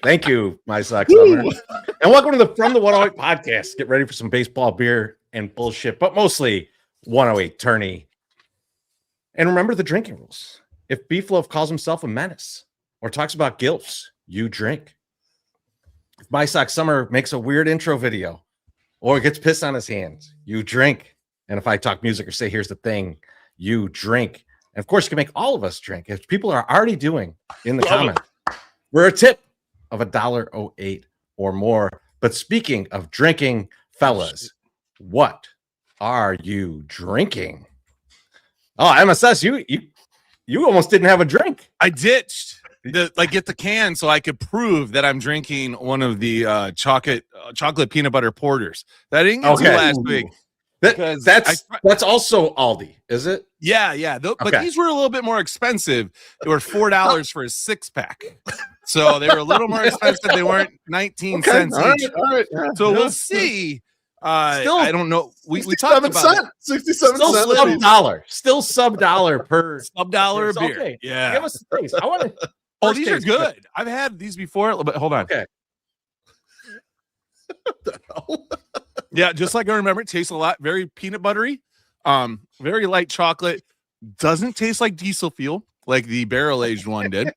Thank you, my Sox summer. And welcome to the From the 108 podcast. Get ready for some baseball, beer, and bullshit, but mostly 108 Tourney. And remember the drinking rules. If Beefloaf calls himself a menace or talks about gilfs, you drink. If my Sox summer makes a weird intro video or gets pissed on his hands, you drink. And if I talk music or say, here's the thing, you drink. And of course, you can make all of us drink, as people are already doing in the comments. We're a tip of $1.08 or more. But speaking of drinking, fellas, what are you drinking? Oh, MSS, you almost didn't have a drink. I ditched get the can so I could prove that I'm drinking one of the chocolate peanut butter porters that I didn't get to last week. That's also Aldi, is it? Yeah. But these were a little bit more expensive. They were $4 for a 6-pack. So they were a little more expensive. They weren't 19 cents each. All right. So we'll see. Still, I don't know. We talked about it. 67 cents. Still sub-dollar per sub-dollar beer. Okay. Yeah. Give us a taste. I want to. Oh, these are good. I've had these before, but hold on. Okay. What the hell? Yeah, just like I remember, it tastes a lot, very peanut buttery, very light chocolate. Doesn't taste like diesel fuel like the barrel-aged one did.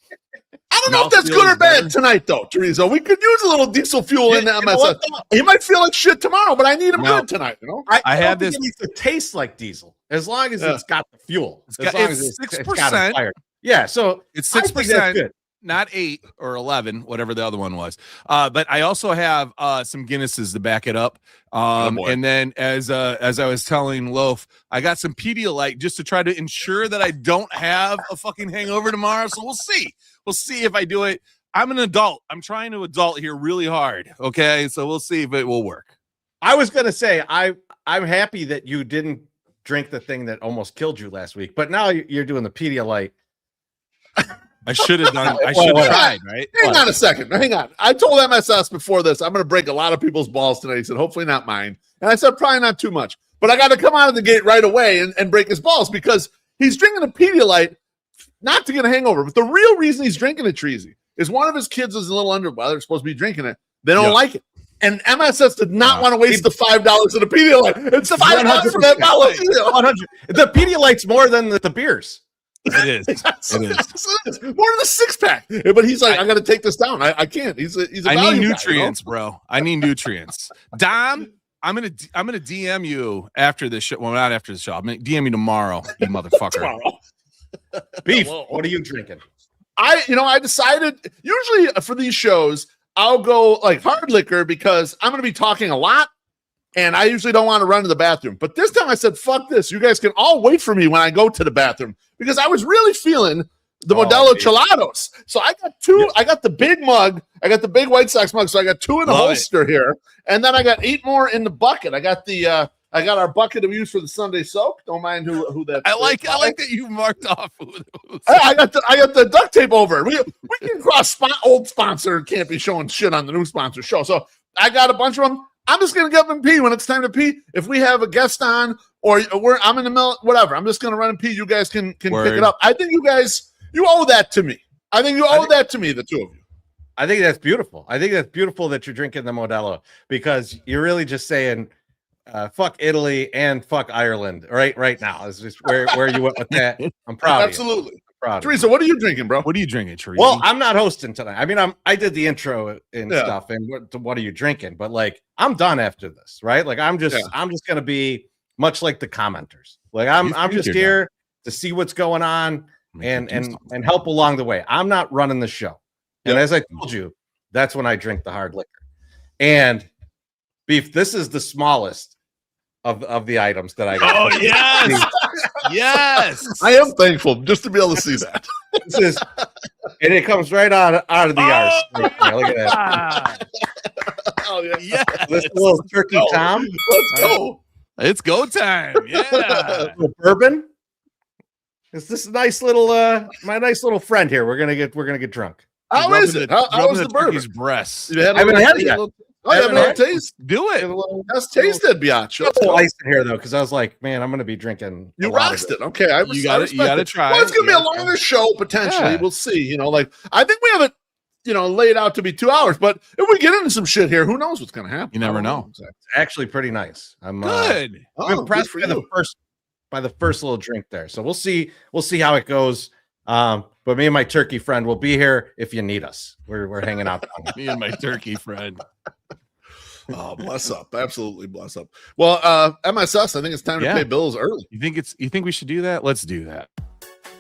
I don't know if that's good or bad tonight, though, Chorizo. We could use a little diesel fuel in the MSS. He might feel like shit tomorrow, but I need him good tonight. You know, I have this. It needs to taste like diesel, as long as it's got the fuel. It's 6%. Yeah, so it's 6%. Not 8 or 11, whatever the other one was. But I also have some Guinnesses to back it up. And then as I was telling Loaf, I got some Pedialyte just to try to ensure that I don't have a fucking hangover tomorrow. So we'll see. We'll see if I do it. I'm an adult. I'm trying to adult here really hard. Okay, so we'll see if it will work. I was gonna say I'm happy that you didn't drink the thing that almost killed you last week, but now you're doing the Pedialyte. I should have done. I should have tried. Right? Hang on a second. Hang on. I told MSS before this, I'm going to break a lot of people's balls tonight. He said, hopefully not mine. And I said, probably not too much. But I got to come out of the gate right away and break his balls because he's drinking a Pedialyte not to get a hangover. But the real reason he's drinking it, Chorizy, is one of his kids is a little under. Well, they're supposed to be drinking it. They don't like it. And MSS did not want to waste the $5 of the Pedialyte. It's $5 for that bottle of Pedialyte. 100. The Pedialyte's more than the beers. It is. It is more than a 6-pack. But he's like, I got to take this down. I can't. He's a I need nutrients, bro. I need nutrients. Dom, I'm gonna DM you after this show. Well, not after the show. I'm gonna DM you tomorrow, you motherfucker. Beef. What are you drinking? I decided usually for these shows I'll go like hard liquor because I'm gonna be talking a lot. And I usually don't want to run to the bathroom. But this time I said, fuck this. You guys can all wait for me when I go to the bathroom. Because I was really feeling the Modelo Chelados. So I got two. I got the big mug. I got the big White Sox mug. So I got 2 in the holster here. And then I got 8 more in the bucket. I got our bucket of use for the Sunday soak. Don't mind who that I like that you marked off. I got the duct tape over. We can cross old sponsor. Can't be showing shit on the new sponsor show. So I got a bunch of them. I'm just going to get up and pee when it's time to pee. If we have a guest on or I'm in the middle, whatever, I'm just going to run and pee. You guys can pick it up. I think you owe that to me. I think you owe that to me, the two of you. I think that's beautiful. I think that's beautiful that you're drinking the Modelo because you're really just saying fuck Italy and fuck Ireland right now. Is just where you went with that. I'm proud Absolutely. of you. Teresa, what are you drinking, bro? What are you drinking, Teresa? Well, I'm not hosting tonight. I mean, I did the intro and stuff, and what are you drinking? But like, I'm done after this, right? Like, I'm just gonna be much like the commenters. Like, I'm just here to see what's going on and help along the way. I'm not running the show, and as I told you, that's when I drink the hard liquor. And Beef, this is the smallest of the items that I got. Oh yes. Yes, I am thankful just to be able to see that. And it comes right out of the arse. Look at that. Oh yeah, yes. This little turkey Tom. Let's go. It's go time. Yeah, bourbon. It's this nice little my nice little friend here. We're gonna get drunk. How is it? How was the bourbon? Breasts. I haven't had it yet. Oh, you have a taste? Do it. Let's taste it, biatch. Let's go. Ice in here though, because I was like, man, I'm going to be drinking. You rocked it. Okay, you got to try. Well, it's going to be a longer show potentially. Yeah. We'll see. I think we have it. laid out to be 2 hours. But if we get into some shit here, who knows what's going to happen? You never know. It's actually pretty nice. I'm good. I'm impressed by the first little drink there. So we'll see how it goes. But me and my turkey friend will be here if you need us. We're hanging out. Me and my turkey friend. Oh, bless up. Absolutely bless up. Well, MSS, I think it's time to pay bills early. You think we should do that? Let's do that.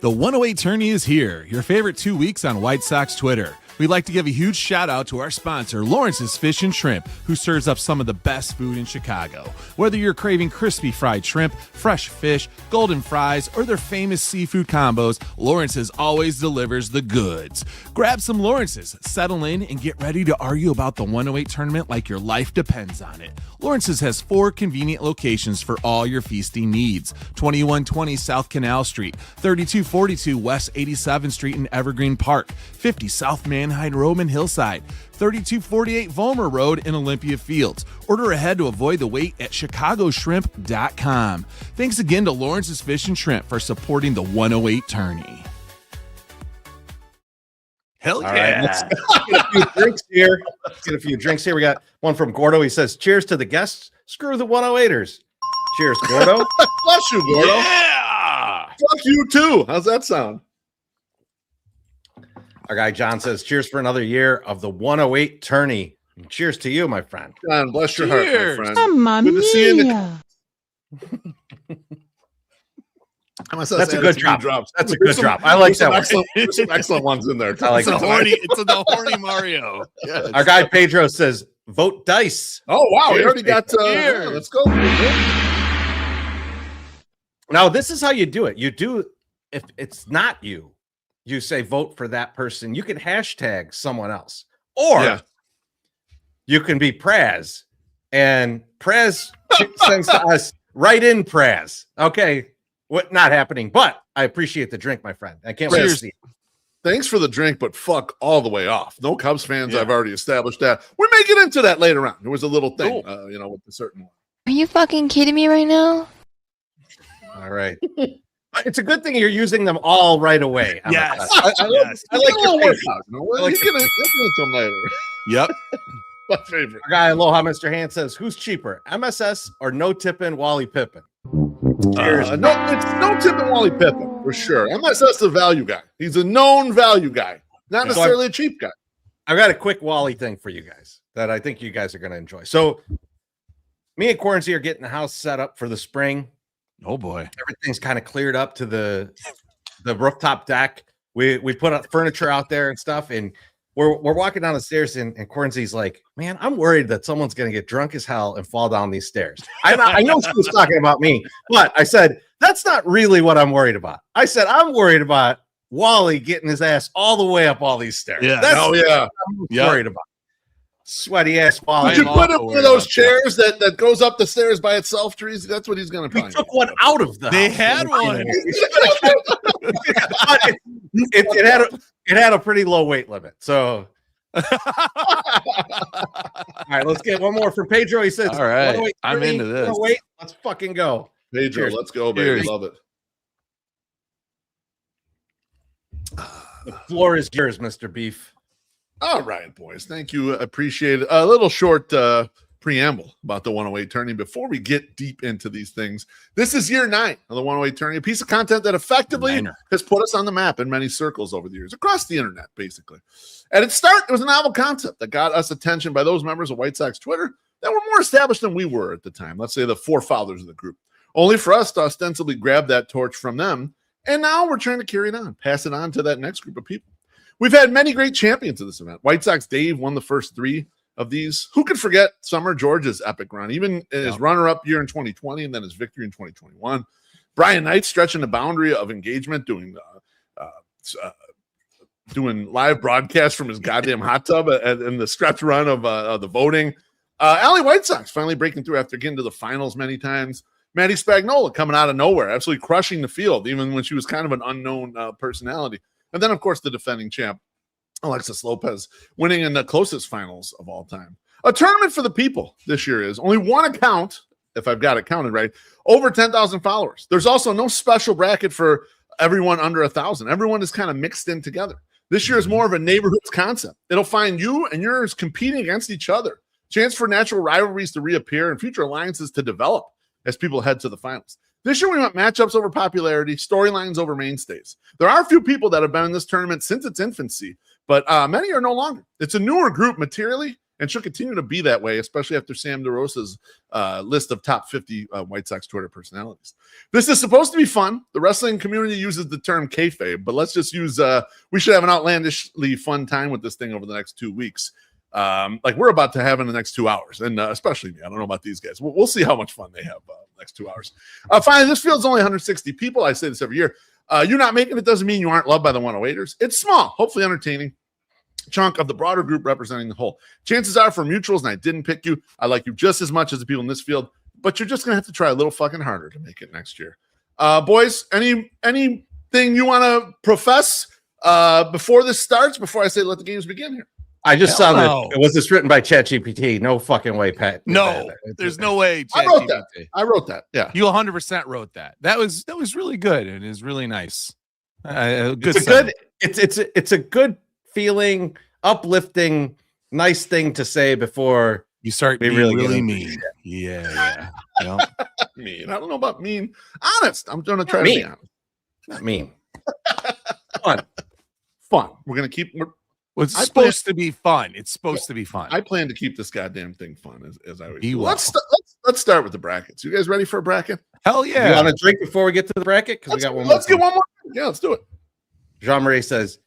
The 108 Tourney is here, your favorite 2 weeks on White Sox Twitter. We'd like to give a huge shout out to our sponsor, Lawrence's Fish and Shrimp, who serves up some of the best food in Chicago. Whether you're craving crispy fried shrimp, fresh fish, golden fries, or their famous seafood combos, Lawrence's always delivers the goods. Grab some Lawrence's, settle in, and get ready to argue about the 108 tournament like your life depends on it. Lawrence's has 4 convenient locations for all your feasting needs. 2120 South Canal Street, 3242 West 87th Street in Evergreen Park, 50 South Manheim Road in Hillside, 3248 Vollmer Road in Olympia Fields. Order ahead to avoid the wait at chicagoshrimp.com. Thanks again to Lawrence's Fish and Shrimp for supporting the 108 Tourney. Hell yeah. Let's get a few drinks here. We got one from Gordo. He says, cheers to the guests. Screw the 108ers. Cheers, Gordo. Bless you, Gordo. Yeah. Fuck you, too. How's that sound? Our guy John says, cheers for another year of the 108 Tourney. And cheers to you, my friend. John, bless your heart, my friend. Mamma Good to see you. mia. That's a good drop. That's a good drop. I like that one. There's some excellent ones in there. I like It's the horny Mario. Yes. Our guy Pedro says, vote dice. Oh, wow. Cheers, We already got let's go. Now, this is how you do it. You do, if it's not you, you say vote for that person. You can hashtag someone else. Or you can be Praz. And Praz sends to us, right in Praz. Okay. What not happening, but I appreciate the drink, my friend. I can't wait to see it. Thanks for the drink, but fuck all the way off. No Cubs fans. I've already established that. We may get into that later on. There was a little thing, with a certain one. Are you fucking kidding me right now? All right. It's a good thing you're using them all right away. Yes. I like your face. He's gonna to them later. Yep. My favorite. Our guy, Aloha, Mr. Hand says, who's cheaper, MSS or no tipping Wally Pippin? Cheers. It's no tipping Wally Pippin for sure. MSS the value guy. He's a known value guy, not necessarily a cheap guy. I've got a quick Wally thing for you guys that I think you guys are going to enjoy. So, me and Quarantine are getting the house set up for the spring. Oh boy, everything's kind of cleared up to the rooftop deck. We put up furniture out there and stuff, and we're walking down the stairs, and Quarantine's like, "Man, I'm worried that someone's going to get drunk as hell and fall down these stairs." I know she was talking about me, but I said that's not really what I'm worried about. I said I'm worried about Wally getting his ass all the way up all these stairs. Yeah. That's what I'm worried about. Sweaty ass Wally. Would you put him one of those chairs that goes up the stairs by itself, Trees? That's what he's going to probably. We took one out of the They house. had one. It had a pretty low weight limit. So, all right, let's get one more from Pedro. He says, all right, I'm into this. Wait, let's fucking go. Pedro, cheers. Let's go, baby. Love it. The floor is yours, Mr. Beef. All right, boys. Thank you. Appreciate it. A little short preamble about the 108 Tourney before we get deep into these things. This is year 9 of the 108 Tourney, a piece of content that effectively has put us on the map in many circles over the years, across the internet, basically. At its start, it was a novel concept that got us attention by those members of White Sox Twitter that were more established than we were at the time. Let's say the forefathers of the group. Only for us to ostensibly grab that torch from them, and now we're trying to carry it on, pass it on to that next group of people. We've had many great champions of this event. White Sox Dave won the first 3 of these. Who could forget Summer George's epic run, even his runner-up year in 2020 and then his victory in 2021. Brian Knight stretching the boundary of engagement, doing live broadcasts from his goddamn hot tub and the stretch run of the voting. Allie White Sox finally breaking through after getting to the finals many times. Maddie Spagnola coming out of nowhere, absolutely crushing the field, even when she was kind of an unknown personality. And then, of course, the defending champ, Alexis Lopez, winning in the closest finals of all time. A tournament for the people this year is only one account, if I've got it counted right, over 10,000 followers. There's also no special bracket for everyone under 1,000. Everyone is kind of mixed in together. This year is more of a neighborhoods concept. It'll find you and yours competing against each other. Chance for natural rivalries to reappear and future alliances to develop as people head to the finals. This year, we want matchups over popularity, storylines over mainstays. There are a few people that have been in this tournament since its infancy, but many are no longer. It's a newer group materially and should continue to be that way, especially after Sam DeRosa's list of top 50 White Sox Twitter personalities. This is supposed to be fun. The wrestling community uses the term kayfabe, but let's just use, we should have an outlandishly fun time with this thing over the next 2 weeks. Like we're about to have in the next 2 hours, and especially me. I don't know about these guys. We'll see how much fun they have next 2 hours. Finally, this field's only 160 people. I say this every year. You're not making it doesn't mean you aren't loved by the 108ers. It's small, hopefully entertaining chunk of the broader group representing the whole. Chances are for mutuals, and I didn't pick you, I like you just as much as the people in this field, but you're just gonna have to try a little fucking harder to make it next year. Boys, anything you want to profess before this starts? Before I say let the games begin here. I just saw that. Was this written by ChatGPT? No fucking way, Pat. No, there's no way. I wrote that. Yeah, you 100% wrote that. That was really good and is really nice. It's a good feeling, uplifting, nice thing to say before you start being really mean. Yeah. Mean. I don't know about mean. Honest. I'm going to try to be honest. Not mean. Fun. We're going to keep. It's supposed to be fun. It's supposed to be fun. I plan to keep this goddamn thing fun as I always do. Let's start with the brackets. You guys ready for a bracket? Hell yeah. You want to drink before we get to the bracket? Because we got one more. Let's get one more. Yeah, let's do it. Jean-Marie says,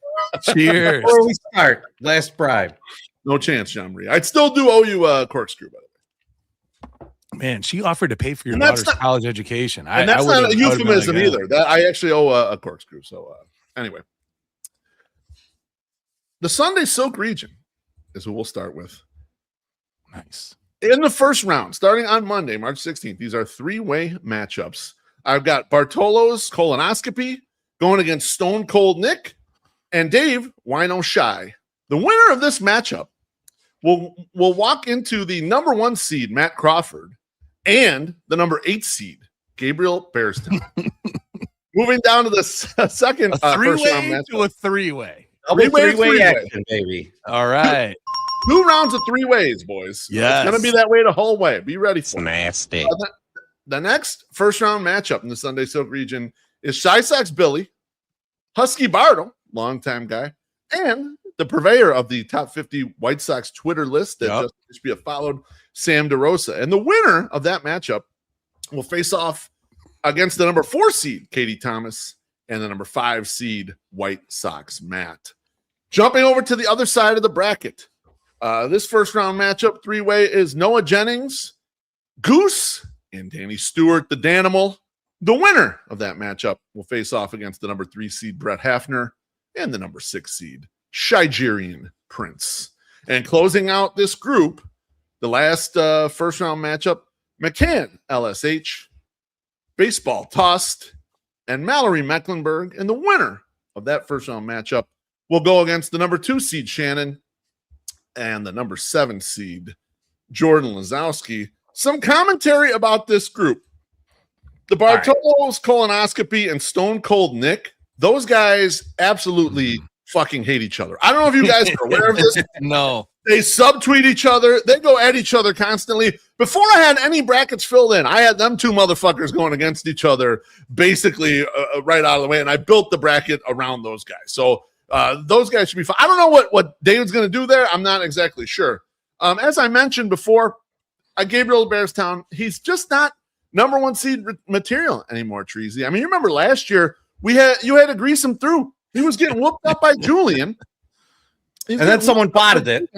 cheers. Before we start, last bribe. No chance, Jean-Marie. I'd still do owe you a corkscrew, by the way. Man, she offered to pay for your daughter's college education. And that's not a euphemism either. That I actually owe a corkscrew. So anyway. The Sunday Silk region is what we'll start with. Nice. In the first round, starting on Monday, March 16th, these are three-way matchups. I've got Bartolo's colonoscopy going against Stone Cold Nick and Dave Wino Shy. The winner of this matchup will walk into the number 1 seed, Matt Crawford, and the number 8 seed, Gabriel Bearstown. Moving down to the second three-way first round matchup. to a three-way. Three-way action, baby. All right. 2 rounds of 3 ways, boys. Yes. It's going to be that way the whole way. Be ready for it. Nasty. The next first round matchup in the Sunday Silk region is Shy Sox Billy, Husky Bartle, longtime guy, and the purveyor of the top 50 White Sox Twitter list that just be followed, Sam DeRosa. And the winner of that matchup will face off against the number 4 seed, Katie Thomas, and the number 5 seed, White Sox Matt. Jumping over to the other side of the bracket. This first round matchup, 3-way, is Noah Jennings, Goose, and Danny Stewart, the Danimal. The winner of that matchup will face off against the number 3 seed, Brett Hafner, and the number 6 seed, Shigerian Prince. And closing out this group, the last first round matchup, McCann, LSH, Baseball Tossed, and Mallory Mecklenburg. And the winner of that first round matchup will go against the number 2 seed, Shannon, and the number 7 seed, Jordan Lazowski. Some commentary about this group. The Bartolo's colonoscopy and Stone Cold Nick, those guys absolutely fucking hate each other. I don't know if you guys are aware of this. No. They subtweet each other. They go at each other constantly. Before I had any brackets filled in, I had them 2 motherfuckers going against each other basically right out of the way, and I built the bracket around those guys. So those guys should be fine. I don't know what David's going to do there. I'm not exactly sure. As I mentioned before, Gabriel Bearstown, he's just not number 1 seed material anymore, Chorizy. I mean, you remember last year you had to grease him through. He was getting whooped up by Julian. And then someone botted it.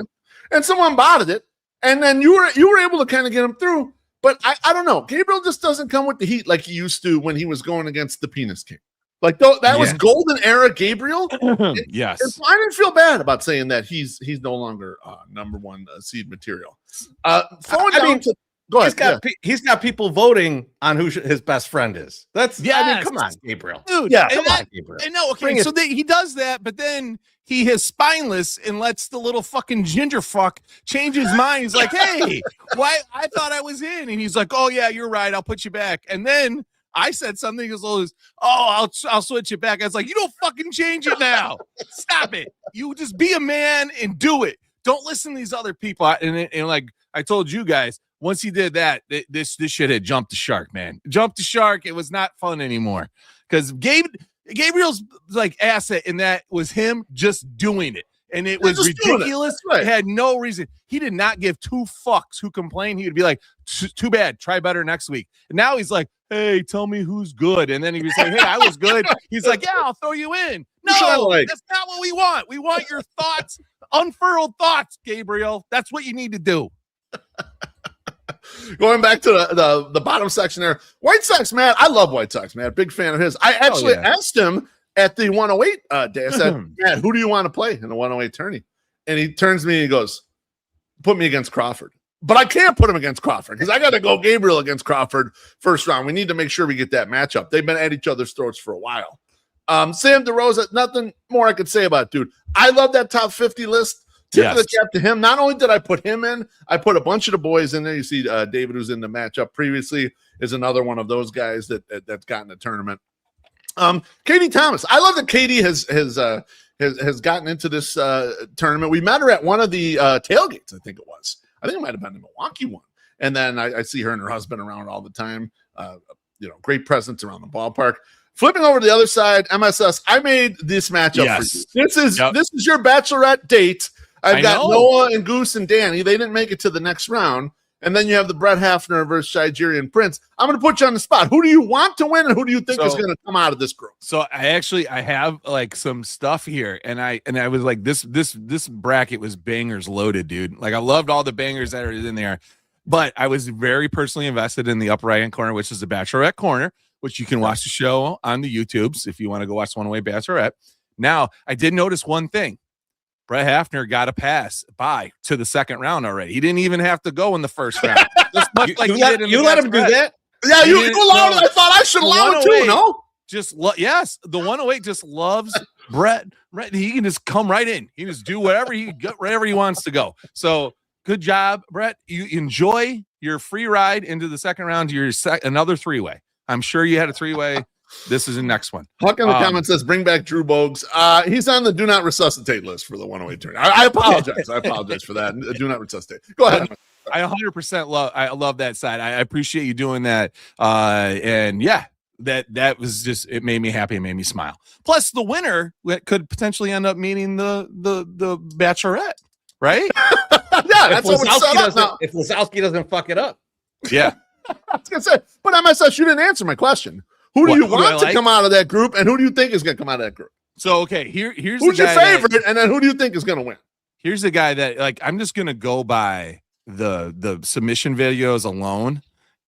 And then you were able to kind of get him through. But I don't know. Gabriel just doesn't come with the heat like he used to when he was going against the Penis King. Like that was golden era Gabriel. Yes. I didn't feel bad about saying that he's no longer number 1 seed material. Go ahead. He's got people voting on who his best friend is. I mean, come on, Gabriel. Dude, come on, Gabriel. And no, okay, so he does that, but then he is spineless and lets the little fucking ginger fuck change his mind. He's like, hey, why? I thought I was in. And he's like, oh, yeah, you're right. I'll put you back. And then I said something as low as, "Oh, I'll switch it back." I was like, "You don't fucking change it now. Stop it. You just be a man and do it. Don't listen to these other people." And like I told you guys, once he did that, this shit had jumped the shark, man. Jumped the shark. It was not fun anymore because Gabriel's like asset in that was him just doing it. And it was ridiculous. Right. It had no reason. He did not give two fucks who complained. He would be like, "Too bad. Try better next week." And now he's like, "Hey, tell me who's good." And then he was like, "Hey, I was good." He's like, "Yeah, I'll throw you in." No, that's not what we want. We want your thoughts, unfurled thoughts, Gabriel. That's what you need to do. Going back to the bottom section there, White Sox, man. I love White Sox, man. Big fan of his. I actually asked him at the 108 day. I said, "Man, who do you want to play in the 108 tourney?" And he turns to me and he goes, "Put me against Crawford." But I can't put him against Crawford because I got to go Gabriel against Crawford first round. We need to make sure we get that matchup. They've been at each other's throats for a while. Sam DeRosa, nothing more I could say about it, dude. I love that top 50 list. Tip of the cap to him. Not only did I put him in, I put a bunch of the boys in there. You see David, who's in the matchup previously, is another one of those guys that's gotten the tournament. Katie Thomas. I love that Katie has gotten into this tournament. We met her at one of the tailgates, I think it was. I think it might have been the Milwaukee one. And then I see her and her husband around all the time. Great presence around the ballpark. Flipping over to the other side, MSS. I made this matchup for you. This is your bachelorette date. I've got Noah and Goose and Danny. They didn't make it to the next round. And then you have the Brett Hafner versus Shigerian Prince. I'm going to put you on the spot. Who do you want to win, and who do you think is going to come out of this group? So I have like some stuff here, and I was like, this bracket was bangers loaded, dude. Like I loved all the bangers that are in there, but I was very personally invested in the upper right hand corner, which is the Bachelorette corner, which you can watch the show on the YouTubes if you want to go watch 108 Bachelorette. Now I did notice one thing. Brett Hafner got a pass by to the second round already. He didn't even have to go in the first round. You let him do that? Yeah, you allowed it. I thought I should allow it too, no? Yes, the 108 just loves Brett. He can just come right in. He can just do wherever he wants to go. So good job, Brett. You enjoy your free ride into the second round to your another three-way. I'm sure you had a three-way. This is the next one. Huck in the comments says, "Bring back Drew Bogues." He's on the do not resuscitate list for the 108 tourney. I apologize. I apologize for that. Do not resuscitate. Go ahead. I 100% love that side. I appreciate you doing that. And yeah, that was just, it made me happy. It made me smile. Plus the winner could potentially end up meeting the Bachelorette, right? Yeah, that's what we're set up now. If Lazowski doesn't fuck it up. Yeah. I was going to say, but MSS, you didn't answer my question. Who do you want to come out of that group, and who do you think is going to come out of that group? So, okay, here's who's your favorite, and then who do you think is going to win? Here's the guy that, like, I'm just going to go by the submission videos alone,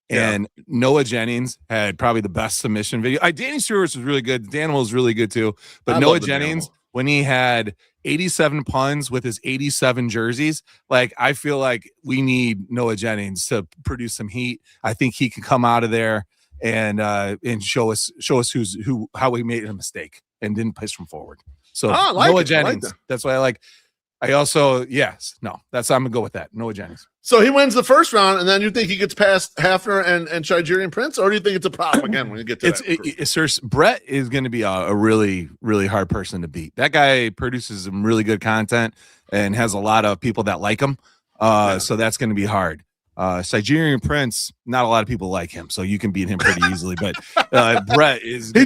and Noah Jennings had probably the best submission video. Danny Stewart was really good. Daniel was really good too, but Noah Jennings, when he had 87 puns with his 87 jerseys, like, I feel like we need Noah Jennings to produce some heat. I think he can come out of there and show us how we made a mistake and didn't push from forward. So Noah Jennings, that's why I like. I also I'm gonna go with that. Noah Jennings. So he wins the first round, and then you think he gets past Hafner and Shigerian Prince, or do you think it's a problem again when you get to Brett is going to be a really, really hard person to beat. That guy produces some really good content and has a lot of people that like him. So that's going to be hard. Shigerian Prince, not a lot of people like him, so you can beat him pretty easily. But Brett is he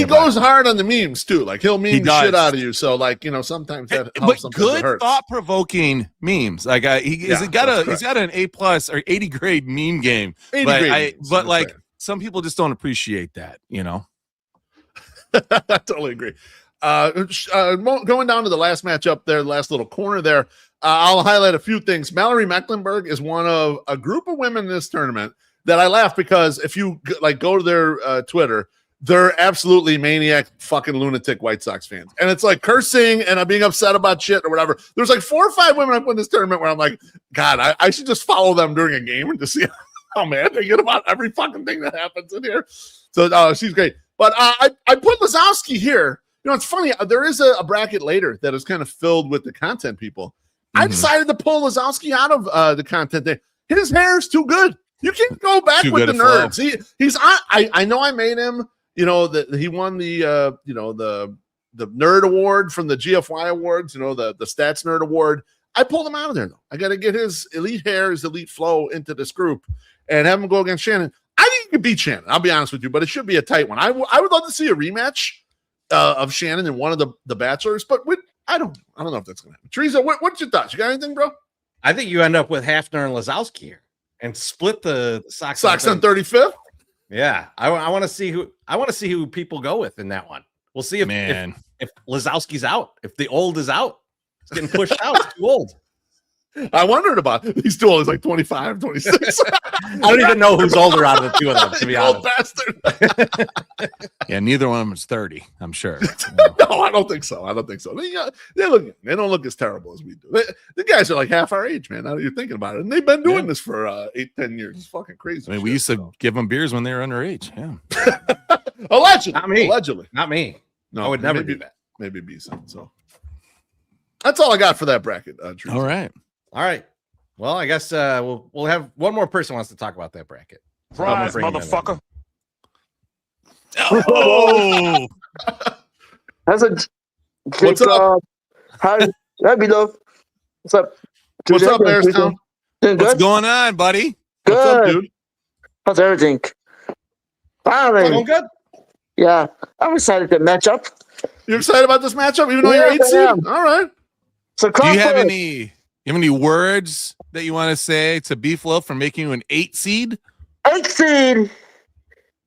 goes hard on the memes too. Like he'll meme the shit out of you. So like sometimes that helps. But good thought-provoking memes. Like he's got an A+ or 80 grade meme game. But like some people just don't appreciate that. I totally agree. Going down to the last matchup there, the last little corner there. I'll highlight a few things. Mallory Mecklenburg is one of a group of women in this tournament that I laugh because if you go to their Twitter, they're absolutely maniac, fucking lunatic White Sox fans. And it's like cursing and I'm being upset about shit or whatever. There's like 4 or 5 women I put in this tournament where I'm like, God, I should just follow them during a game and to see how mad they get about every fucking thing that happens in here. So she's great. But I put Lazowski here. It's funny. There is a bracket later that is kind of filled with the content people. I decided to pull Lazowski out of the content there. His hair is too good. You can go back Too with the good a nerds. He's on. I know I made him. You know that he won the the nerd award from the GFY awards. You know the stats nerd award. I pulled him out of there though. I got to get his elite hair, his elite flow into this group, and have him go against Shannon. I think he could beat Shannon. I'll be honest with you, but it should be a tight one. I would love to see a rematch of Shannon and one of the bachelors, but I don't know if that's gonna happen. Teresa, what's your thoughts? You got anything, bro? I think you end up with Hafner and Lazowski here and split the Sox on 35th. Yeah, I want to see who people go with in that one. We'll see if Lazowski's out, if the old is out. He's getting pushed out. He's too old. I wondered about it. He's too old. He's like 25, 26. I don't even know who's older out of the two of them, to be honest. Old bastard. Yeah, neither one of them is 30, I'm sure. No, I don't think so. They don't look as terrible as we do. The guys are like half our age, man. Now that you're thinking about it. And they've been doing this for 8-10 years. It's fucking crazy. I mean, we used to give them beers when they were underage. Yeah. Allegedly. Not me. Allegedly. Not me. No, I would never do that. Maybe be some. So that's all I got for that bracket. All right. All right. Well, I guess we'll have one more person wants to talk about that bracket. So Rise, motherfucker. Oh, That's a What's up? Hi, love. What's up? What's up, Bearstown? what's going on, buddy? Good. What's up, dude? How's everything? Finally. Going good? Yeah, I'm excited to match up. You excited about this matchup, even though you're 8 Yes, I seed? am. All right. So Do you have Crawford, any words that you want to say to Beefloaf for making you an 8 seed? 8 seed.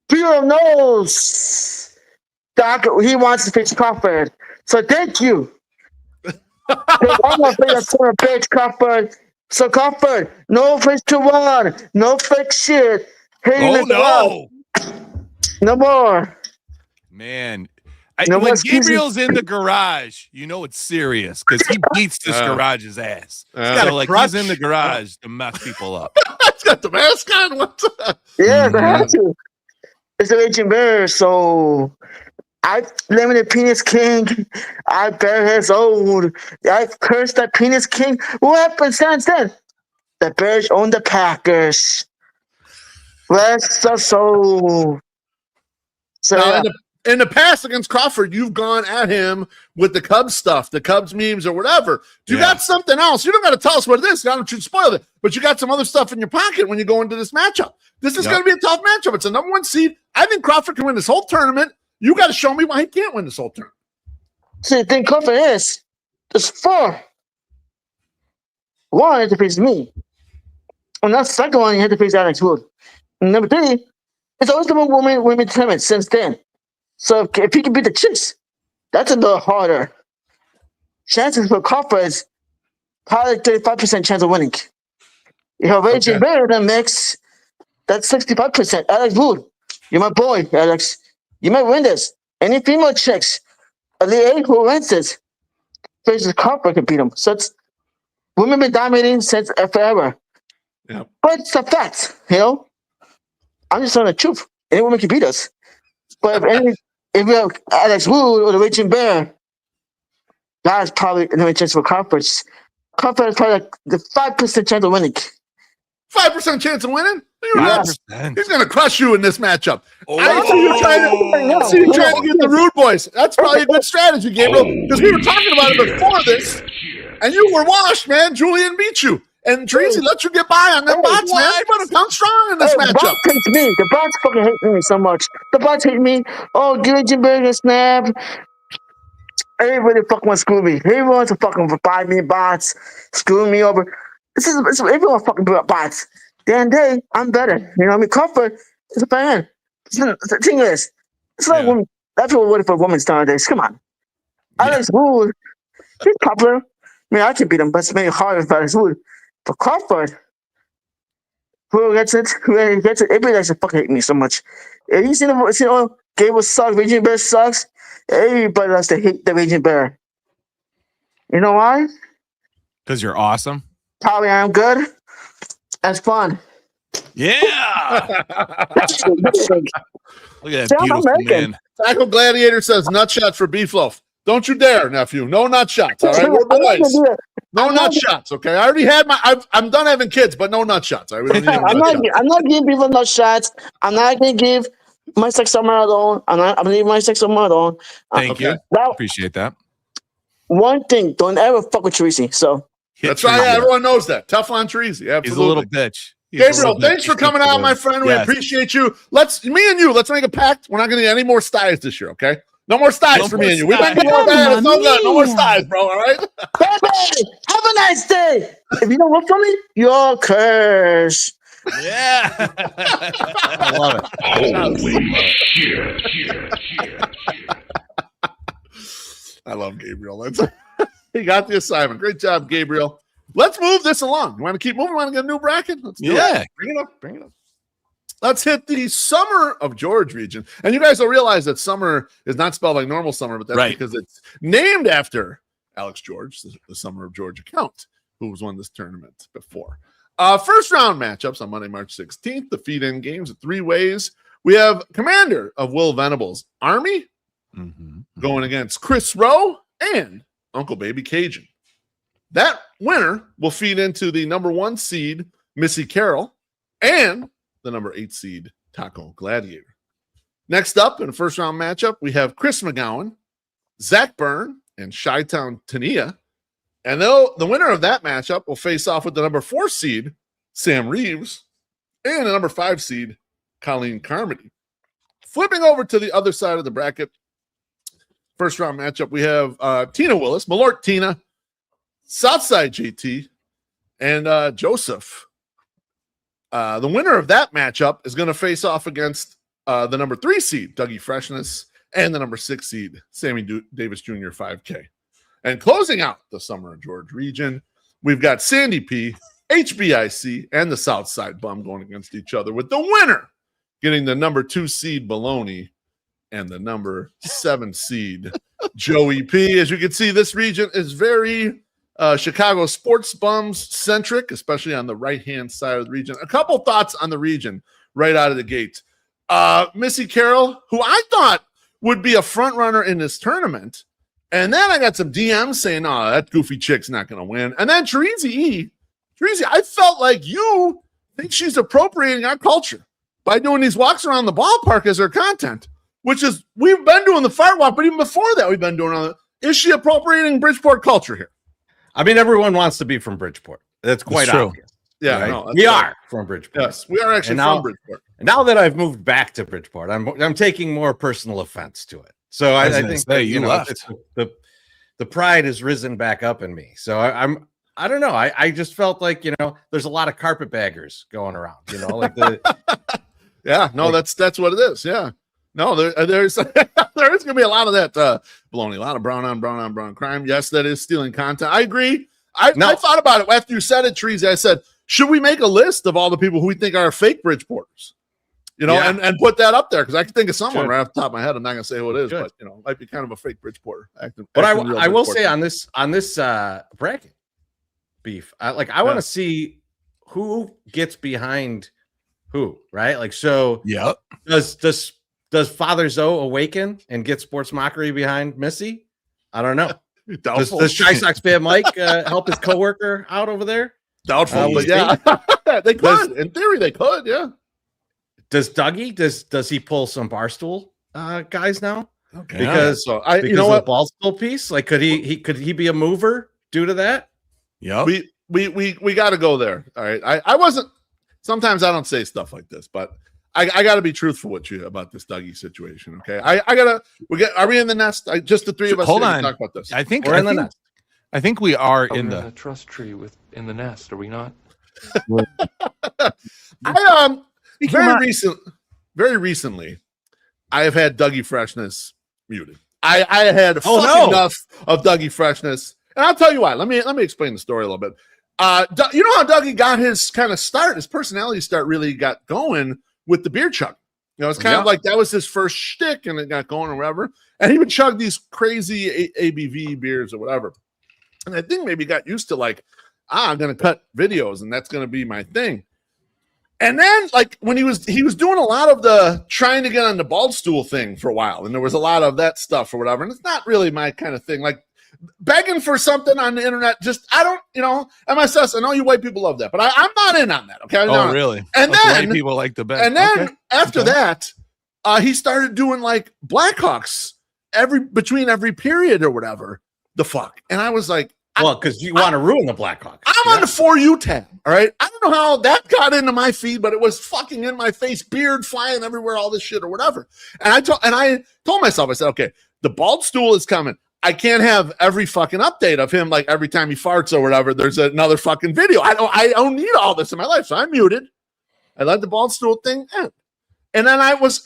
Peter knows Doc, he wants to pitch Crawford. So thank you. I'm going to pitch Crawford. So Crawford, no pitch to 1. No fake shit. Oh, no. No more. Man. No When more excuses. Gabriel's in the garage, you know it's serious because he beats this garage's ass. got So, a like, crutch. he's in the garage to mess people up. He's got the mask on. What's up? Yeah, I have to. It's the Raging Bear, so I limited Penis King. I bear his old. I cursed that Penis King. What happened since then? The Bears own the Packers. Rest the soul. So Now, in the past against Crawford, you've gone at him with the Cubs stuff, the Cubs memes or whatever. You got something else. You don't got to tell us what it is. I don't you spoil it, but you got some other stuff in your pocket when you go into this matchup. This is going to be a tough matchup. It's a number 1 seed. I think Crawford can win this whole tournament. You got to show me why he can't win this whole tournament. see, the thing Crawford is, there's 4. 1 had to face me. And that's the second one, he had to face Alex Wood. And number 3, it's always the women tournament since then. So if he can beat the chicks, that's a little harder. Chances for Crawford is probably 35% chance of winning. You have Raging Bear in the mix, that's 65%. Alex Wood, you're my boy, Alex. You might win this. Any female chicks, Elite 8 who wins this, faces Crawford can beat him. So it's women been dominating since forever. Yep. But it's a fact, you know? I'm just telling the truth. Any woman can beat us. But if you have Alex Wood or the Raging Bear, that's probably another chance for Crawford. Crawford is probably like the 5% chance of winning. 5% chance of winning? You're 5%. nuts. He's going to crush you in this matchup. Oh. I see you trying to get the rude boys. That's probably a good strategy, Gabriel, because we were talking about it before this, and you were washed, man. Julian beat you. And Tracy let you get by on them bots, man. You better come strong in this matchup. Bots hate me. The bots fucking hate me so much. The bots hate me. Oh, Raging Bear snap. Everybody fucking wants to screw me. Everyone wants to fucking buy me bots, screw me over. Everyone fucking bots. The end of the day, I'm better. You know what I mean? Crawford is a fan. The thing is, it's like women. That's what we're for women nowadays. Come on. Alex Wood, he's popular. I mean, I can beat him, but it's maybe harder for Alex Wood. For Crawford, who gets it? Everybody likes to fucking hate me so much. If you see Gabriel sucks, Raging Bear sucks, everybody likes to hate the Raging Bear. You know why? Because you're awesome. Probably I'm good. That's fun. Yeah. Look at that See, I'm beautiful American. man. Tackle Gladiator says nut shots for Beefloaf. Don't you dare, nephew. No nut shots. All right, we're boys. No nut shots, okay? I already had I'm done having kids, but no nut shots. All right, we don't need I'm not giving people nut shots. I'm not gonna give my sex somewhere alone. I'm gonna leave my sex somewhere alone. Thank you. Now, Appreciate that. one thing, don't ever fuck with Chorizy. So that's right. Yeah, everyone knows that. Tough on Chorizy. Absolutely. He's a little bitch. Gabriel, thanks for coming out, my friend. We appreciate you. Let's make a pact. We're not gonna get any more styes this year, okay? No more styes for me and you. We've been going bad. It's so good. No more styes, bro. All right. Baby, have a nice day. If you don't work for me, you're cursed. Yeah. I love it. Holy shit. I love Gabriel. He got the assignment. Great job, Gabriel. Let's move this along. You want to keep moving? Want to get a new bracket? Let's do it. Bring it up. Let's hit the Summer of George region. And you guys will realize that summer is not spelled like normal summer, but that's because it's named after Alex George, the Summer of George account, who was won this tournament before. First round matchups on Monday, March 16th. The feed-in games 3 ways. We have Commander of Will Venables, Army, going against Chris Rowe and Uncle Baby Cajun. That winner will feed into the number 1 seed, Missy Carroll, and the number 8 seed, Taco Gladiator. Next up in the first round matchup, we have Chris McGowan, Zach Byrne, and Chi-Town Tania. And the winner of that matchup will face off with the number 4 seed, Sam Reeves, and the number 5 seed, Colleen Carmody. Flipping over to the other side of the bracket, first round matchup, we have Tina Willis, Malort Tina, Southside JT, and Joseph. The winner of that matchup is going to face off against the number 3 seed, Dougie Freshness, and the number 6 seed, Sammy Davis Jr. 5K. And closing out the Summer of George region, we've got Sandy P, HBIC, and the Southside Bum going against each other, with the winner getting the number 2 seed, Baloney, and the number 7 seed, Joey P. As you can see, this region is very Chicago sports bums centric, especially on the right-hand side of the region. A couple thoughts on the region right out of the gate. Missy Carroll, who I thought would be a front runner in this tournament. And then I got some DMs saying, "Oh, that goofy chick's not going to win." And then Chorizy-E, I felt like you think she's appropriating our culture by doing these walks around the ballpark as her content, which is, we've been doing the fart walk, but even before that, we've been doing all that. Is she appropriating Bridgeport culture here? I mean, everyone wants to be from Bridgeport. That's quite obvious. Yeah, right? No, we are from Bridgeport. Yes, we are actually from Bridgeport. And now that I've moved back to Bridgeport, I'm taking more personal offense to it. So I think that, you know, left. The pride has risen back up in me. So I don't know. I just felt like, you know, there's a lot of carpetbaggers going around, you know, like the yeah, no, like, that's what it is. Yeah. No, there's there's gonna be a lot of that baloney, a lot of brown on crime. Yes, that is stealing content. I agree. I thought about it after you said it, Treasy. I said, should we make a list of all the people who we think are fake Bridgeporters? You know, and put that up there, because I can think of someone right off the top of my head. I'm not gonna say who it is, but you know, it might be kind of a fake Bridgeporter. But I will say on this bracket beef, I want to see who gets behind who, right? Like, so does Father Zoe awaken and get sports mockery behind Missy? I don't know. Does Chi Sox fan Mike help his coworker out over there? Doubtful, but yeah, they could. In theory, they could. Yeah. Does Dougie does he pull some Barstool guys now? Okay. Because you know what, the Ballstool piece, like could he be a mover due to that? Yeah. We got to go there. All right. I wasn't. Sometimes I don't say stuff like this, but I got to be truthful with you about this Dougie situation. Okay. Are we in the nest? Just the three of us. Hold on. Talk about this. I think we're in the nest. I think we are in the trust tree in the nest. Are we not? Very recently, I have had Dougie Freshness muted. I had enough of Dougie Freshness, and I'll tell you why. Let me explain the story a little bit. You know how Dougie got his kind of start, his personality start really got going with the beer chug. You know, it's kind of like that was his first shtick, and it got going or whatever. And he would chug these crazy ABV beers or whatever. And I think maybe got used to like, I'm going to cut videos, and that's going to be my thing. And then, like, when he was doing a lot of the trying to get on the bald stool thing for a while, and there was a lot of that stuff or whatever, and it's not really my kind of thing. Like, begging for something on the internet. Just I don't, MSS. I know you white people love that, but I'm not in on that. Okay. Oh, really? And then then people like the best. And then after that, he started doing like Blackhawks between every period or whatever the fuck. And I was like, well, because you want to ruin the Blackhawks. I'm on the For You tab. All right. I don't know how that got into my feed, but it was fucking in my face, beard flying everywhere, all this shit or whatever. And I told myself, I said, okay, the bald stool is coming. I can't have every fucking update of him like every time he farts or whatever. There's another fucking video. I don't need all this in my life. So I muted. I let the bald stool thing end. And then I was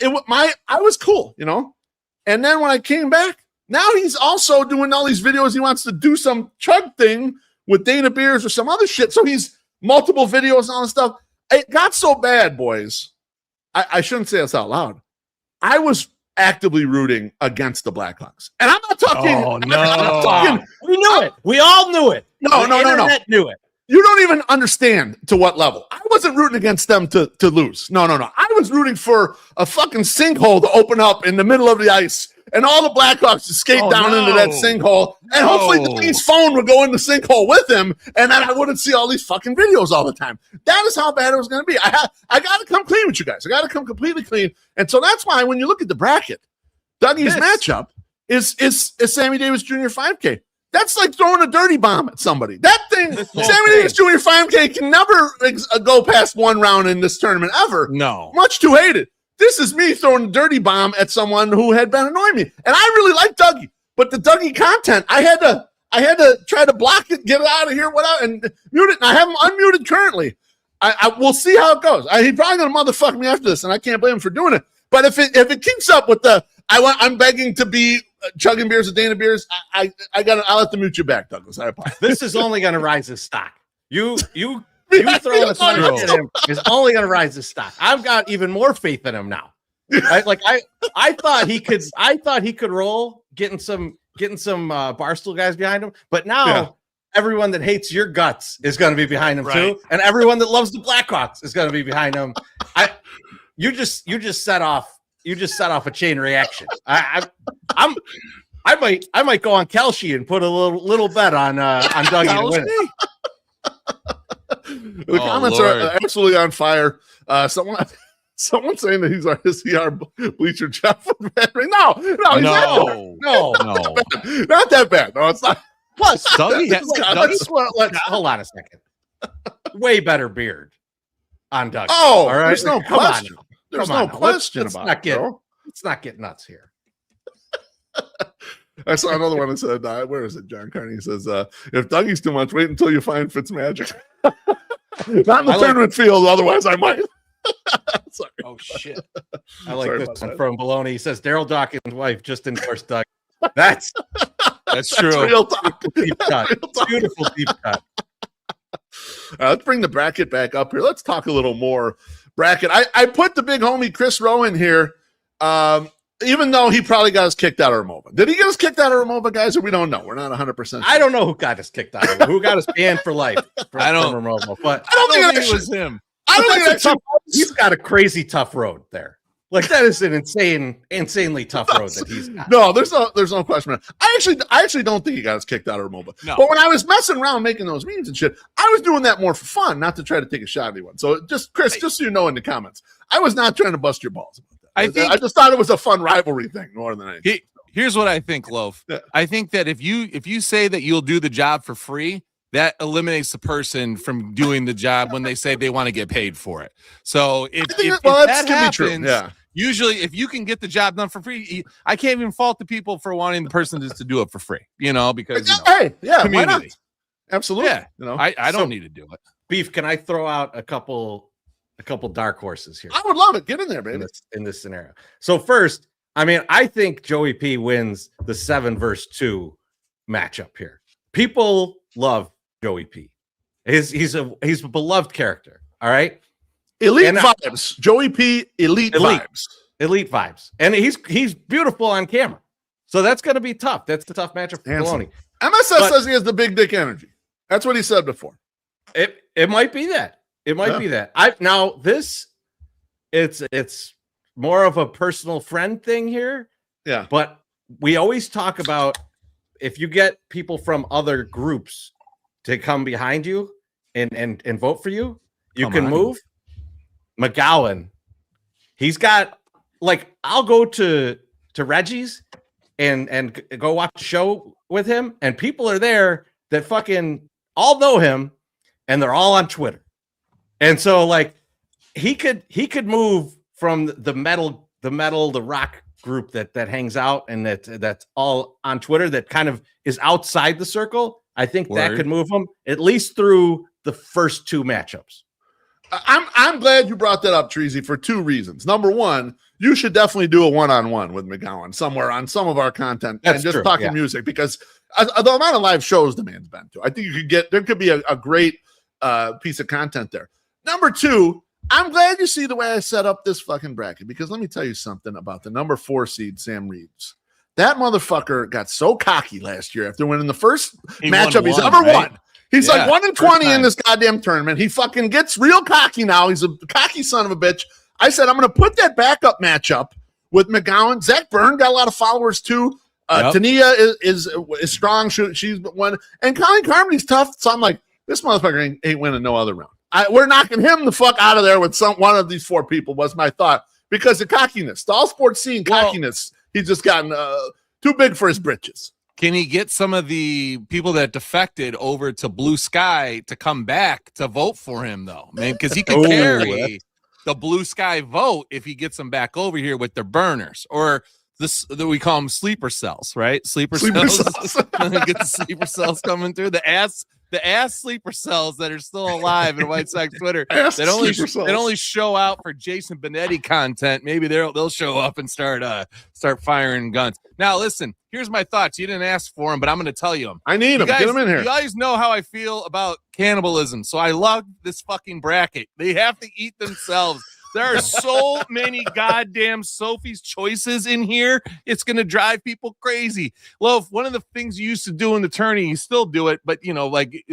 cool, And then when I came back, now he's also doing all these videos. He wants to do some chug thing with Dana Beers or some other shit. So he's multiple videos and all this stuff. It got so bad, boys. I shouldn't say this out loud. I was actively rooting against the Blackhawks. And I'm not talking. Oh, no. We knew it. We all knew it. No. Internet knew it. You don't even understand to what level. I wasn't rooting against them to lose. No. I was rooting for a fucking sinkhole to open up in the middle of the ice and all the Blackhawks to skate down into that sinkhole. And hopefully Tony's phone would go in the sinkhole with him, and then I wouldn't see all these fucking videos all the time. That is how bad it was going to be. I got to come clean with you guys. I got to come completely clean. And so that's why when you look at the bracket, Dougie's matchup is Sammy Davis Jr. 5K. That's like throwing a dirty bomb at somebody. That thing, Sammy Davis Jr. 5K can never go past one round in this tournament ever. No. Much too hated. This is me throwing a dirty bomb at someone who had been annoying me. And I really like Dougie. But the Dougie content, I had to try to block it, get it out of here, and mute it. And I have him unmuted currently. I will see how it goes. He's probably gonna motherfuck me after this, and I can't blame him for doing it. But if it keeps up with I'm begging to be chugging beers with Dana Beers, I'll have to mute you back, Douglas. I apologize. This is only gonna rise his stock. You throwing a swing at him is only gonna rise his stock. I've got even more faith in him now. Right? Like I thought he could roll getting some Barstool guys behind him, but now everyone that hates your guts is going to be behind him too, and everyone that loves the Blackhawks is going to be behind him. You just set off a chain reaction. I might go on Kelshi and put a little bet on Dougie to win it. The comments are absolutely on fire. Someone saying that he's our SCR bleacher Jeff. No, not that bad. No, it's not. Plus, hold on a second. Way better beard on Dougie. Oh, all right. There's no question. There's no question let's about it. Bro. Let's not get nuts here. I saw another one that said, where is it? John Carney says, if Dougie's too much, wait until you find Fitzmagic. Not in the tournament field, otherwise I might. Sorry. Oh, shit. I like this one from Baloney. He says, Daryl Dawkins' wife just endorsed Doug. That's true. That's real talk. Deep cut. Beautiful deep cut. Let's bring the bracket back up here. Let's talk a little more bracket. I put the big homie Chris Rowan here, even though he probably got us kicked out of Ramova. Did he get us kicked out of Ramova, guys? Or we don't know. We're not 100%. Sure. I don't know who got us kicked out of who got us banned for life from Ramova. But I don't think it was him. I don't think he's got a crazy tough road there. Like that is an insanely tough road that he's got. No, there's no question. I actually don't think he got us kicked out of Ramova. No. But when I was messing around making those memes and shit, I was doing that more for fun, not to try to take a shot at anyone. So just Chris, just so you know in the comments, I was not trying to bust your balls about that. I just thought it was a fun rivalry thing more than anything. Here's what I think, Loaf. Yeah. I think that if you say that you'll do the job for free, that eliminates the person from doing the job when they say they want to get paid for it. So if that happens, usually if you can get the job done for free, I can't even fault the people for wanting the person just to do it for free, because hey, yeah, community. Why not? Absolutely. Yeah, I don't need to do it. Beef, can I throw out a couple dark horses here? I would love it. Get in there, baby. In this scenario. So first, I think Joey P wins the 7 versus 2 matchup here. People love Joey P. He's a beloved character. All right. Elite vibes. Joey P. Elite vibes. And he's beautiful on camera. So that's going to be tough. That's the tough matchup for Maloney. MSS says he has the big dick energy. That's what he said before. It might be that. It might be that. It's more of a personal friend thing here. Yeah. But we always talk about if you get people from other groups to come behind you and vote for you, you can move. McGowan, he's got like, I'll go to Reggie's and go watch a show with him, and people are there that fucking all know him, and they're all on Twitter. And so like he could move from the rock group that hangs out and that's all on Twitter that kind of is outside the circle. I think that could move him at least through the first two matchups. I'm glad you brought that up, Chorizy, for two reasons. Number one, you should definitely do a one-on-one with McGowan somewhere on some of our content and just talking music, because the amount of live shows the man's been to, I think there could be a great piece of content there. Number two, I'm glad you see the way I set up this fucking bracket, because let me tell you something about the number 4 seed, Sam Reeves. That motherfucker got so cocky last year after winning the first matchup he's ever won. He's like 1-20 in this goddamn tournament. He fucking gets real cocky now. He's a cocky son of a bitch. I said, I'm going to put that backup matchup with McGowan. Zach Byrne got a lot of followers too. Tania is strong. She's won. And Colin Carmody's tough. So I'm like, this motherfucker ain't winning no other round. We're knocking him the fuck out of there with one of these 4 people, was my thought, because of cockiness. The all sports scene cockiness. He's just gotten too big for his britches. Can he get some of the people that defected over to Blue Sky to come back to vote for him, though? Man, because he could carry the Blue Sky vote if he gets them back over here with their burners, or we call them sleeper cells, right? Sleeper cells. Get the sleeper cells coming through. The ass sleeper cells that are still alive in White Sox Twitter. They only show out for Jason Benetti content. Maybe they'll show up and start firing guns. Now listen, here's my thoughts. You didn't ask for them, but I'm going to tell you them. I need them. Get them in here. You guys know how I feel about cannibalism, so I love this fucking bracket. They have to eat themselves. There are so many goddamn Sophie's choices in here. It's going to drive people crazy. Loaf, one of the things you used to do in the tourney, you still do it, but like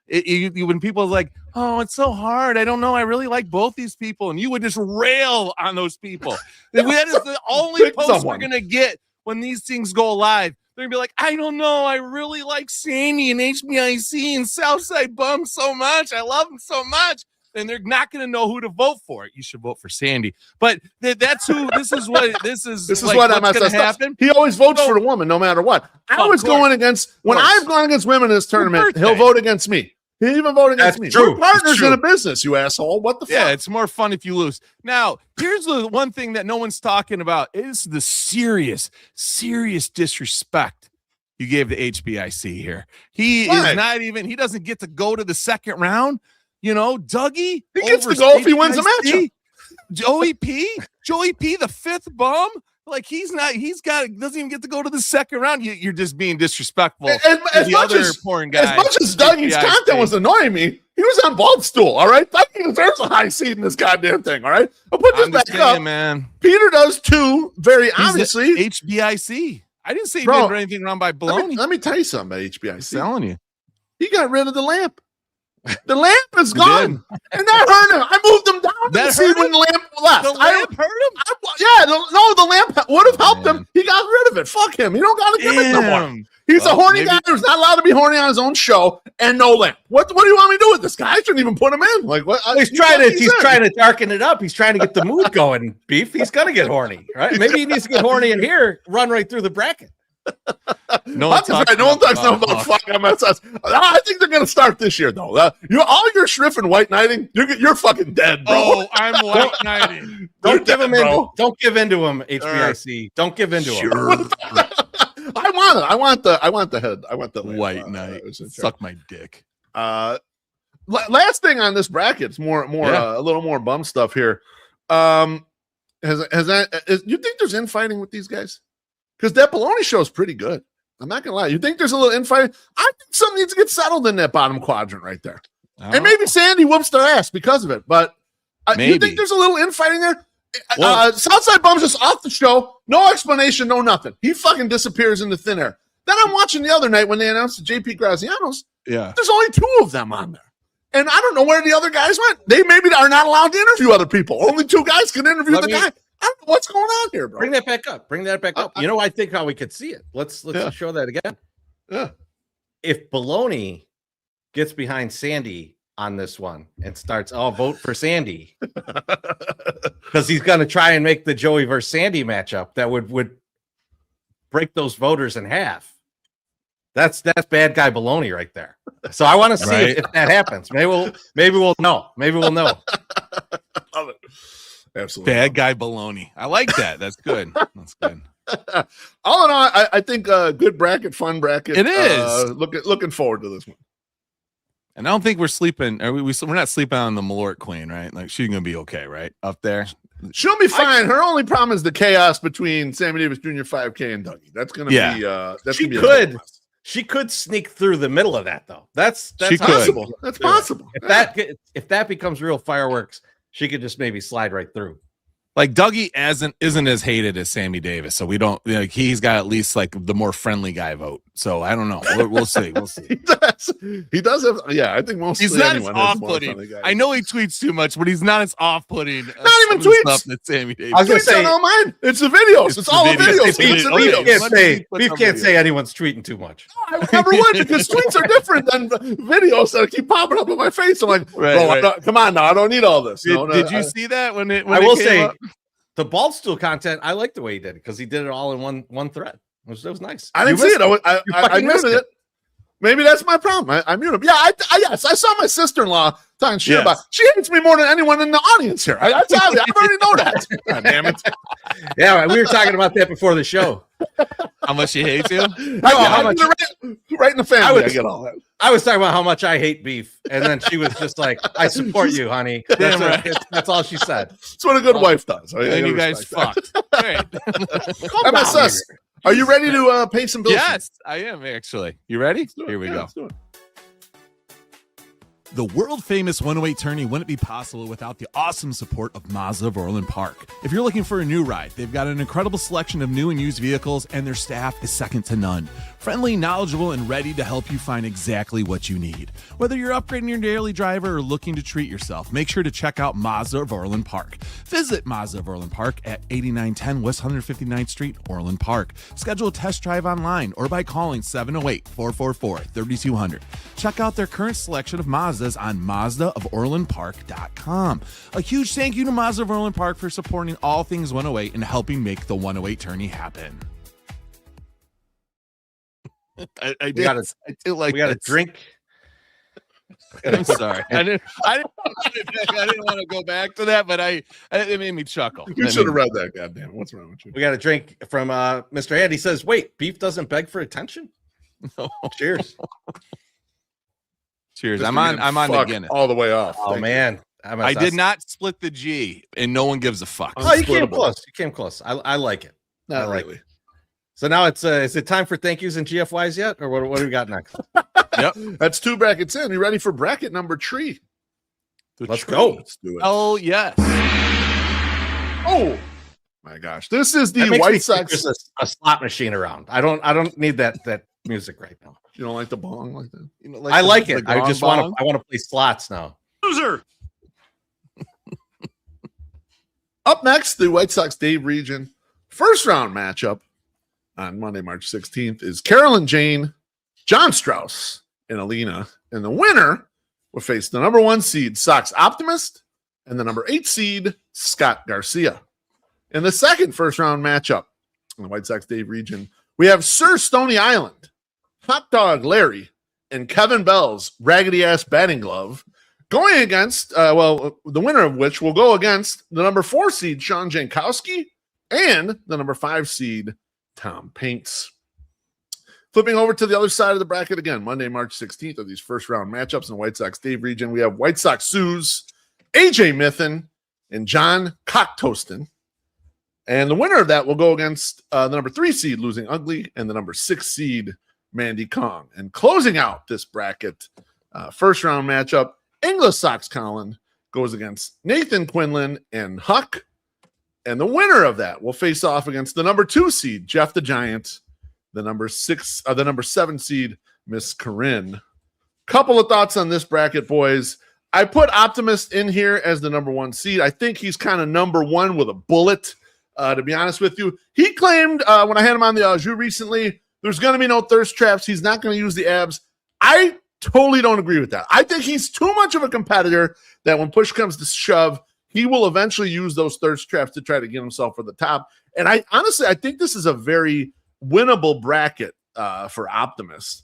when people are like, oh, it's so hard. I don't know. I really like both these people. And you would just rail on those people. That is the only post we're going to get when these things go live. They're going to be like, I don't know. I really like Sandy and HBIC and Southside Bum so much. I love them so much. And they're not going to know who to vote for. You should vote for Sandy. But that's who. This is what going to happen. He always votes for the woman, no matter what. I've gone against women in this tournament. He'll vote against me. He even voted against me. True. We're partners in a business, you asshole. What the fuck? Yeah, it's more fun if you lose. Now, here's the one thing that no one's talking about. Is the serious disrespect you gave to HBIC here. He is not even. He doesn't get to go to the second round. You know, Dougie. He gets to go if he wins a matchup. Joey P, the 5th bum. Like doesn't even get to go to the second round. You're just being disrespectful. As much as Dougie's content was annoying me, he was on bald stool. All right, Dougie deserves a high seed in this goddamn thing. All right, I'll put this back up, man. Peter does too. Very obviously, HBIC. I didn't say he did anything wrong by baloney. Let me tell you something about HBIC. I'm telling you, he got rid of the lamp. The lamp is gone, and that hurt him. I moved him down to see when the lamp left. The lamp hurt him? The lamp would have helped him. He got rid of it. Fuck him. He don't got to give it no more. He's a horny guy who's not allowed to be horny on his own show, and no lamp. What do you want me to do with this guy? I shouldn't even put him in. Like what? He's trying to darken it up. He's trying to get the mood going. Beef. He's gonna get horny, right? Maybe he needs to get horny in here. Run right through the bracket. No one talks about fuck MSS. I think they're going to start this year, though. All your Schriff and White Knighting, you're fucking dead, bro. Oh, I'm White Knighting. Don't give in to him, HBIC. Don't give in to him. I want the head. I want the White Knight. Suck my dick. Last thing on this bracket, it's more a little more bum stuff here. You think there's infighting with these guys? Because that baloney show is pretty good. I'm not gonna lie. You think there's a little infighting? I think something needs to get settled in that bottom quadrant right there. And maybe Sandy whoops their ass because of it. But you think there's a little infighting there? Southside Bum's just off the show. No explanation, no nothing. He fucking disappears into thin air. Then I'm watching the other night when they announced the JP Grazianos. Yeah. There's only 2 of them on there. And I don't know where the other guys went. They maybe are not allowed to interview other people. Only 2 guys can interview the guy. I don't know what's going on here, bro. Bring that back up. You know, I think how we could see it. Let's show that again. Yeah. If Baloney gets behind Sandy on this one and starts, vote for Sandy, because he's going to try and make the Joey versus Sandy matchup that would break those voters in half. That's bad guy Baloney right there. So I want to see if that happens. Maybe we'll know. Maybe we'll know. Love it. Absolutely. Bad guy Baloney. I like that. That's good. That's good. All in all, I think good bracket, fun bracket. It is. Looking forward to this one. And I don't think we're sleeping. We're not sleeping on the Malort Queen, right? Like she's gonna be okay, right? Up there. She'll be fine. Her only problem is the chaos between Sammy Davis Jr., 5K, and Dougie. That's gonna be She could sneak through the middle of that, though. That's possible. That's possible. If that becomes real fireworks, she could just maybe slide right through. Like Dougie isn't as hated as Sammy Davis, so we don't like he's got at least like the more friendly guy vote. So I don't know. We'll see. We'll see. He does have. Yeah, I think mostly he's not as off-putting. I know he tweets too much, but he's not as off-putting. Not even tweets. Stuff that Sammy Davis. I was going to say, all mine. It's the videos. It's all the videos. Beef can't say anyone's tweeting too much. I never would, because tweets are different than videos that keep popping up in my face. I'm like, come on now, I don't need all this. Did you see that when I will say the bald stool content? I like the way he did it because he did it all in one thread. It was nice. I didn't see it. I muted it. Maybe that's my problem. I muted him. Yeah, yes, I saw my sister-in-law talking shit about. She hates me more than anyone in the audience here. I tell you, I already know that. God damn it. Yeah, we were talking about that before the show. How much she hates you? How much? Right in the family. I get all that. I was talking about how much I hate beef, and then she was just like, "I support you, honey." That's all she said. That's what a good wife does. And you guys fucked. Right. MSS. Are you ready to pay some bills? Yes, I am actually. You ready? Here we go. The world-famous 108 Tourney wouldn't be possible without the awesome support of Mazda of Orland Park. If you're looking for a new ride, they've got an incredible selection of new and used vehicles, and their staff is second to none. Friendly, knowledgeable, and ready to help you find exactly what you need. Whether you're upgrading your daily driver or looking to treat yourself, make sure to check out Mazda of Orland Park. Visit Mazda of Orland Park at 8910 West 159th Street, Orland Park. Schedule a test drive online or by calling 708-444-3200. Check out their current selection of Mazdas on MazdaofOrlandPark.com. A huge thank you to Mazda of Orland Park for supporting all things 108 and helping make the 108 Tourney happen. I did like we got a drink. I'm sorry. I didn't want to go back to that, but it made me chuckle. You should have read that. Goddamn, what's wrong with you? We got a drink from Mr. Andy. Says, "Wait, beef doesn't beg for attention." No. Cheers. Cheers. I'm on the Guinness all the way off. Oh man, I did not split the G, and no one gives a fuck. Oh, you came close. You came close. I like it. Not really. So now it's is it time for thank yous and GFYs yet, or what do we got next? Yep, that's 2 brackets in. You ready for bracket number 3? Let's go. Let's do it. Oh yes. Oh my gosh, this is the White Sox. There's a slot machine around. I don't need that music right now. You don't like the bong like that? You know, I like it. I just want to play slots now. Loser. Up next, the White Sox Dave region first round matchup on Monday, March 16th is Carolyn Jane, John Strauss, and Alina. And the winner will face the number 1 seed, Sox Optimist, and the number 8 seed, Scott Garcia. In the second first round matchup in the White Sox Dave region, we have Sir Stony Island, Hot Dog Larry, and Kevin Bell's raggedy ass batting glove going against, the winner of which will go against the number 4 seed, Sean Jankowski, and the number 5 seed, Tom Paints. Flipping over to the other side of the bracket again, Monday, March 16th of these first round matchups in the White Sox Dave region, we have White Sox Suze, AJ Mithen, and John Cocktoaston. And the winner of that will go against the number 3 seed, Losing Ugly, and the number 6 seed, Mandy Kong. And closing out this bracket first round matchup, English Sox Colin goes against Nathan Quinlan and Huck. And the winner of that will face off against the number 2 seed, Jeff the Giant, the number 7 seed, Miss Corinne. Couple of thoughts on this bracket, boys. I put Optimist in here as the number 1 seed. I think he's kind of number 1 with a bullet, to be honest with you. He claimed when I had him on the Azure recently There's going to be no thirst traps. He's not going to use the abs. I totally don't agree with that. I think he's too much of a competitor that when push comes to shove, he will eventually use those thirst traps to try to get himself for the top. And I think this is a very winnable bracket for Optimus.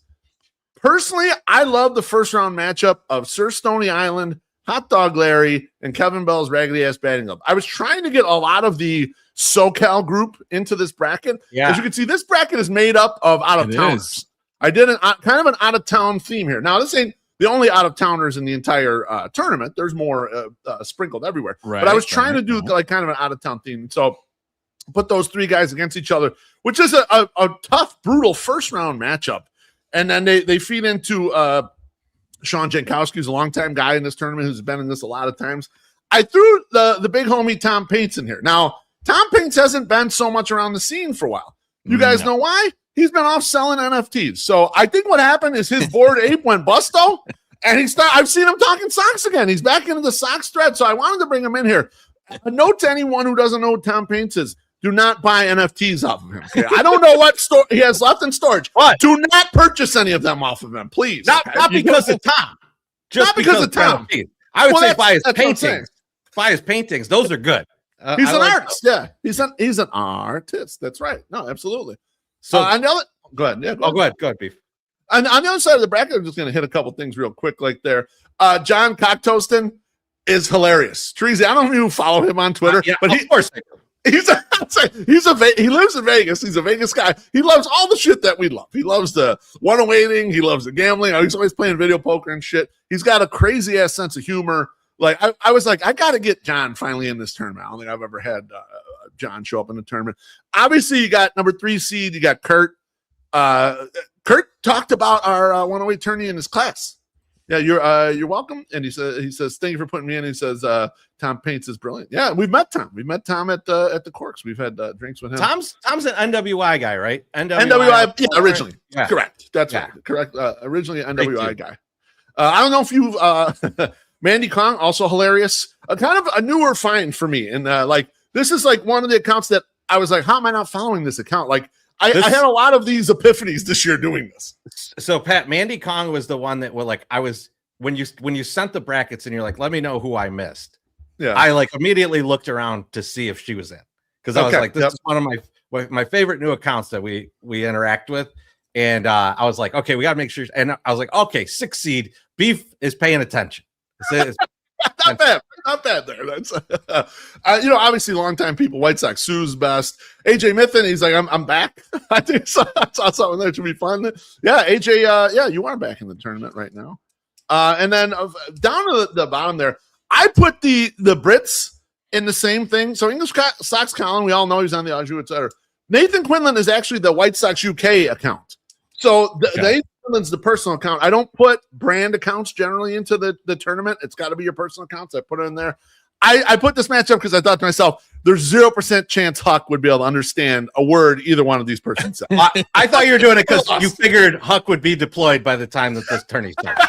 Personally, I love the first round matchup of Sir Stony Island, Hot Dog Larry, and Kevin Bell's Raggedy Ass Batting Glove. I was trying to get a lot of the SoCal group into this bracket. Yeah. As you can see, this bracket is made up of out-of-towners. I did kind of an out-of-town theme here. Now, this ain't the only out-of-towners in the entire tournament. There's more sprinkled everywhere. Right, but I was trying to do like kind of an out-of-town theme. So put those three guys against each other, which is a tough, brutal first-round matchup. And then they feed into Sean Jankowski, who's a longtime guy in this tournament, who's been in this a lot of times. I threw the big homie Tom Paints in here. Now, Tom Paints hasn't been so much around the scene for a while. You guys know why? He's been off selling NFTs. So I think what happened is his Bored Ape went busto, and I've seen him talking Sox again. He's back into the Sox thread, so I wanted to bring him in here. A note to anyone who doesn't know who Tom Paints is: do not buy NFTs off of him. Okay? I don't know what store he has left in storage. What? Do not purchase any of them off of him, please. Not because of Tom. Just Not because of Tom. I would say buy his that's what I'm saying. paintings. Buy his paintings. Those are good. He's I an like artist. Yeah, he's an artist. That's right. No, absolutely. So on the other, go ahead. Yeah, go ahead, Beef. On the other side of the bracket, I'm just going to hit a couple things real quick, like there. John Cocktoaston is hilarious. Chorizy, I don't know if you follow him on Twitter, but of course I do. He lives in Vegas. He's a Vegas guy. He loves all the shit that we love. He loves the 108ing. He loves the gambling. He's always playing video poker and shit. He's got a crazy ass sense of humor. Like I was like, I got to get John finally in this tournament. I don't think I've ever had John show up in the tournament. Obviously, you got number 3 seed. You got Kurt. Kurt talked about our 108 tourney in his class. Yeah, you're welcome. And he says thank you for putting me in. He says Tom Paints is brilliant. Yeah, we've met Tom. We met Tom at the Corks. We've had drinks with him. Tom's an NWI guy, right? NWI, yeah, originally. Yeah. Correct. That's right. Correct. Originally an NWI guy. I don't know if you've Mandy Kong, also hilarious. Kind of a newer find for me. And this is like one of the accounts that I was like, how am I not following this account? Like I had a lot of these epiphanies this year doing this. So Pat, Mandy Kong was the one that when you sent the brackets and you're like, let me know who I missed. Yeah. I like immediately looked around to see if she was in. Because I was like, this is one of my favorite new accounts that we interact with. And I was like, okay, we got to make sure. And I was like, okay, 6 seed. Beef is paying attention. Not bad there. That's obviously longtime people. White Sox, Sue's best. AJ Mithen, he's like, I'm back. I think I saw something that should be fun. Yeah, AJ, you are back in the tournament right now. And then down to the bottom there, I put the Brits in the same thing. So English Sox Colin, we all know he's on the Au, etc. Nathan Quinlan is actually the White Sox UK account. So Nathan Quinlan's the personal account. I don't put brand accounts generally into the tournament. It's got to be your personal accounts. I put it in there. I put this matchup because I thought to myself, there's 0% chance Huck would be able to understand a word either one of these persons said. I thought you were doing it because you figured Huck would be deployed by the time that this tourney starts.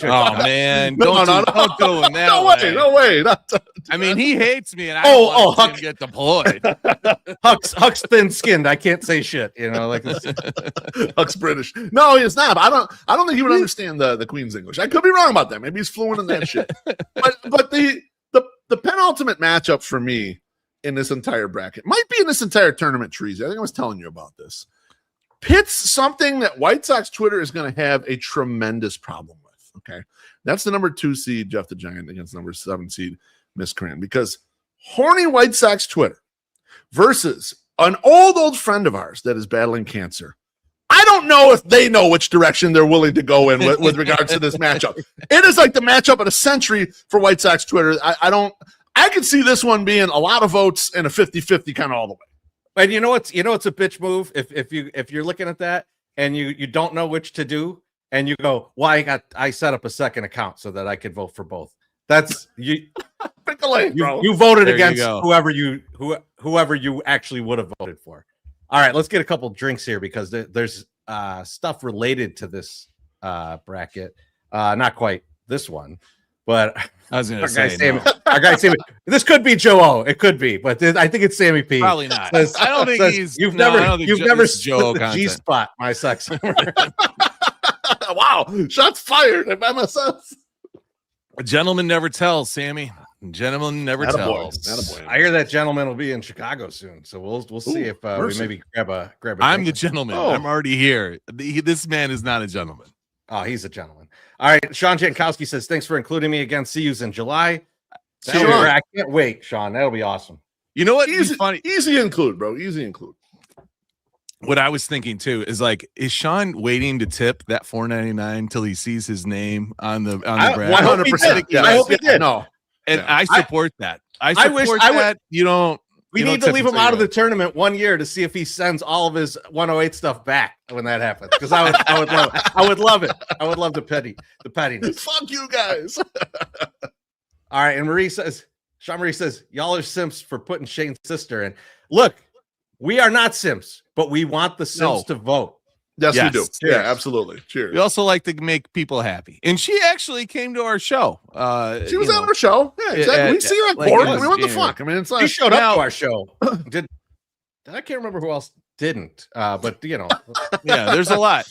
Oh man, don't do him that No way. I mean, he hates me, and I don't want him to get deployed. Huck's thin-skinned. I can't say shit. Like Huck's British. No, he's not. I don't think he would understand the Queen's English. I could be wrong about that. Maybe he's fluent in that shit. But the penultimate matchup for me in this entire bracket might be in this entire tournament, Chorizy. I think I was telling you about this. Pits something that White Sox Twitter is going to have a tremendous problem with. Okay, that's the number 2 seed Jeff the Giant against number 7 seed Miss Cran, because horny White Sox Twitter versus an old friend of ours that is battling cancer. I don't know if they know which direction they're willing to go in with regards to this matchup. It is like the matchup of the century for White Sox Twitter. I could see this one being a lot of votes and a 50-50 kind of all the way. And it's a bitch move if you're looking at that and you don't know which to do and you go, well, I set up a second account so that I could vote for both. That's you. Pick a lane, bro. You voted against whoever you actually would have voted for. All right, let's get a couple drinks here because there's stuff related to this bracket. Not quite this one, but I was going to say Sammy, our guy Sammy. This could be Joe O. It could be, but I think it's Sammy P. Probably not. Says, I don't think he's. You've no, I never don't think you've Jo- never this is Joe split the G content. spot. My sucks. Wow, shots fired at MSS. A gentleman never tells, Sammy. A gentleman never tells. Attaboy. I hear that gentleman will be in Chicago soon, so we'll see if we mercy. maybe grab a. I'm the drink. gentleman. Oh. I'm already here. This man is not a gentleman. Oh, he's a gentleman. All right, Sean Jankowski says thanks for including me again. See yous in July. Sean. I can't wait, Sean. That'll be awesome. You know what? Easy, Funny. easy include, bro. Easy include. What I was thinking too is like, is Sean waiting to tip that $4.99 till he sees his name on the bracket? 100%. Yeah, I hope he did. No, And Yeah. I support that. I I wish- support I would- that. You don't. We you need don't to tip leave him until out of you the tournament 1 year to see if he sends all of his 108 stuff back when that happens. Because I would love it. I would love it. I would love the pettiness. fuck you guys. All right, and Sean Marie says, y'all are simps for putting Shane's sister in. Look, we are not simps, but we want the simps to vote. Yes, Yes. we do. Cheers. Yeah, absolutely. Cheers. We also like to make people happy, and she actually came to our show. She was on our show. Yeah, exactly. We see her at like court. it I was mean, what the January. fuck? I mean, it's He like showed Now- up to our show. Did I can't remember who else didn't, but you know. Yeah, there's a lot.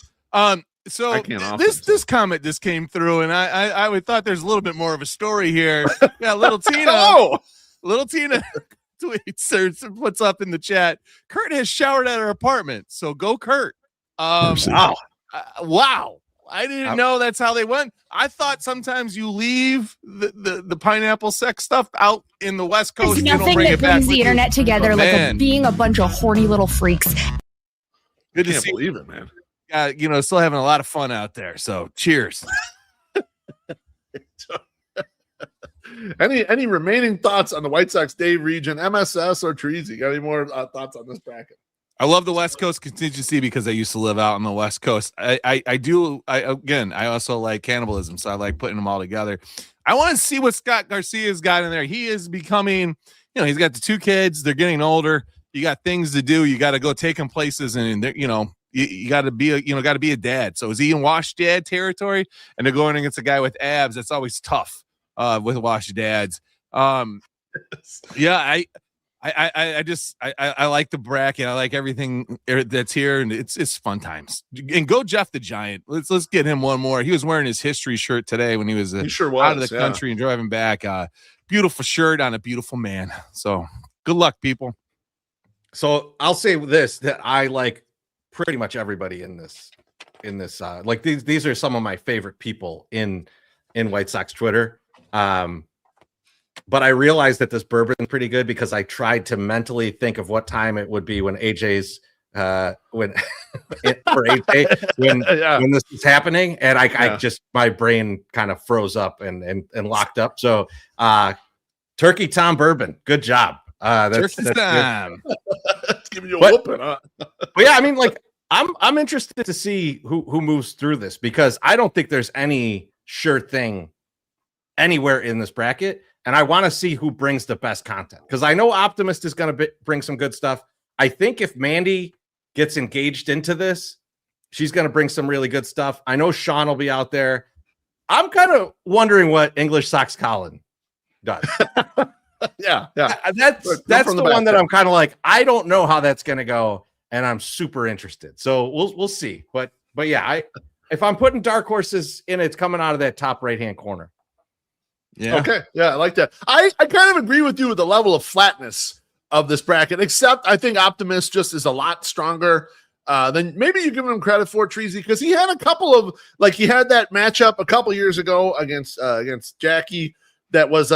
So I can't often this comment just came through, and I would thought there's a little bit more of a story here. Yeah, little Tina. oh, Little Tina tweets or puts up in the chat. Kurt has showered at her apartment, so go Kurt. Wow. Wow. I didn't know that's how they went. I thought sometimes you leave the pineapple sex stuff out in the West Coast. There's You don't nothing bring that it back brings with the you. internet together Oh, like man. being a bunch of horny little freaks. Good to can't see believe it, man. you still having a lot of fun out there. So cheers. Any remaining thoughts on the White Sox Dave region, MSS or Chorizy? Got any more thoughts on this bracket? I love the West Coast contingency because I used to live out on the West Coast. I also like cannibalism, so I like putting them all together. I want to see what Scott Garcia's got in there. He is becoming, he's got the two kids. They're getting older. You got things to do. You got to go take them places, and you got to be a dad. So is he in wash dad territory? And they're going against a guy with abs. That's always tough with wash dads. Yeah, I like the bracket. I like everything that's here, and it's fun times. And go Jeff the Giant. Let's get him one more. He was wearing his history shirt today when he was, He sure out of was, the yeah. country and driving back. Beautiful shirt on a beautiful man. So good luck, people. So I'll say this, that I like pretty much everybody in this like these are some of my favorite people in White Sox Twitter. But I realized that this bourbon's pretty good because I tried to mentally think of what time it would be when AJ's when this is happening, and I just, my brain kind of froze up and locked up. So Turkey Tom Bourbon, good job. That's time. It's giving you a whooping, huh? But yeah, I mean, like I'm interested to see who moves through this, because I don't think there's any sure thing anywhere in this bracket. And I want to see who brings the best content, because I know Optimist is going to bring some good stuff. I think if Mandy gets engaged into this, she's going to bring some really good stuff. I know Sean will be out there. I'm kind of wondering what English Sox Colin does. Yeah. That's the one that I'm kind of like, I don't know how that's going to go, and I'm super interested. So we'll see. But yeah, if I'm putting dark horses in, it's coming out of that top right-hand corner. Yeah. Okay. Yeah, I like that. I kind of agree with you with the level of flatness of this bracket, except I think Optimist just is a lot stronger than maybe you give him credit for, Chorizy, because he had a couple of, like, he had that matchup a couple years ago against Jackie that was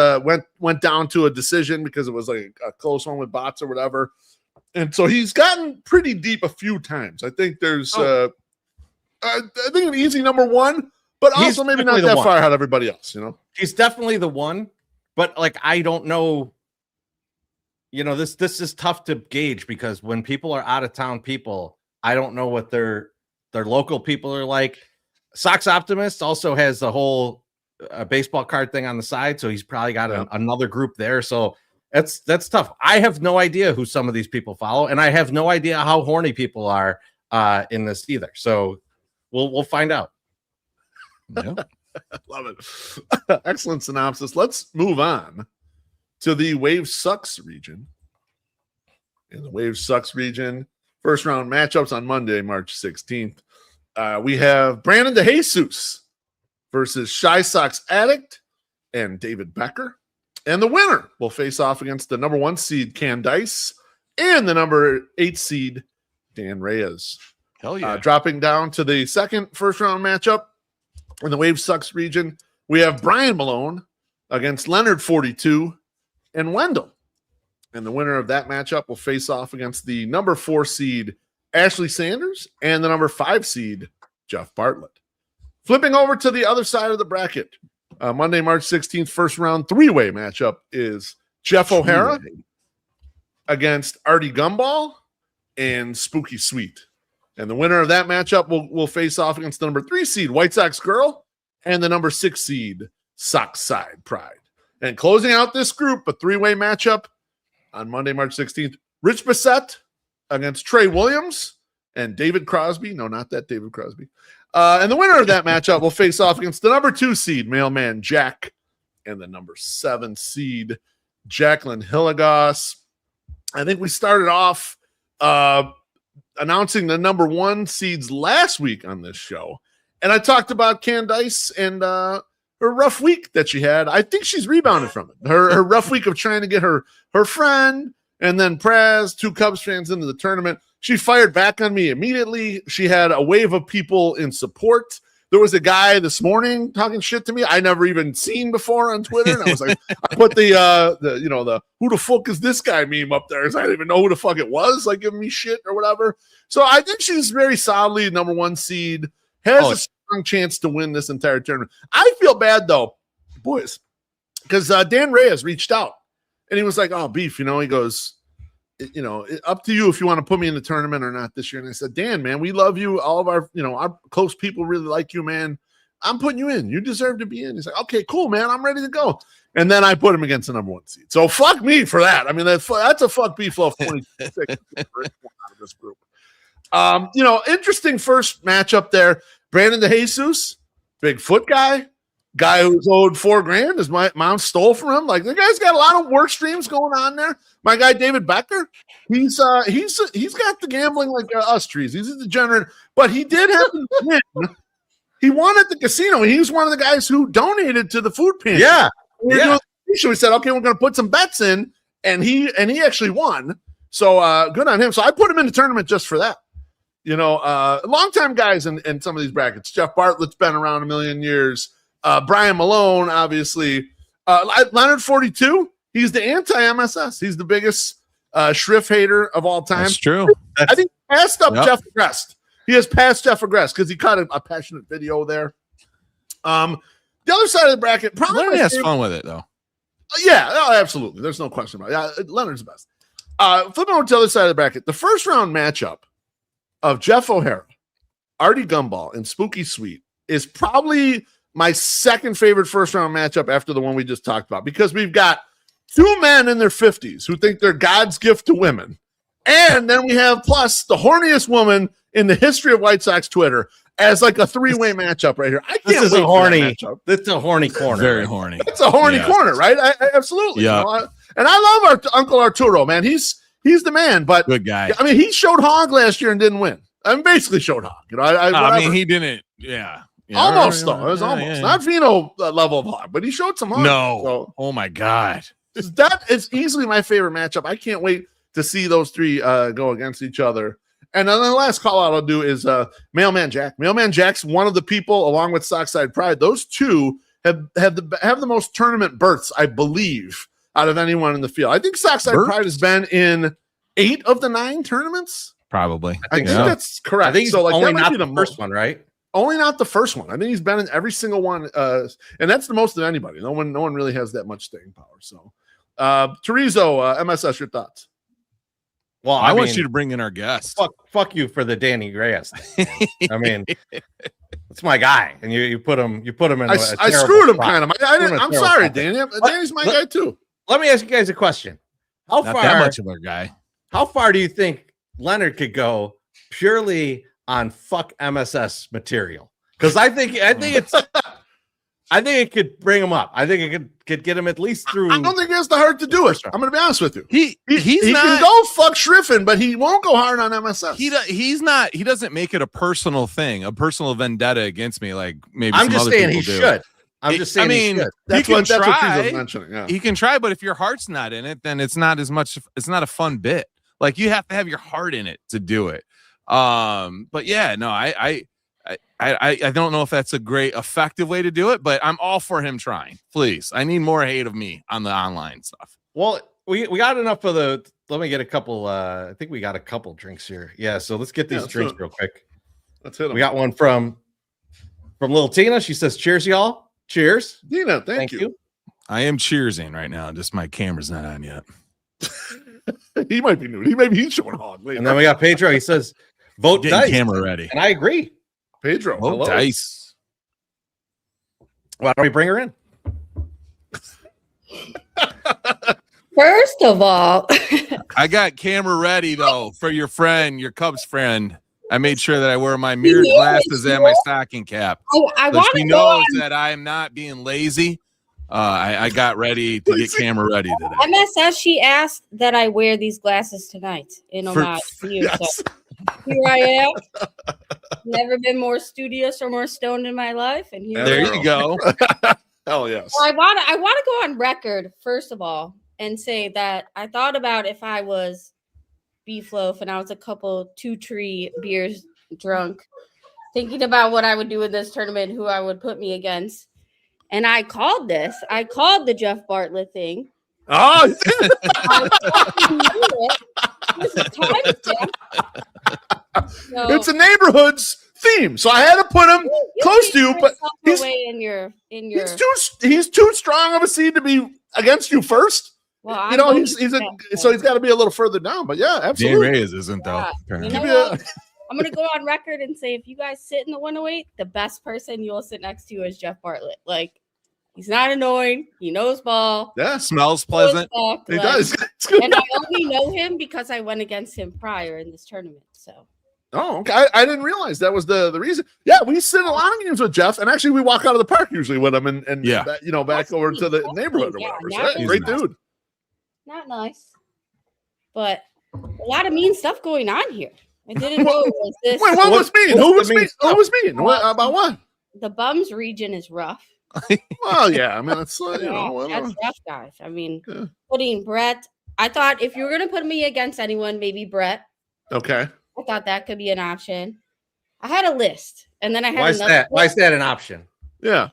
went down to a decision because it was like a close one with bots or whatever. And so he's gotten pretty deep a few times. I think there's I think an easy number one, but He's also maybe not definitely the that one. far ahead of everybody else, He's definitely the one, but like, I don't know, this is tough to gauge, because when people are out of town people, I don't know what their local people are like. Sox Optimist also has the whole baseball card thing on the side, so he's probably got another group there. So that's tough. I have no idea who some of these people follow, and I have no idea how horny people are in this either. So we'll find out. Yeah. Love it. Excellent synopsis. Let's move on to the Wave Sucks region. In the Wave Sucks region, first round matchups on Monday, March 16th. We have Brandon DeJesus versus Shy Sox Addict and David Becker. And the winner will face off against the number 1 seed CanDice and the number 8 seed Dan Reyes. Hell yeah. Dropping down to the second first round matchup in the Wave Sucks region, we have Brian Malone against Leonard 42 and Wendell. And the winner of that matchup will face off against the number 4 seed Ashley Sanders and the number 5 seed Jeff Bartlett. Flipping over to the other side of the bracket, Monday, March 16th, first round 3-way matchup is Jeff O'Hara against Artie Gumball and Spooky Sweet. And the winner of that matchup will face off against the number 3 seed White Sox Girl and the number 6 seed Sox Side Pride. And closing out this group, a 3-way matchup on Monday, March 16th, Rich Bissett against Trey Williams and David Crosby. No, not that David Crosby. And the winner of that matchup will face off against the number 2 seed Mailman Jack and the number 7 seed Jacqueline Hilligoss. I think we started off announcing the number 1 seeds last week on this show. And I talked about CanDice and her rough week that she had. I think she's rebounded from it. Her rough week of trying to get her friend and then Praz, 2 Cubs fans into the tournament. She fired back on me immediately. She had a wave of people in support. There was a guy this morning talking shit to me I never even seen before on Twitter. And I was like, I put the who the fuck is this guy meme up there. I didn't even know who the fuck it was, like giving me shit or whatever. So I think she's very solidly number 1 seed, has a strong chance to win this entire tournament. I feel bad though, boys, because Dan Reyes reached out and he was like, oh, Beef, he goes, up to you if you want to put me in the tournament or not this year. And I said, Dan, man, we love you. All of our close people really like you, man. I'm putting you in. You deserve to be in. He's like, okay, cool, man. I'm ready to go. And then I put him against the number 1 seed. So fuck me for that. I mean, that's a fuck Beef Love 26 out of this group. Interesting first matchup there. Brandon DeJesus, big foot guy who's owed $4,000. His mom stole from him. Like, the guy's got a lot of work streams going on there. My guy David Becker, he's got the gambling like us trees. He's a degenerate, but he did have to win. He won at the casino. He was one of the guys who donated to the food pantry. Yeah. We said, okay, we're going to put some bets in, and he actually won. So good on him. So I put him in the tournament just for that. Longtime guys in some of these brackets. Jeff Bartlett's been around a million years. Brian Malone, obviously. Leonard 42, he's the anti-MSS. He's the biggest Schriff hater of all time. That's true. I think he passed up Jeff Agrest. He has passed Jeff Agrest because he caught a passionate video there. The other side of the bracket, probably Leonard has fun with it, though. Yeah, absolutely. There's no question about it. Leonard's the best. Flipping over to the other side of the bracket, the first round matchup of Jeff O'Hara, Artie Gumball, and Spooky Sweet is probably my second favorite first round matchup after the one we just talked about, because we've got 2 men in their 50s who think they're God's gift to women. And then we have plus the horniest woman in the history of White Sox Twitter as like a 3-way matchup right here. I can't this is wait a horny. It's a horny corner. Very horny. It's a horny corner, right? I absolutely. Yeah. And I love our Uncle Arturo, man. He's the man, but good guy. I mean, he showed hog last year and didn't win. I mean, basically showed hog. I mean, he didn't. Yeah. Almost though. It was almost not Vino level of hog, but he showed some hog. No. So, oh my God. That is easily my favorite matchup. I can't wait to see those 3 go against each other. And then the last call out I'll do is Mailman Jack. Mailman Jack's one of the people, along with Sockside Pride. Those 2 have the most tournament berths, I believe, out of anyone in the field. I think Sockside Pride has been in 8 of the 9 tournaments. Probably. I think that's correct. I think so, like, only that might not be the first one, right? Only not the first one. I think he's been in every single one, and that's the most of anybody. No one really has that much staying power. So, Chorizo, MSS, your thoughts? Well, I want you to bring in our guest. Fuck you for the Danny Reyes. I mean, it's my guy, and you put him in. I screwed him kind of. I'm sorry, Danny. Danny's my guy too. Let me ask you guys a question. Not that much of a guy. How far do you think Leonard could go purely on fuck MSS material? Because I think it's I think it could bring him up. I think it could get him at least through. I don't think he has the heart to do it. I'm going to be honest with you. He not, can go fuck Schriffen, but he won't go hard on MSS. He's not. He doesn't make it a personal thing, a personal vendetta against me. Like maybe I'm some just other saying he people do. should. I'm just saying. I mean, he should. That's he what can try. Trezo's mentioning. Yeah. He can try, but if your heart's not in it, then it's not as much. It's not a fun bit. Like you have to have your heart in it to do it. But yeah, no, I don't know if that's a great effective way to do it, but I'm all for him trying. Please, I need more hate of me on the online stuff. Well, we got enough of the. Let me get a couple. I think we got a couple drinks here. Yeah, so let's get these drinks real quick. Let's hit them. We got one from Little Tina. She says, "Cheers, y'all." Cheers, Tina. Thank you. I am cheersing right now. Just my camera's not on yet. He might be new. He's showing hog. And then we got Pedro. He says, "Vote Getting dice." camera ready. And I agree. Pedro. Vote hello. dice. Why don't we bring her in? First of all, I got camera ready though for your friend, your Cubs friend. I made sure that I wear my mirrored glasses and my stocking cap. I So want she to knows that I am not being lazy. I got ready to get camera ready today. MSS, she asked that I wear these glasses tonight in homage to you. Yes. So here I am. Never been more studious or more stoned in my life. And here There I am. you go. Hell yes. Well, I want to go on record, first of all, and say that I thought about if I was Beef Loaf and I was a couple 2-tree beers drunk, thinking about what I would do in this tournament, who I would put me against. And I called this. I called the Jeff Bartlett thing. Oh, it's a neighborhood's theme, so I had to put him close to you. But he's too strong of a seed to be against you first. Well, you know, he's got to be a little further down. But yeah, absolutely. Dan Reyes isn't though. You know what? I'm gonna go on record and say if you guys sit in the 108, the best person you'll sit next to is Jeff Bartlett. Like, he's not annoying. He knows ball. Yeah, smells pleasant. He does. And I only know him because I went against him prior in this tournament. So. Oh, okay. I didn't realize that was the reason. Yeah, we sit in a lot of games with Jeff, and actually we walk out of the park usually with him, and yeah, back over to the neighborhood or whatever. So, yeah, great dude. Not nice, but a lot of mean stuff going on here. I didn't know it was this. Wait, what was mean? Who was mean? Who was mean? About what? The Bums region is rough. Well, yeah. I mean, it's that's rough, guys. I mean, putting Brett. I thought if you were gonna put me against anyone, maybe Brett. Okay. I thought that could be an option. I had a list, and then I had Why is that? Why is that an option? Yeah.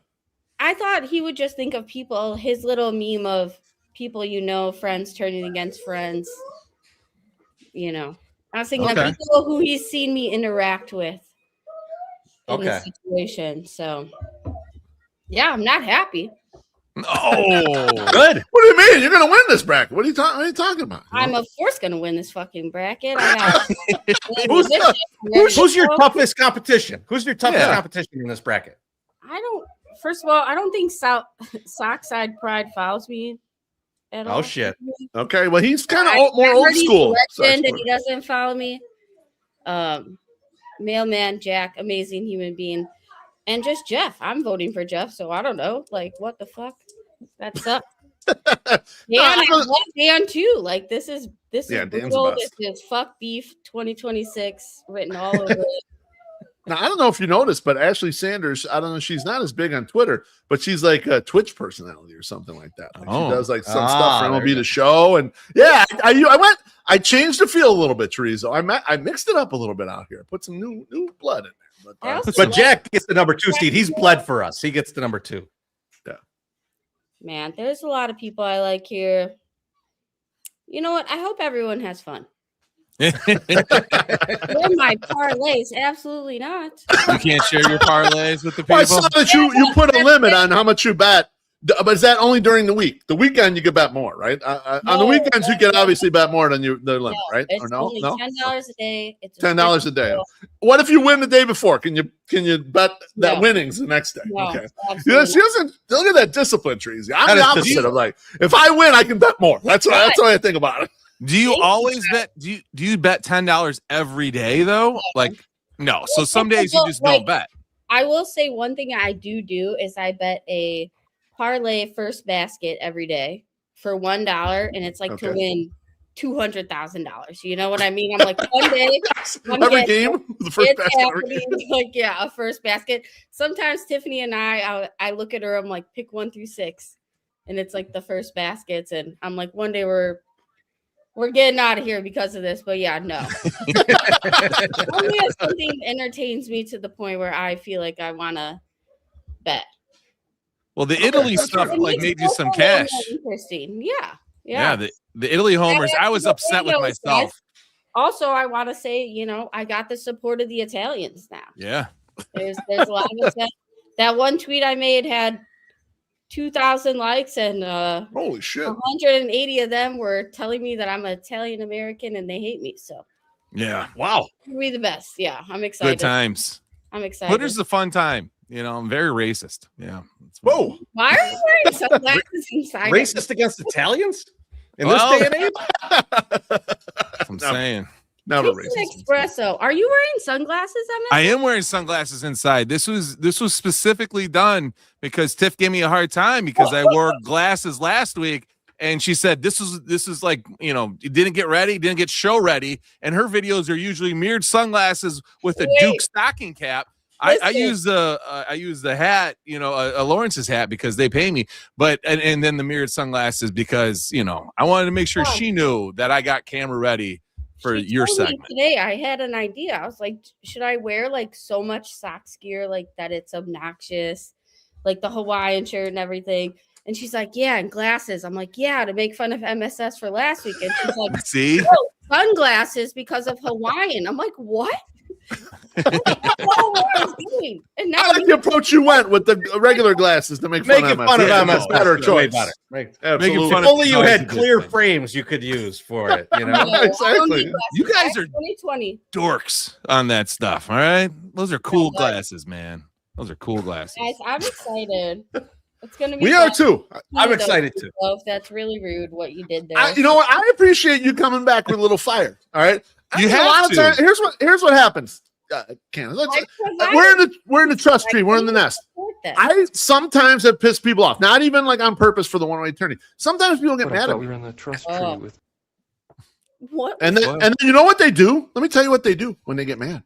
I thought he would just think of people. His little meme of people, friends turning against friends. I was thinking of people who he's seen me interact with in this situation. So, yeah, I'm not happy. Oh, good. What do you mean? You're gonna win this bracket? What are you talking about? I'm of course gonna win this fucking bracket. I got who's your toughest competition? Who's your toughest competition in this bracket? First of all, I don't think Sockside Pride fouls me at all. Oh shit. Okay, well he's kind of more old school. And he doesn't follow me. Mailman Jack, amazing human being. And just Jeff. I'm voting for Jeff, so I don't know. Like, what the fuck? That's up. I love Dan too. Like, this is brutal. This is fuck beef 2026 written all over it. Now, I don't know if you noticed, but Ashley Sanders, I don't know, she's not as big on Twitter, but she's like a Twitch personality or something like that. Like she does like some stuff for MLB The Show. And yeah, I changed the feel a little bit, Chorizo. I mixed it up a little bit out here. Put some new blood in there. But Jack gets the number 2 seed. He's bled for us. He gets the number 2. Yeah. Man, there's a lot of people I like here. You know what? I hope everyone has fun. They're my parlays. Absolutely not. You can't share your parlays with the people. Well, I saw that you put a limit on how much you bet. But is that only during the week? The weekend you can bet more, right? On the weekends you can obviously bet more than the limit, right? It's or no? only $10 a day. It's $10 a day. What if you win the day before? Can you bet that winnings the next day? No, okay. She doesn't look at that discipline, Treasy. I'm the opposite of like, if I win, I can bet more. That's what I think about it. Do you always bet? Do you bet $10 every day though? Like no. So some days you just don't bet. I will say one thing I do is I bet a parlay first basket every day for $1, and it's like to win $200,000. You know what I mean? I'm like, one day, every game, the first basket. Like, yeah, a first basket. Sometimes Tiffany and I look at her, I'm like, pick 1 through 6, and it's like the first baskets, and I'm like, one day we're getting out of here because of this, but yeah, no. Only if something entertains me to the point where I feel like I want to bet. Well, the Italy stuff like made you some cash. Interesting, yeah. Yeah, the Italy homers. I was upset with myself. Also, I want to say, I got the support of the Italians now. Yeah, there's a lot of that one tweet I made had 2,000 likes, and holy shit, 180 of them were telling me that I'm an Italian American and they hate me. So yeah, wow, we the best. Yeah, I'm excited. Good times. I'm excited. Twitter's a fun time. I'm very racist. Yeah. Whoa. Why are you wearing sunglasses inside? Racist against Italians in this day and age? I'm saying. Never racist. Espresso. Are you wearing sunglasses? I am wearing sunglasses inside. This was specifically done because Tiff gave me a hard time because I wore glasses last week, and she said this is like, you didn't get ready, didn't get show ready, and her videos are usually mirrored sunglasses with a Duke stocking cap. I use the hat, a Lawrence's hat because they pay me, but and then the mirrored sunglasses because I wanted to make sure she knew that I got camera ready for your segment. Today I had an idea. I was like, should I wear like so much Sox gear like that it's obnoxious, like the Hawaiian shirt and everything? And she's like, yeah, and glasses. I'm like, yeah, to make fun of MSS for last week. And she's like, see, sunglasses because of Hawaiian. I'm like, what? And now I like the approach you went with the regular glasses to make fun of MS. Better choice. Absolutely. If only you had clear frames you could use for it. Exactly. You guys are 2020 dorks on that stuff. All right, those are cool glasses, man. Those are cool glasses. Guys, I'm excited. It's gonna be. We are too. I'm excited too. That's really rude what you did there. You know what? I appreciate you coming back with a little fire. All right. You have a lot of times. Here's what happens. We're in the trust tree. We're in the nest. I sometimes have pissed people off, not even like on purpose for the 108 tourney. Sometimes people get mad at me. We were in the trust tree with. What? And then you know what they do? Let me tell you what they do when they get mad.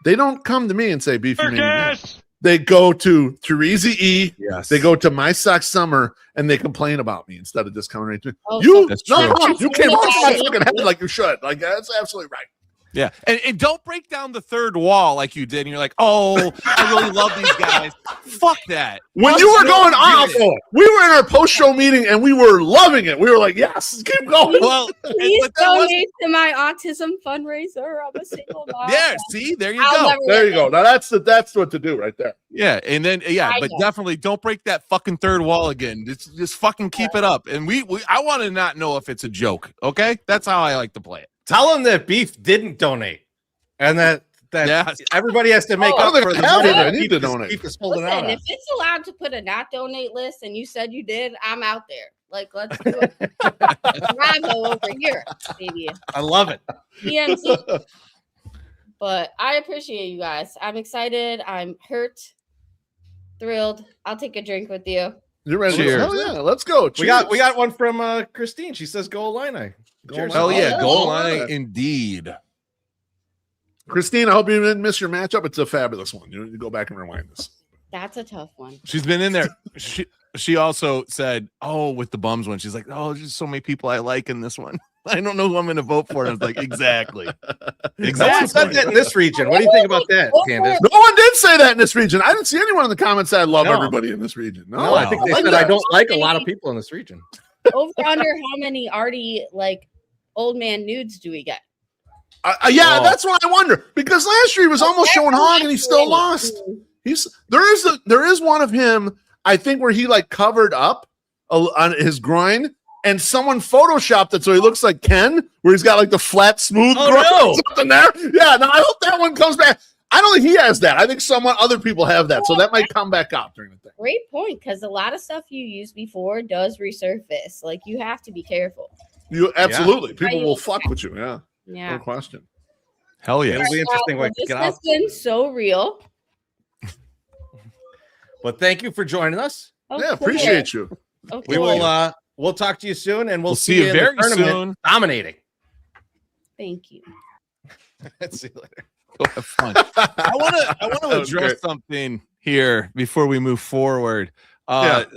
They don't come to me and say, "Beef, you made me mad." They go to Chorizy-E. Yes. They go to My Sox Summer and they complain about me instead of just coming right to me. Oh, you came off my true. fucking head like you should. Like that's absolutely right. Yeah, and don't break down the third wall like you did. And you're like, oh, I really love these guys. Fuck that. When you were going off, we were in our post-show meeting and we were loving it. We were like, yes, keep going. Well, please donate to my autism fundraiser. I'm a single mom. Yeah, see, there you go. There you go. Now that's what to do right there. Yeah, and then but definitely don't break that fucking third wall again. Just fucking keep it up. And I want to not know if it's a joke. Okay, that's how I like to play it. Tell them that Beef didn't donate, and that everybody has to make up for the money that need to donate. Beef is holding out on. If it's allowed to put a not donate list, and you said you did, I'm out there. Like, let's do it. Bravo over here, baby. I love it. PMC. But I appreciate you guys. I'm excited. I'm hurt, thrilled. I'll take a drink with you. You're ready? Cheers. Oh yeah, let's go. Cheers. We got one from Christine. She says, "Go Illini." Hell yeah, goal line indeed. Christine, I hope you didn't miss your matchup. It's a fabulous one. You need to go back and rewind this. That's a tough one. She's been in there. She also said, "Oh, with the bums one." She's like, "Oh, there's just so many people I like in this one. I don't know who I'm going to vote for." And I was like, "Exactly." No one said that in this region. What do you think about that, Candace? No one did say that in this region. I didn't see anyone in the comments that I love everybody in this region. No, I think they said I don't like a lot of people in this region. Over under how many Artie old man nudes do we get? That's what I wonder. Because last year he was almost showing hog and he still lost. There is one of him, I think, where he covered up on his groin and someone photoshopped it so he looks like Ken, where he's got the flat, smooth groin something there. Yeah, no, I hope that one comes back. I don't think he has that. I think other people have that, so that might come back out during the thing. Great point, because a lot of stuff you used before does resurface. You have to be careful. You absolutely. People will fuck with you. Yeah. No question. Hell yeah. It'll be interesting. This has been so real. But thank you for joining us. Yeah, appreciate you. We will we'll talk to you soon, and we'll see you in very the tournament soon. dominating. Thank you. See you later. Go have fun. I want to address something here before we move forward. I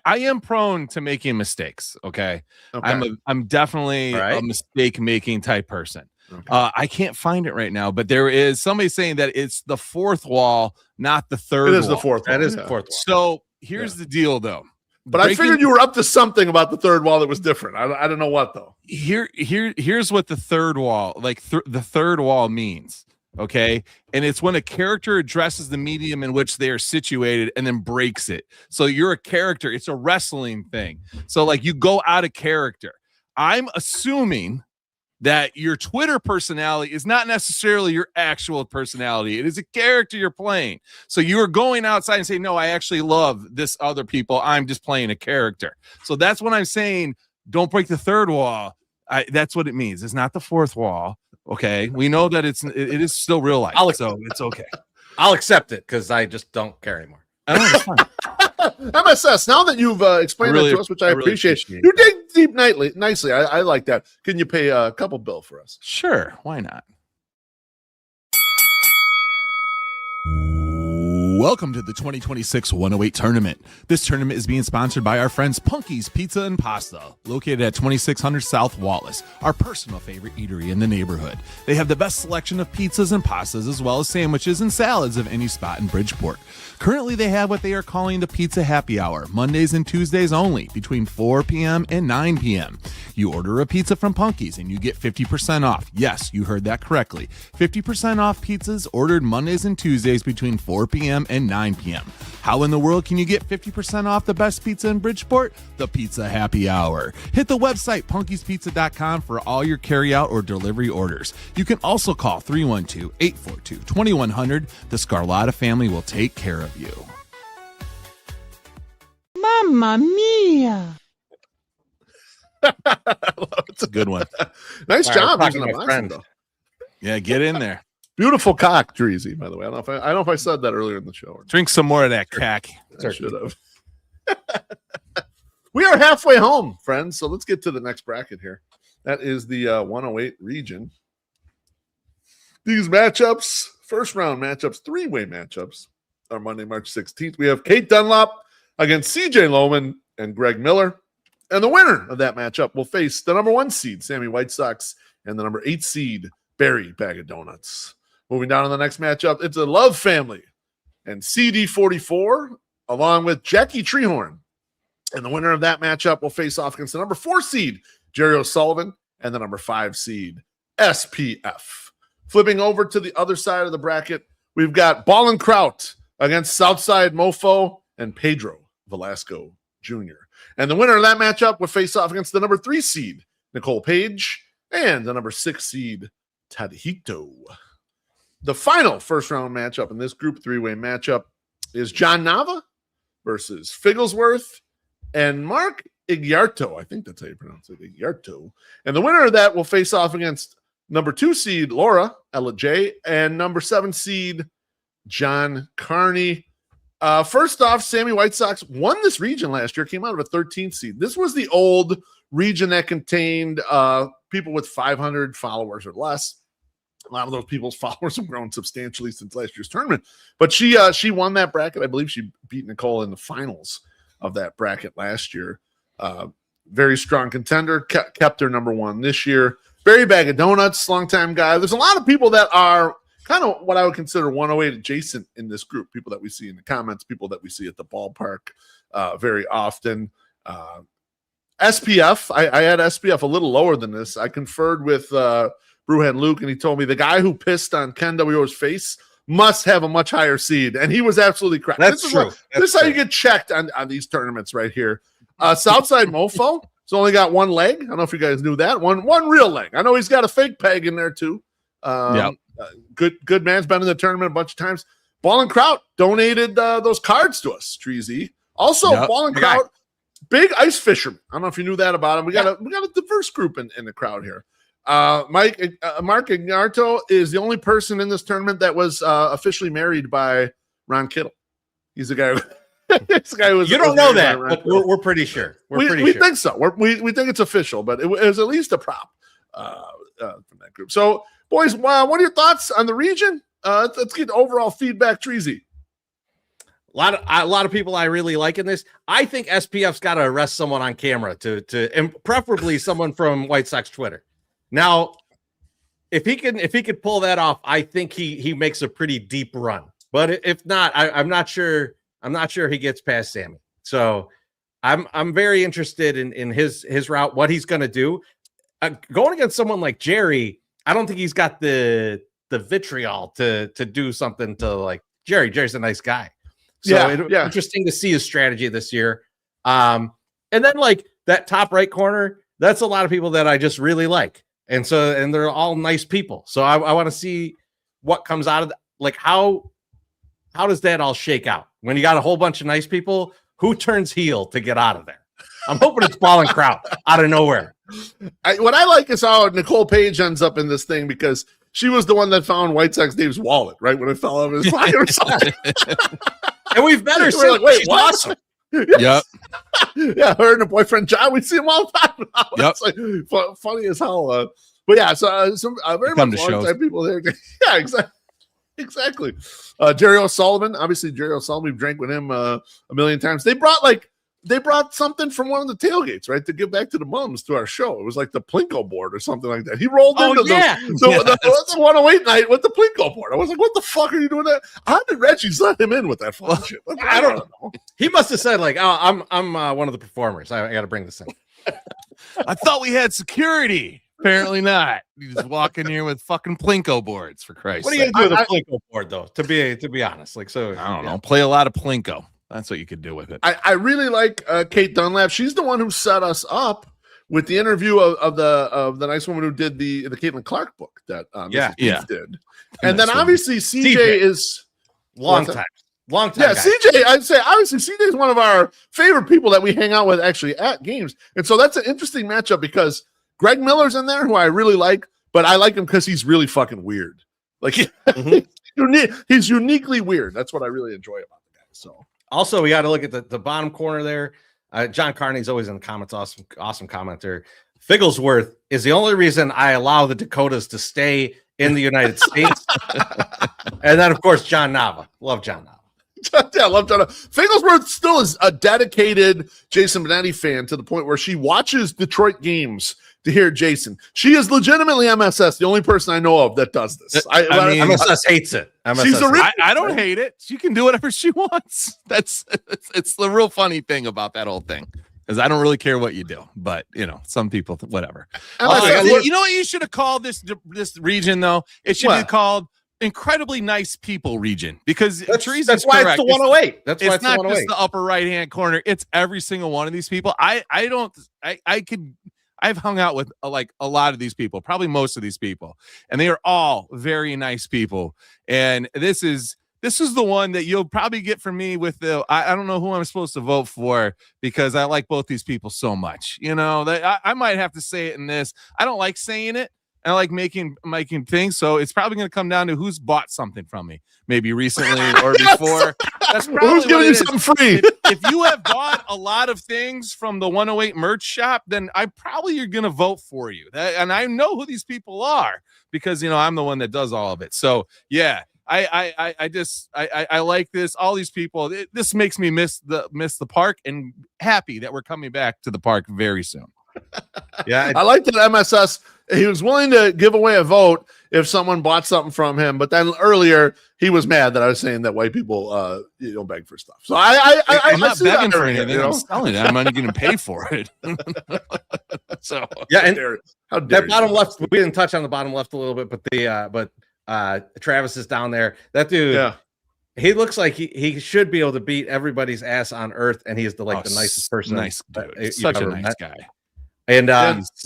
am prone to making mistakes. Okay. I'm definitely a mistake making type person. Okay. I can't find it right now, but there is somebody saying that it's the fourth wall, not the third. It is wall. the fourth. That is the fourth wall. So here's the deal, though. But I figured you were up to something about the third wall that was different. I don't know what though. Here's what the third wall, the third wall means. Okay. And it's when a character addresses the medium in which they are situated and then breaks it. So you're a character. It's a wrestling thing. So like you go out of character. I'm assuming that your Twitter personality is not necessarily your actual personality. It is a character you're playing. So you are going outside and saying, no, I actually love this other people. I'm just playing a character. So that's what I'm saying. Don't break the third wall. That's what it means. It's not the fourth wall. Okay. We know that it is still real life. So it's okay. I'll accept it because I just don't care anymore. It's fine. MSS, now that you've explained that to us, which I really appreciate, you dig deep nicely. I like that. Can you pay a couple bill for us? Sure. Why not? Welcome to the 2026 108 tournament. This tournament is being sponsored by our friends Punky's Pizza and Pasta, located at 2600 South Wallace, our personal favorite eatery in the neighborhood. They have the best selection of pizzas and pastas, as well as sandwiches and salads of any spot in Bridgeport. Currently, they have what they are calling the Pizza Happy Hour, Mondays and Tuesdays only, between 4 p.m. and 9 p.m. You order a pizza from Punky's and you get 50% off. Yes, you heard that correctly. 50% off pizzas ordered Mondays and Tuesdays between 4 p.m. and 9 p.m. How in the world can you get 50% off the best pizza in Bridgeport? The Pizza Happy Hour. Hit the website punkyspizza.com for all your carryout or delivery orders. You can also call 312-842-2100. The Scarlotta family will take care of you. Mamma mia. It's a good one. Nice job using a friend. Yeah, get in there. Beautiful cock, Chorizy, by the way. I don't know if I said that earlier in the show. Drink some more of that cack. I should have. We are halfway home, friends. So let's get to the next bracket here. That is the 108 region. These matchups, first round matchups, three-way matchups, are Monday, March 16th. We have Kate Dunlop against CJ Lohman and Greg Miller. And the winner of that matchup will face the number 1 seed, Sammy White Sox, and the number 8 seed, Barry Bag of Donuts. Moving down to the next matchup, it's a Love family and CD44 along with Jackie Treehorn. And the winner of that matchup will face off against the number 4 seed, Jerry O'Sullivan, and the number 5 seed, SPF. Flipping over to the other side of the bracket, we've got Ballin' Kraut against Southside Mofo and Pedro Velasco Jr. And the winner of that matchup will face off against the number 3 seed, Nicole Page, and the number 6 seed, Tadhito. The final first round matchup in this group 3-way matchup is John Nava versus Figglesworth and Mark Igliarto. I think that's how you pronounce it, Igliarto. And the winner of that will face off against number 2 seed Laura Ella J and number 7 seed John Carney. First off, Sammy White Sox won this region last year, came out of a 13th seed. This was the old region that contained people with 500 followers or less. A lot of those people's followers have grown substantially since last year's tournament. But she won that bracket. I believe she beat Nicole in the finals of that bracket last year. Very strong contender. Kept her number 1 this year. Barry Bag of Donuts, longtime guy. There's a lot of people that are kind of what I would consider 108 adjacent in this group. People that we see in the comments, people that we see at the ballpark very often. SPF, I had SPF a little lower than this. I conferred with Brewhead Luke, and he told me the guy who pissed on Ken WO's face must have a much higher seed, and he was absolutely correct. That's true. This is how you get checked on these tournaments right here. Southside Mofo has only got 1 leg. I don't know if you guys knew that. One real leg. I know he's got a fake peg in there too. Good man's been in the tournament a bunch of times. Ballin' Kraut donated those cards to us, Chorizy-E. Also, Ballin' Kraut, big ice fisherman. I don't know if you knew that about him. We got a diverse group in the crowd here. Mark Ignarto is the only person in this tournament that was officially married by Ron Kittle. He's the guy. This guy was. You don't know that, but we're pretty sure. We think so. We think it's official, but it was at least a prop from that group. So, boys, what are your thoughts on the region? Let's get overall feedback. Treasy. A lot of people I really like in this. I think SPF's got to arrest someone on camera and preferably someone from White Sox Twitter. Now, if he could pull that off, I think he makes a pretty deep run. But if not, I'm not sure. I'm not sure he gets past Sammy. So I'm very interested in his route, what he's going to do. Going against someone like Jerry, I don't think he's got the vitriol to do something to like Jerry. Jerry's a nice guy. So interesting to see his strategy this year. And then like that top right corner, that's a lot of people that I just really like. And they're all nice people. So I want to see what comes out of that. Like how does that all shake out? When you got a whole bunch of nice people, who turns heel to get out of there? I'm hoping it's Ball and Kraut out of nowhere. What I like is how Nicole Page ends up in this thing because she was the one that found White Sox Dave's wallet, right? When it fell out of his pocket or something. And we've met her since. Like, wait, she's what? awesome. Yep. Yeah, her and her boyfriend John, we see him all the time now. Yep. It's like funny as hell. But yeah, so some very much long-time people there. Yeah, exactly. Jerry O'Sullivan, obviously Jerry O'Sullivan, we've drank with him a million times. They brought something from one of the tailgates, right, to give back to the mums to our show. It was like the Plinko board or something like that. He rolled into the 108 night with the Plinko board. I was like, what the fuck are you doing that? How did Reggie's let him in with that fucking shit? I don't know. He must have said like, oh, I'm one of the performers. I got to bring this in. I thought we had security. Apparently not. You just walk in here with fucking Plinko boards, for Christ's sake. What are you gonna do with a Plinko board, though? To be honest, like so. I don't know. Play a lot of Plinko. That's what you could do with it. I really like Kate Dunlap. She's the one who set us up with the interview of the nice woman who did the Caitlin Clark book that did. And then obviously CJ is long time. Yeah, guy. CJ, I'd say obviously CJ is one of our favorite people that we hang out with actually at games. And so that's an interesting matchup because Greg Miller's in there, who I really like, but I like him because he's really fucking weird. Like he's uniquely weird. That's what I really enjoy about the guy. So also we got to look at the bottom corner there. John Carney's always in the comments. Awesome commenter. Figglesworth is the only reason I allow the Dakotas to stay in the United States. And then of course John Nava. Love John Nava. Yeah, I love John. Figglesworth still is a dedicated Jason Benetti fan to the point where she watches Detroit games to hear Jason. She is legitimately MSS, the only person I know of that does this. MSS hates it. I don't hate it. She can do whatever she wants. It's the real funny thing about that whole thing. Because I don't really care what you do, but some people, whatever. You know what you should have called this region though? It should be called Incredibly Nice People region, because that's why it's the 108. That's why it's not just the upper right hand corner. It's every single one of these people. I've hung out with like a lot of these people, probably most of these people, and they are all very nice people. And this is the one that you'll probably get from me with the I don't know who I'm supposed to vote for because I like both these people so much. I might have to say it in this. I don't like saying it. I like making things, so it's probably going to come down to who's bought something from me, maybe recently or before. That's probably who's giving you something free. If you have bought a lot of things from the 108 merch shop, then I probably are going to vote for you. And I know who these people are because I'm the one that does all of it. So yeah, I like this. All these people. This makes me miss the park, and happy that we're coming back to the park very soon. Yeah, I like that MSS. He was willing to give away a vote if someone bought something from him, but then earlier he was mad that I was saying that white people beg for stuff. So I'm not begging for anything. I'm selling it. I'm not going to pay for it. So yeah, and how dare that bottom left. We didn't touch on the bottom left a little bit, but Travis is down there. That dude. Yeah. He looks like he should be able to beat everybody's ass on earth, and he is the nicest person. Nice dude. Such a nice guy. And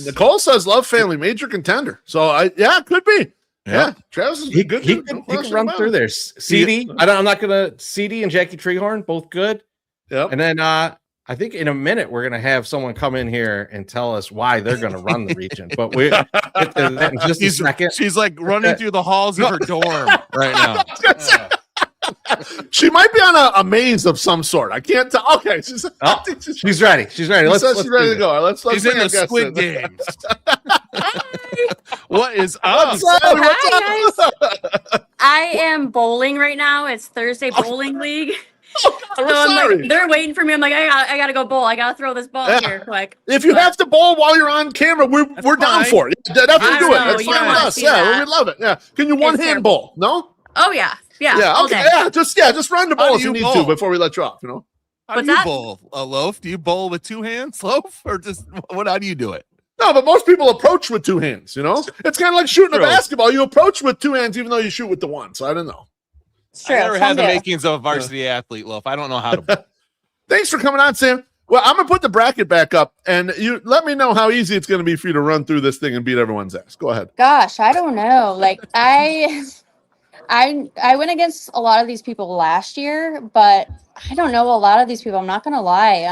Nicole says love family, major contender. So could be. Yeah. Travis is good. He can run through there. CD. I'm not gonna CD and Jackie Treehorn, both good. Yep. And then I think in a minute we're gonna have someone come in here and tell us why they're gonna run the region. But we get to that in just a second. She's like running through the halls of her dorm right now. She might be on a maze of some sort. I can't tell. Okay, she's ready. She's ready. Let's she's ready to go. Let's She's in bring the our guest Squid in. Games. What is up? What's up? I am bowling right now. It's Thursday bowling league. Oh, God, we're sorry. Like, they're waiting for me. I'm like, I gotta go bowl. I gotta throw this ball here quick. If you have to bowl while you're on camera, we're down for it. Definitely do it. That's fine with us. Yeah, we love it. Yeah. Can you one-hand bowl? No? Oh yeah. Yeah. Okay. Yeah. Just run the ball if you need to before we let you off. You know. How do you bowl, Loaf? Do you bowl with two hands, Loaf, or just what? How do you do it? No, but most people approach with two hands. You know, it's kind of like shooting a basketball. You approach with two hands, even though you shoot with the one. So I don't know. Sure, I never had the makings of a varsity athlete, Loaf. I don't know how to bowl. Thanks for coming on, Sam. Well, I'm gonna put the bracket back up, and you let me know how easy it's gonna be for you to run through this thing and beat everyone's ass. Go ahead. Gosh, I don't know. Like I went against a lot of these people last year, but I don't know a lot of these people. I'm not gonna lie.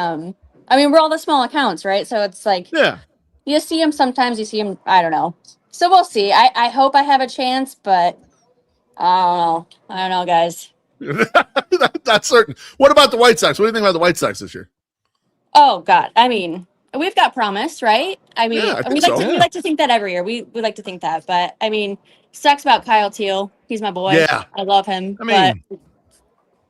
I mean, we're all the small accounts, right? So it's like, you see them sometimes. You see them. I don't know. So we'll see. I hope I have a chance, but I don't know, guys. That's certain. What about the White Sox? What do you think about the White Sox this year? Oh God, I mean, we've got promise, right? I mean, we like to think that every year. We like to think that, but I mean, sucks about Kyle Teal. He's my boy. Yeah, I love him. I mean, but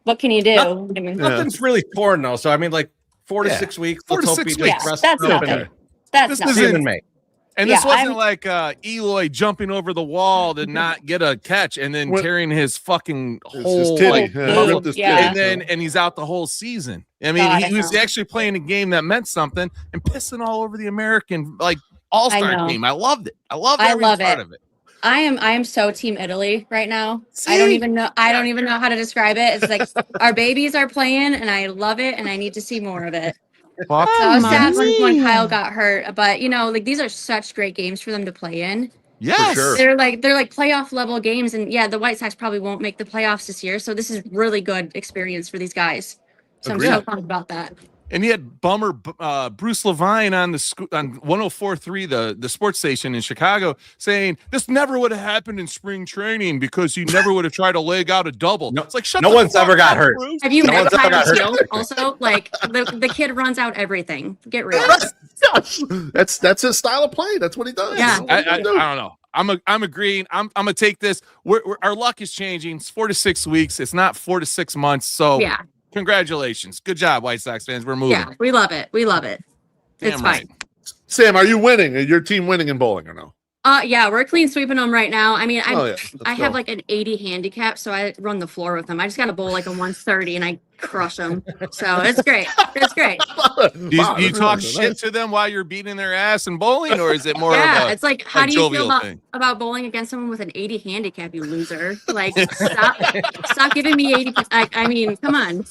what can you do? Nothing's really torn though. So I mean, like 4 to 6 weeks. 4 to 6 weeks. That's nothing. That's nothing. In May. And this wasn't like Eloy jumping over the wall to not get a catch and then tearing his fucking whole and he's out the whole season. I mean, he was actually playing a game that meant something and pissing all over the American all-star team. I loved it. I loved every part of it. I am so team Italy right now. See? I don't even know how to describe it. It's like our babies are playing and I love it and I need to see more of it. I was sad when Kyle got hurt, but like these are such great games for them to play in. Yes, sure. They're like playoff level games, and the White Sox probably won't make the playoffs this year, so this is really good experience for these guys. So I'm so pumped about that. And you had bummer Bruce Levine on 104.3, the sports station in Chicago, saying this never would have happened in spring training because he never would have tried to leg out a double. No, it's like shut no one's ever got hurt. Bruce. Have you met Tyler Teal? Also, like the kid runs out everything. Get real. That's his style of play. That's what he does. Yeah, I don't know. I'm agreeing. I'm gonna take this. Our luck is changing. It's 4 to 6 weeks. It's not 4 to 6 months. So congratulations. Good job, White Sox fans. We're moving. Yeah, we love it. We love it. It's fine. Sam, are you winning? Is your team winning in bowling or no? Yeah, we're clean sweeping them right now. I mean, I have like an 80 handicap, so I run the floor with them. I just got to bowl like a 130 and I crush them. So it's great. It's great. Do you talk shit to them while you're beating their ass and bowling, or is it more? It's like, how do you feel about bowling against someone with an 80 handicap, you loser? Like, stop giving me 80. I mean, come on.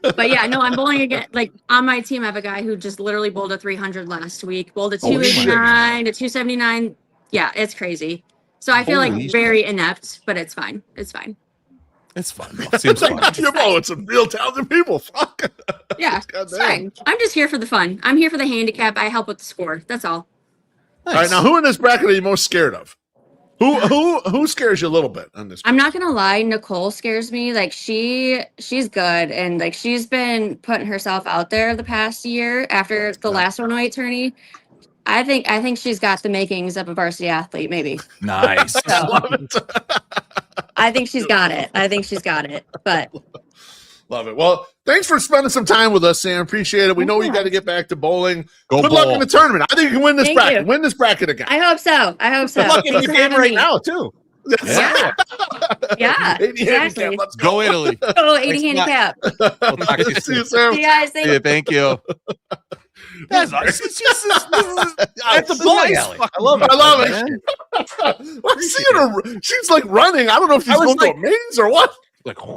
But yeah, no, I'm bowling again. Like on my team, I have a guy who just literally bowled a 300 last week, bowled a 289 to 279. Yeah, it's crazy. So I feel like very inept, but it's fine. It's fine. It's fun. Seems fun. You're bowling some real talented people. Fuck. Yeah, it's fine. I'm just here for the fun. I'm here for the handicap. I help with the score. That's all. Nice. All right, now who in this bracket are you most scared of? Who scares you a little bit on this? I'm not gonna lie, Nicole scares me. Like she's good, and like she's been putting herself out there the past year after the last 108 tourney. I think she's got the makings of a varsity athlete, maybe. Nice. Love it. I think she's got it. But love it. Well, thanks for spending some time with us, Sam. Appreciate it. We know you got to get back to bowling. Good luck in the tournament. I think you can win this bracket. Win this bracket again. I hope so. Good luck in the game right now, too. Yeah. Exactly. Let's go Italy. Go 80 handicap. We'll talk to you See you, Sam. See you guys. Thank you. That's the bowling alley. I love it. I'm seeing her. She's like running. I don't know if she's going to a maze or what.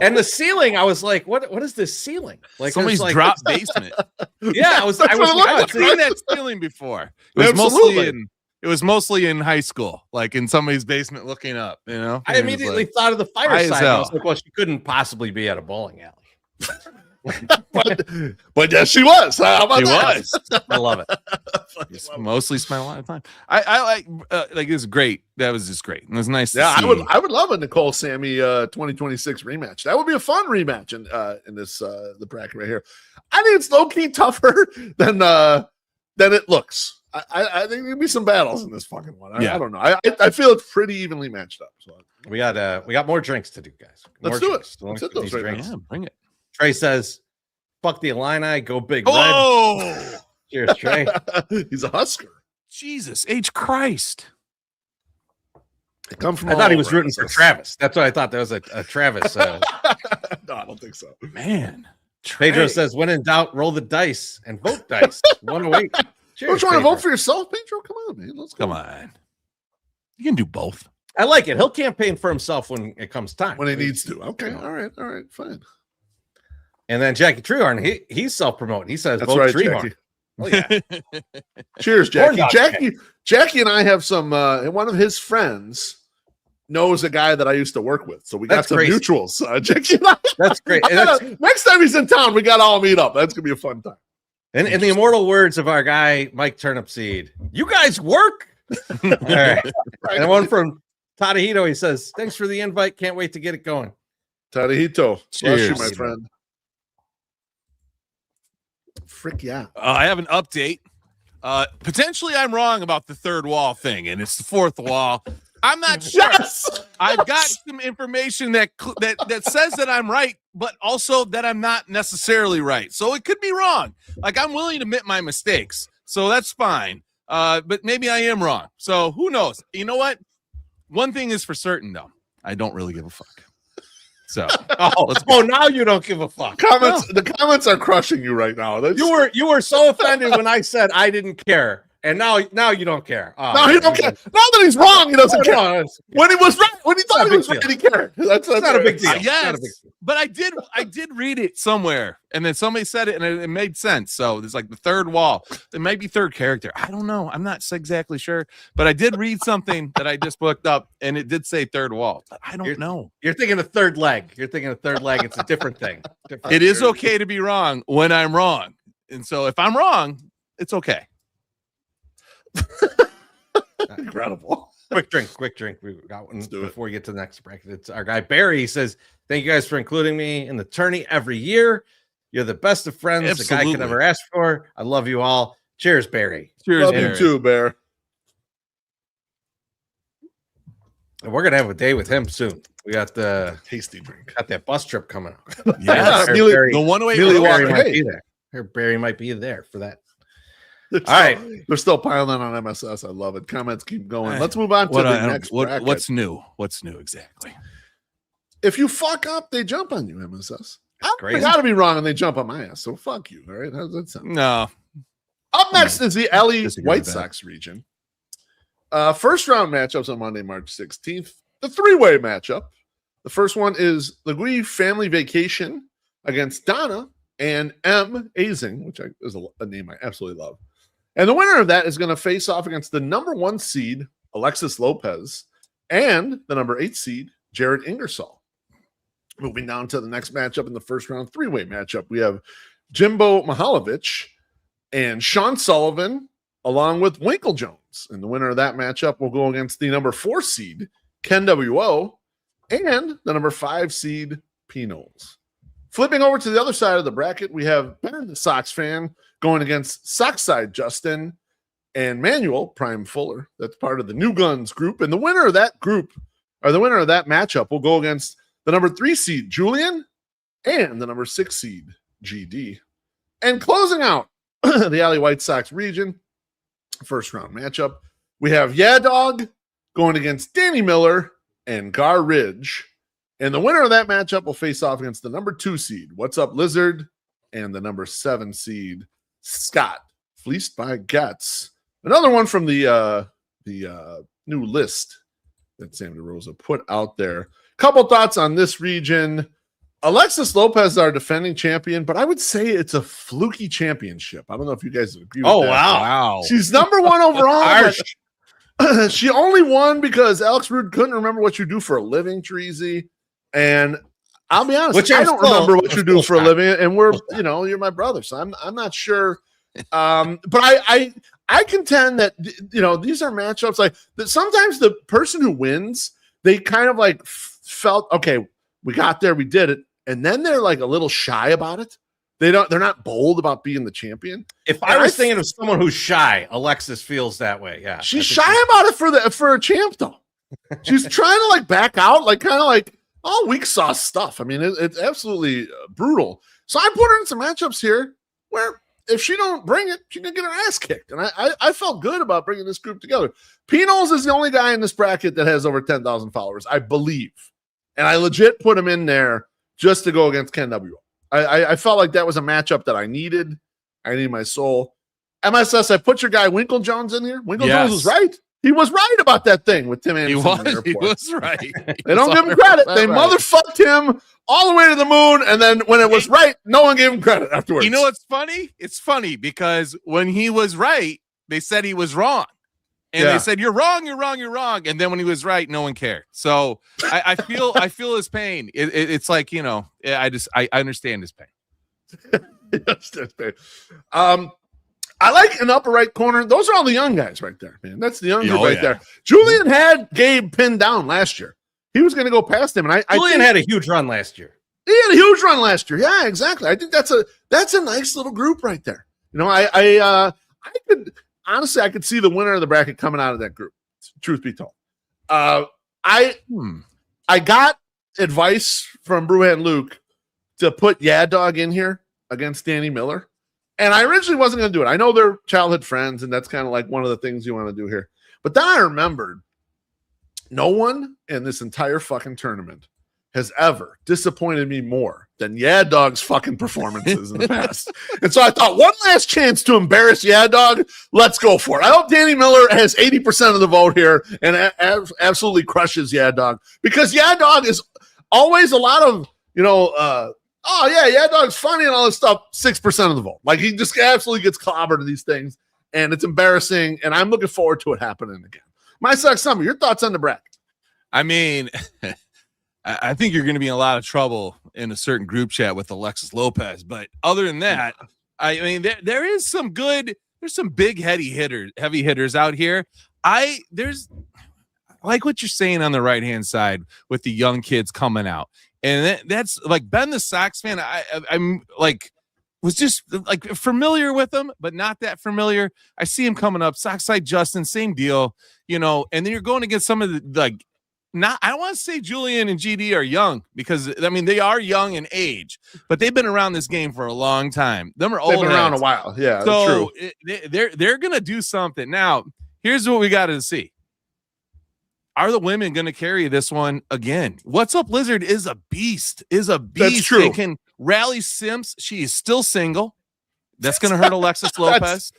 And the ceiling, I was like, "What is this ceiling?" Like somebody's dropped basement. Yeah, I was seen that ceiling before. It was mostly in high school, like in somebody's basement looking up. You know, I immediately thought of the fireside. I was like, "Well, she couldn't possibly be at a bowling alley." but yes, she was. How about She that? was. I love it. Mostly spent a lot of time. I like it was great. That was just great. It was nice. Yeah, to see. I would love a Nicole Sammy 2026 rematch. That would be a fun rematch in this the bracket right here. I think it's low key tougher than it looks. I think there'll be some battles in this fucking one. I don't know. I feel it's pretty evenly matched up. So We got more drinks to do, guys. let's do it. Let's hit those These right drinks. now. Yeah, bring it. Trey says, "Fuck the Illini, go big Oh, red." Cheers, Trey. He's a Husker. Jesus H Christ! They come from I thought he was over. rooting for Travis. That's what I thought. That was a Travis. No, I don't think so. Man, Pedro Trey. says, "When in doubt, roll the dice and vote dice." 108. Cheers, Don't you want to Pedro. vote for yourself, Pedro? Come on, man. Let's go. Come on, you can do both. I like it. He'll campaign for himself when it comes time. When he needs to. Okay. All right, fine. And then Jackie Treehorn, he's self-promoting. He says, That's "Vote right, Treehorn." Jackie. Oh, yeah. Cheers, Corn Jackie. dog Jackie and I have some one of his friends knows a guy that I used to work with. So we got That's some crazy. mutuals. Jackie and I. That's great. And that's, Next time he's in town, we got to all meet up. That's gonna be a fun time. in the immortal words of our guy Mike Turnipseed, "You guys work." All right. And one from Tadahito, he says, "Thanks for the invite. Can't wait to get it going." Tadahito. Bless you, Cheers. my friend. Frick yeah. I have an update. Potentially, I'm wrong about the third wall thing, and it's the fourth wall. I'm not sure. Yes! I've got some information that says that I'm right, but also that I'm not necessarily right. So it could be wrong. Like, I'm willing to admit my mistakes, so that's fine. But maybe I am wrong. So who knows? You know what? One thing is for certain, though. I don't really give a fuck. So Now you don't give a fuck. The comments are crushing you right now. You were so offended when I said I didn't care, and now you don't care. Oh, No, he don't care. Now that he's wrong, he doesn't care. No, When he was right, when he thought he was deal. right, he cared. That's not a big deal. yes, Not a big deal. but I did read it somewhere, and then somebody said it, and it made sense. So it's like the third wall. It might be third character. I don't know. I'm not exactly sure, but I did read something that I just looked up, and it did say third wall. But I don't know. You're thinking a third leg. It's a different thing. It is okay to be wrong when I'm wrong, and so if I'm wrong, it's okay. incredible. Quick drink. We got one before we get to the next bracket. It's our guy Barry. He says, "Thank you guys for including me in the tourney every year. You're the best of friends a guy could ever ask for. I love you all. Cheers, Barry." Cheers, Love Barry. you too, Bear. And we're gonna have a day with him soon. We got the Tasty drink. got that bus trip coming up. Yes. Barry, The 108 Millie Barry Walker. might Hey. be there. Barry might be there for that. All right. They're still piling on MSS. I love it. Comments keep going. Let's move on to the next bracket. What's new? What's new exactly? If you fuck up, they jump on you, MSS. I crazy. gotta be wrong and they jump on my ass. So fuck you. All right. How's that sound? No. Up next is the LA Disagree White with that. Sox region. First round matchups on Monday, March 16th. The three-way matchup. The first one is the Gui Family Vacation against Donna and M. Azing, which is a name I absolutely love. And the winner of that is going to face off against the number 1 seed, Alexis Lopez, and the number 8 seed, Jared Ingersoll. Moving down to the next matchup in the first round, three-way matchup, we have Jimbo Mihalovich and Sean Sullivan, along with Winkle Jones. And the winner of that matchup will go against the number 4 seed, Ken W.O., and the number 5 seed, P. Knowles. Flipping over to the other side of the bracket, we have Ben, the Sox fan, going against Sockside Justin and Manuel Prime Fuller. That's part of the New Guns group. And the winner of that group, or the winner of that matchup, will go against the number 3 seed, Julian, and the number 6 seed, GD. And closing out the LA White Sox region, first round matchup, we have Yeah Dog going against Danny Miller and Gar Ridge. And the winner of that matchup will face off against the number 2 seed, What's Up Lizard, and the number 7 seed, Scott, fleeced by Getz. Another one from the new list that Sam DeRosa put out there. Couple thoughts on this region. Alexis Lopez is our defending champion, but I would say it's a fluky championship. I don't know if you guys agree with that. Wow. She's number 1 overall. But she only won because Alex Rude couldn't remember what you do for a living, Chorizy. And I'll be honest. Which I don't remember what you do for a living, and you're my brother, so I'm not sure. But I contend that these are matchups like that. Sometimes the person who wins, they kind of like felt, okay, we got there, we did it, and then they're like a little shy about it. They're not bold about being the champion. If I was thinking of someone who's shy, Alexis feels that way. Yeah, she's shy about it for a champ though. She's trying to like back out, like kind of like all weak sauce stuff. I mean, it's absolutely brutal. So I put her in some matchups here where if she don't bring it, she can get her ass kicked. And I felt good about bringing this group together. Pinos is the only guy in this bracket that has over 10,000 followers, I believe. And I legit put him in there just to go against CanWO. I felt like that was a matchup that I needed. I need my soul. MSS, I put your guy Winkle Jones in here. Winkle Jones was right. He was right about that thing with Tim Anderson. He was right. They don't give him credit. They motherfucked him all the way to the moon, and then when it was right, no one gave him credit afterwards. You know what's funny? It's funny because when he was right, they said he was wrong. And they said, you're wrong, you're wrong, you're wrong. And then when he was right, no one cared. So I feel his pain. It's like, I understand his pain. I like an upper right corner. Those are all the young guys right there, man. That's the young dude there. Julian had Gabe pinned down last year. He was going to go past him. And Julian had a huge run last year. He had a huge run last year. Yeah, exactly. I think that's a nice little group right there. I could honestly, I could see the winner of the bracket coming out of that group. Truth be told, I got advice from Brewhead Luke to put Yad Dog in here against Danny Miller, and I originally wasn't going to do it. I know they're childhood friends, and that's kind of like one of the things you want to do here. But then I remembered, no one in this entire fucking tournament has ever disappointed me more than Yad Dog's fucking performances in the past. And so I thought, one last chance to embarrass Yad Dog. Let's go for it. I hope Danny Miller has 80% of the vote here and absolutely crushes Yad Dog, because Yad Dog is always a lot of, Yad Dog's funny and all this stuff. 6% of the vote. Like, he just absolutely gets clobbered in these things, and it's embarrassing. And I'm looking forward to it happening again. My Sox Summer, your thoughts on the bracket? I mean, I think you're going to be in a lot of trouble in a certain group chat with Alexis Lopez. But other than that, I mean, there's some big heavy hitters out here. There's like what you're saying on the right-hand side with the young kids coming out. And that's like Ben the Sox fan. I'm like, was just like familiar with him, but not that familiar. I see him coming up. Sockside Justin, same deal, and then you're going against some of the I don't want to say Julian and GD are young, because I mean they are young in age, but they've been around this game for a long time. Them are old. They've been around a while. Yeah, so that's true. They're gonna do something. Now, here's what we got to see. Are the women going to carry this one again? What's Up Lizard is a beast. That's true. They can rally Simps. She is still single. That's going to hurt Alexis Lopez.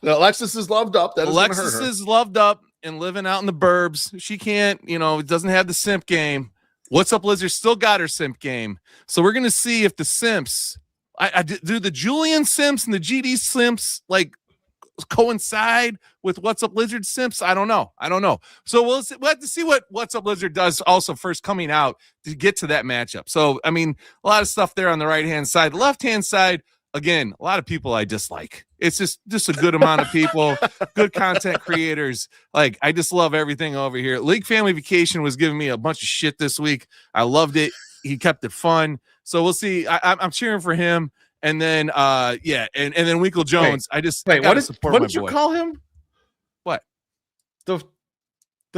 Alexis is loved up. Alexis is loved up and living out in the burbs. She can't, doesn't have the simp game. What's Up Lizard still got her simp game. So we're going to see if the simps, do the Julian simps and the GD simps like coincide with What's Up Lizard simps? I don't know. So we'll have to see what What's Up Lizard does also first coming out to get to that matchup. So, I mean, a lot of stuff there on the right-hand side. The left-hand side, again, a lot of people I dislike. It's just a good amount of people, good content creators. Like, I just love everything over here. League Family Vacation was giving me a bunch of shit this week. I loved it. He kept it fun. So we'll see. I'm cheering for him. And then, and then Winkle Jones. What did you call him? What? The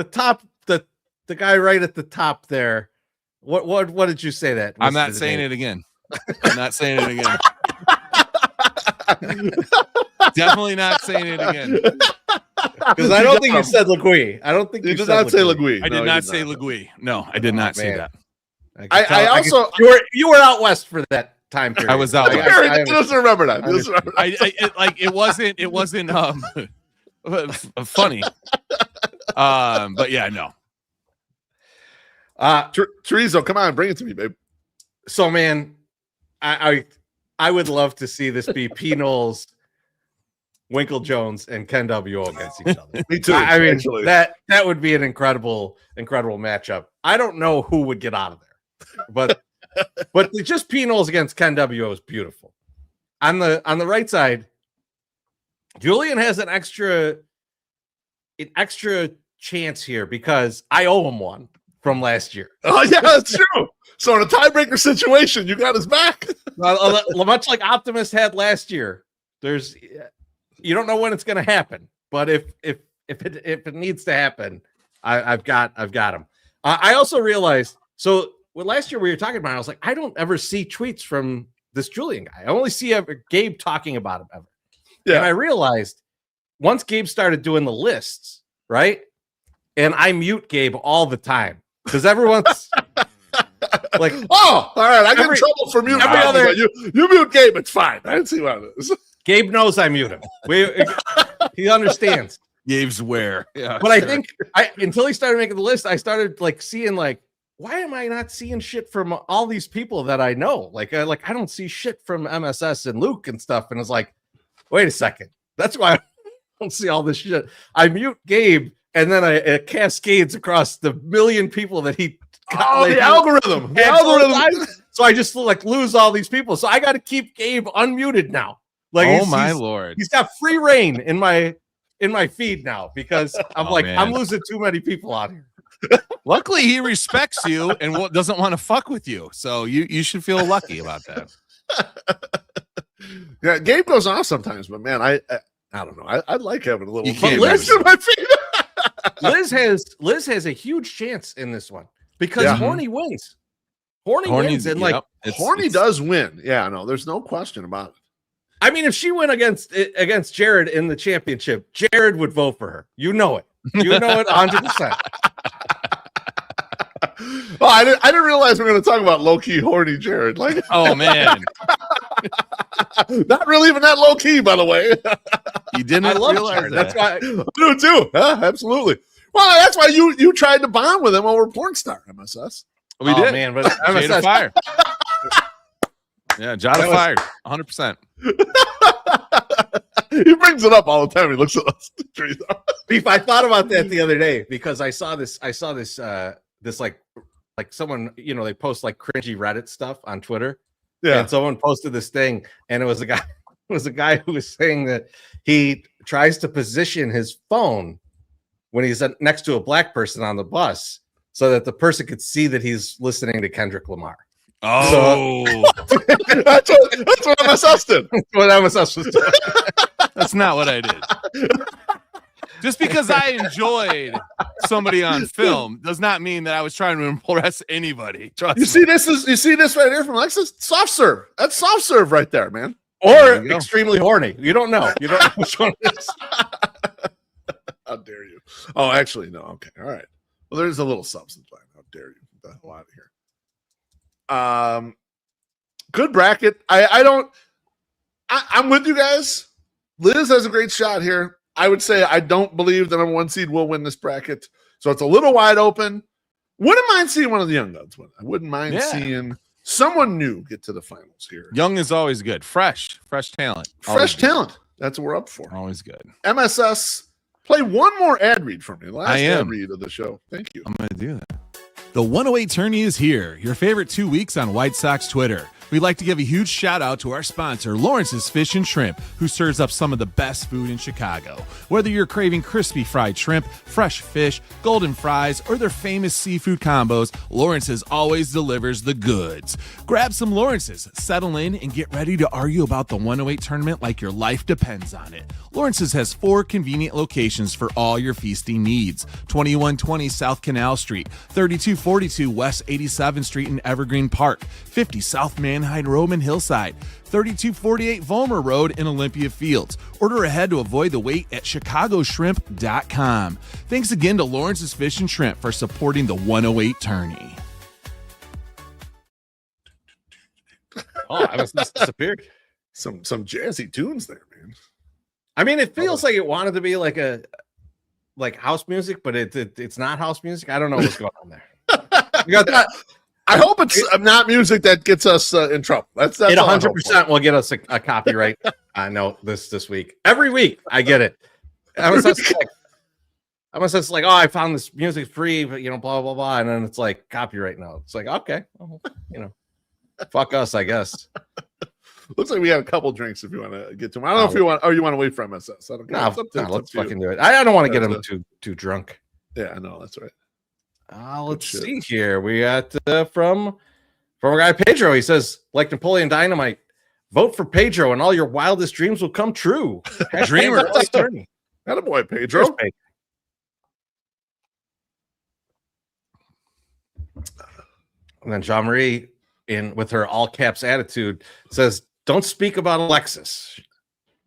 top, the guy right at the top there. What did you say that? I'm not saying it again. I'm not saying it again. Definitely not saying it again. Because I don't think you said Legui. I don't think you did not say Legui. I did not say Legui. No, I did not say that. I also you were out west for that time period. I was out. I just remember that. It wasn't funny. But yeah, no. Chorizo, come on, bring it to me, babe. So, man, I would love to see this be P. Knowles, Winkle Jones, and CanWO against each other. Me too. I mean, that would be an incredible matchup. I don't know who would get out of there, but But just P-Knowles against Ken W is beautiful. On the right side, Julian has an extra chance here because I owe him one from last year. Oh yeah, that's true. So in a tiebreaker situation, you got his back. Much like Optimus had last year. You don't know when it's going to happen, but if it needs to happen, I've got him. I also realized last year we were talking about it, I was like, I don't ever see tweets from this Julian guy. I only see Gabe talking about him ever. Yeah. And I realized once Gabe started doing the lists, right? And I mute Gabe all the time because everyone's like, oh, all right, I get in trouble for muting. You mute Gabe, it's fine. I didn't see what it is. Gabe knows I mute him. He understands. Gabe's where. Yeah, but sure. I think until he started making the list, I started seeing why am I not seeing shit from all these people that I know? I don't see shit from MSS and Luke and stuff. And it's like, wait a second. That's why I don't see all this shit. I mute Gabe, and then it cascades across the million people that he got. The algorithm. So I just lose all these people. So I got to keep Gabe unmuted now. Oh my Lord. He's got free reign in my feed now because I'm losing too many people out here. Luckily, he respects you and doesn't want to fuck with you. So you should feel lucky about that. Yeah, Gabe goes off sometimes, but man, I don't know. I like having a little. Liz has a huge chance in this one because Horny wins. Horny wins, and Horny does win. Yeah, no, there's no question about it. I mean, if she went against Jared in the championship, Jared would vote for her. You know it. You know it 100%. Oh, I didn't realize we were going to talk about low-key horny Jared. Oh man, not really even that low-key, by the way. You didn't. I love Jared. That's why I do too. Absolutely. Well, that's why you tried to bond with him over Pornstar MSS. We did, man. But MSS fire. Yeah, Jada fired 100%. He brings it up all the time. He looks at us. Beef, I thought about that the other day because I saw this like someone, they post cringy Reddit stuff on Twitter. Yeah. And someone posted this thing, and it was a guy who was saying that he tries to position his phone when he's next to a black person on the bus so that the person could see that he's listening to Kendrick Lamar. Oh, that's what MSS did. That's what MSS was doing. That's not what I did. Just because I enjoyed somebody on film does not mean that I was trying to impress anybody. Trust me. See this right here from Lexus? Soft serve. That's soft serve right there, man. Or extremely horny. You don't know. You don't know which one it is. How dare you? Oh, actually, no. Okay. All right. Well, there's a little substance line. How dare you? Get the hell out of here. Good bracket. I'm with you guys. Liz has a great shot here. I would say I don't believe the number one seed will win this bracket. So it's a little wide open. Wouldn't mind seeing one of the young guns win. I wouldn't mind seeing someone new get to the finals here. Young is always good. Fresh talent. Fresh talent. That's what we're up for. Always good. MSS, play one more ad read for me. Last ad read of the show. Thank you. I'm going to do that. The 108 Tourney is here, your favorite 2 weeks on White Sox Twitter. We'd like to give a huge shout out to our sponsor, Lawrence's Fish and Shrimp, who serves up some of the best food in Chicago. Whether you're craving crispy fried shrimp, fresh fish, golden fries, or their famous seafood combos, Lawrence's always delivers the goods. Grab some Lawrence's, settle in, and get ready to argue about the 108 tournament like your life depends on it. Lawrence's has 4 convenient locations for all your feasting needs. 2120 South Canal Street, 3242 West 87th Street in Evergreen Park, 50 South Manheim Road in Hillside, 3248 Vollmer Road in Olympia Fields. Order ahead to avoid the wait at chicagoshrimp.com. Thanks again to Lawrence's Fish and Shrimp for supporting the 108 Tourney. Oh, I was disappeared. Some jazzy tunes there, man. I mean, it feels like it wanted to be like house music, but it's not house music. I don't know what's going on there. You got that. I hope it's not music that gets us in trouble. That's it. 100% will get us a copyright. I know this week. Every week I get it. I was just like, oh, I found this music free, but blah blah blah, and then it's like copyright now. It's like, okay, well, Fuck us, I guess. Looks like we got a couple drinks if you want to get to them. I don't know if you want, or you want to wait for MSS. I don't care. Let's fucking do it. I don't want to get him too drunk. Yeah, I know. That's right. Let's see here. We got from our guy Pedro. He says, like Napoleon Dynamite, vote for Pedro and all your wildest dreams will come true. Dreamer. Attaboy, Pedro. And then Jean Marie, with her all caps attitude, says, "Don't speak about Alexis,"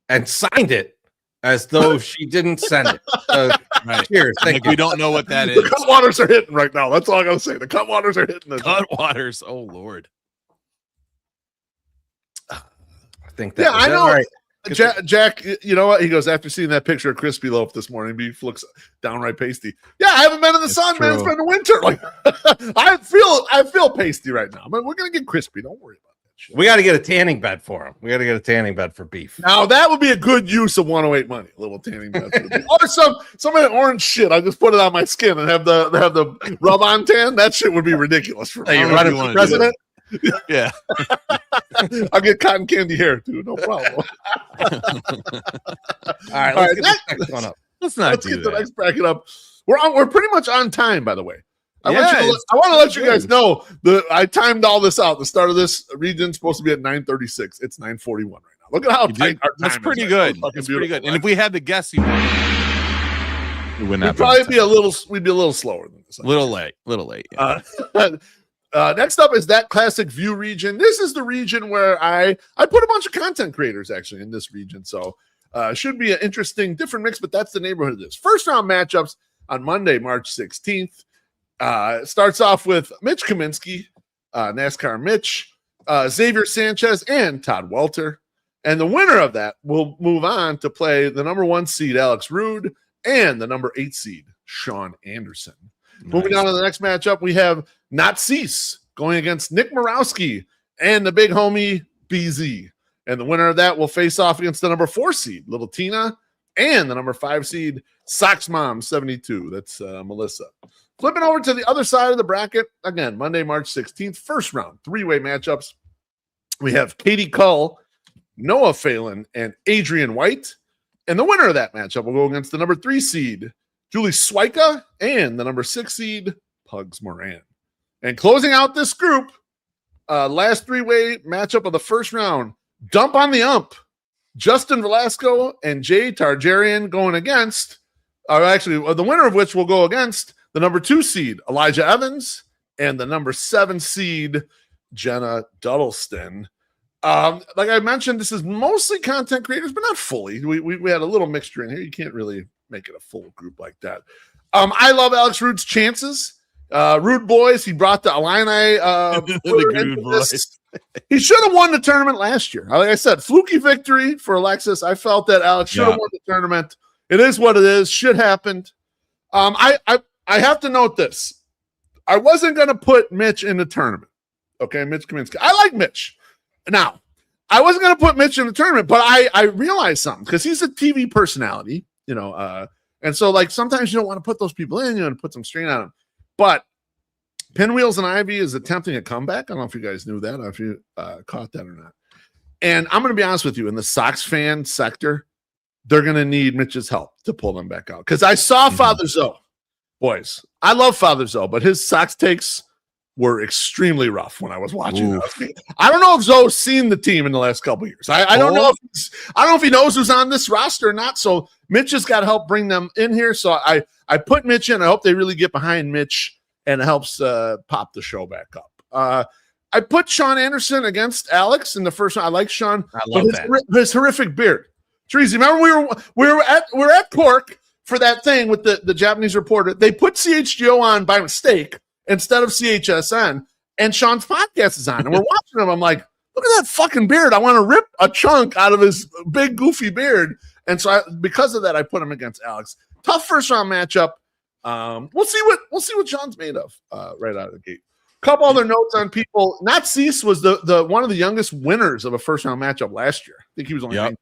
and signed it as though she didn't send it. Right. Cheers. Thank you. We don't know what that is. The Cutwaters are hitting right now. That's all I gotta say. The Cutwaters are hitting. Cutwaters. Oh Lord. I think that. Yeah, I know. Right. Jack, you know what? He goes, after seeing that picture of Crispy Loaf this morning, he looks downright pasty. Yeah, I haven't been in the sun, man. It's been the winter. Like, I feel pasty right now. But we're gonna get crispy. Don't worry about that shit. We got to get a tanning bed for him. We got to get a tanning bed for beef. Now that would be a good use of 108 money. A little tanning bed for beef. Or some of that orange shit. I just put it on my skin and have the rub on tan. That shit would be ridiculous for me. Hey, you're running for president. Yeah. I'll get cotton candy hair too, no problem. All right, let's get the next one up. Let's get the next bracket up. We're pretty much on time, by the way. I want to let you guys know I timed all this out. The start of this region's supposed to be at 9:36. It's 9:41 right now. Look at how tight our time That's is. pretty good. That's pretty good. And if we had the guess, we would not. We'd probably be a little slower than this. Little late. Yeah. Next up is that classic view region. This is the region where I put a bunch of content creators actually in this region. So should be an interesting, different mix, but that's the neighborhood of this. First round matchups on Monday, March 16th. Starts off with Mitch Kaminsky, NASCAR Mitch, Xavier Sanchez, and Todd Welter. And the winner of that will move on to play the number 1 seed, Alex Rude, and the number 8 seed, Sean Anderson. Nice. Moving on to the next matchup, we have Not Cease going against Nick Morawski and the big homie BZ. And the winner of that will face off against the number 4 seed, Little Tina, and the number 5 seed, Sox Mom 72. That's Melissa. Flipping over to the other side of the bracket, again, Monday, March 16th, first round, 3-way matchups. We have Katie Cull, Noah Phelan, and Adrian White. And the winner of that matchup will go against the number 3 seed, Julie Swika, and the number 6 seed, Pugs Moran. And closing out this group, last 3-way matchup of the first round, Dump on the Ump, Justin Velasco and Jay Targaryen going against, the winner of which will go against the number 2 seed, Elijah Evans, and the number 7 seed, Jenna Duddleston. Like I mentioned, this is mostly content creators, but not fully. We had a little mixture in here. You can't really make it a full group like that. I love Alex Rude's chances. Rude Boys, he brought the Illini. The boys. He should have won the tournament last year. Like I said, fluky victory for Alexis. I felt that Alex should have won the tournament. It is what it is. Shit happened. I have to note this. I wasn't going to put Mitch in the tournament. Okay, Mitch Kaminsky. I like Mitch. Now, I wasn't going to put Mitch in the tournament, but I realized something because he's a TV personality, and so like sometimes you don't want to put those people in, you want to put some strain on them. But Pinwheels and Ivy is attempting a comeback. I don't know if you guys knew that or if you caught that or not. And I'm going to be honest with you, in the Sox fan sector, they're going to need Mitch's help to pull them back out. Because I saw Father Zoe. Boys, I love Father Zoe, but his Sox takes were extremely rough when I was watching that. I don't know if Zoe's seen the team in the last couple of years. I don't know if he knows who's on this roster or not. So Mitch has got to help bring them in here. So I put Mitch in. I hope they really get behind Mitch and it helps pop the show back up. I put Sean Anderson against Alex in the first one. I like Sean. I love his horrific beard. Chorizy, remember we were at Cork for that thing with the Japanese reporter. They put CHGO on by mistake instead of CHSN, and Sean's podcast is on. And we're watching him. I'm like, look at that fucking beard. I want to rip a chunk out of his big, goofy beard. And so because of that, I put him against Alex. Tough first round matchup. We'll see what Sean's made of right out of the gate. Couple other notes on people. Not Cease was the one of the youngest winners of a first round matchup last year. I think he was only 19.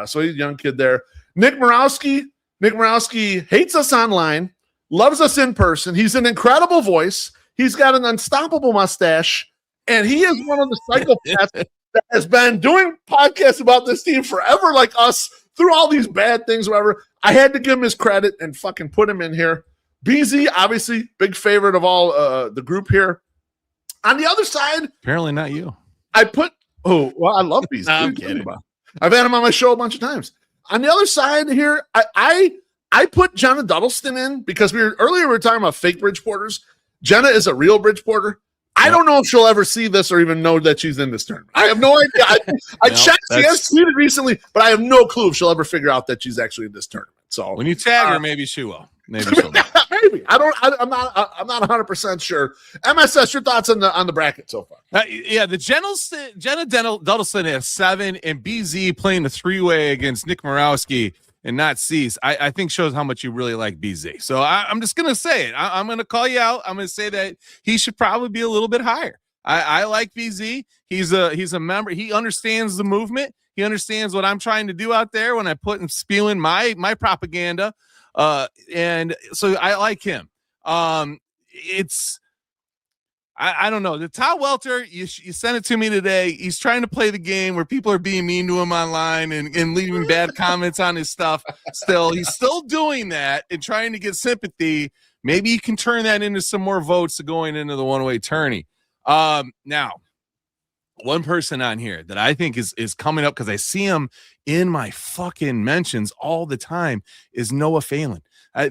So he's a young kid there. Nick Morawski hates us online, loves us in person. He's an incredible voice. He's got an unstoppable mustache, And he is one of the psychopaths that has been doing podcasts about this team forever, like us, through all these bad things, whatever. I had to give him his credit and fucking put him in here. BZ, obviously, big favorite of all the group here. On the other side, apparently not you. I love BZ. I'm kidding. I've had him on my show a bunch of times. On the other side here, I put Jenna Duddleston in because we were talking about fake Bridgeporters. Jenna is a real Bridgeporter. I don't know if she'll ever see this or even know that she's in this tournament. I have no idea. I checked. She has tweeted recently, but I have no clue if she'll ever figure out that she's actually in this tournament. So when you tag her, maybe she will. Maybe she'll. Maybe. I'm not 100% sure. MSS, your thoughts on the bracket so far? The Jenna Duddleston has 7, and BZ playing the 3-way against Nick Morawski and not Cease, I think shows how much you really like BZ. So I'm just going to say it. I'm going to call you out. I'm going to say that he should probably be a little bit higher. I like BZ. He's a member. He understands the movement. He understands what I'm trying to do out there when I put and spewing my propaganda. And so I like him. I don't know. The Todd Welter, you sent it to me today. He's trying to play the game where people are being mean to him online and leaving bad comments on his stuff. He's still doing that and trying to get sympathy. Maybe you can turn that into some more votes going into the 108 tourney. Now, one person on here that I think is coming up because I see him in my fucking mentions all the time is Noah Phelan.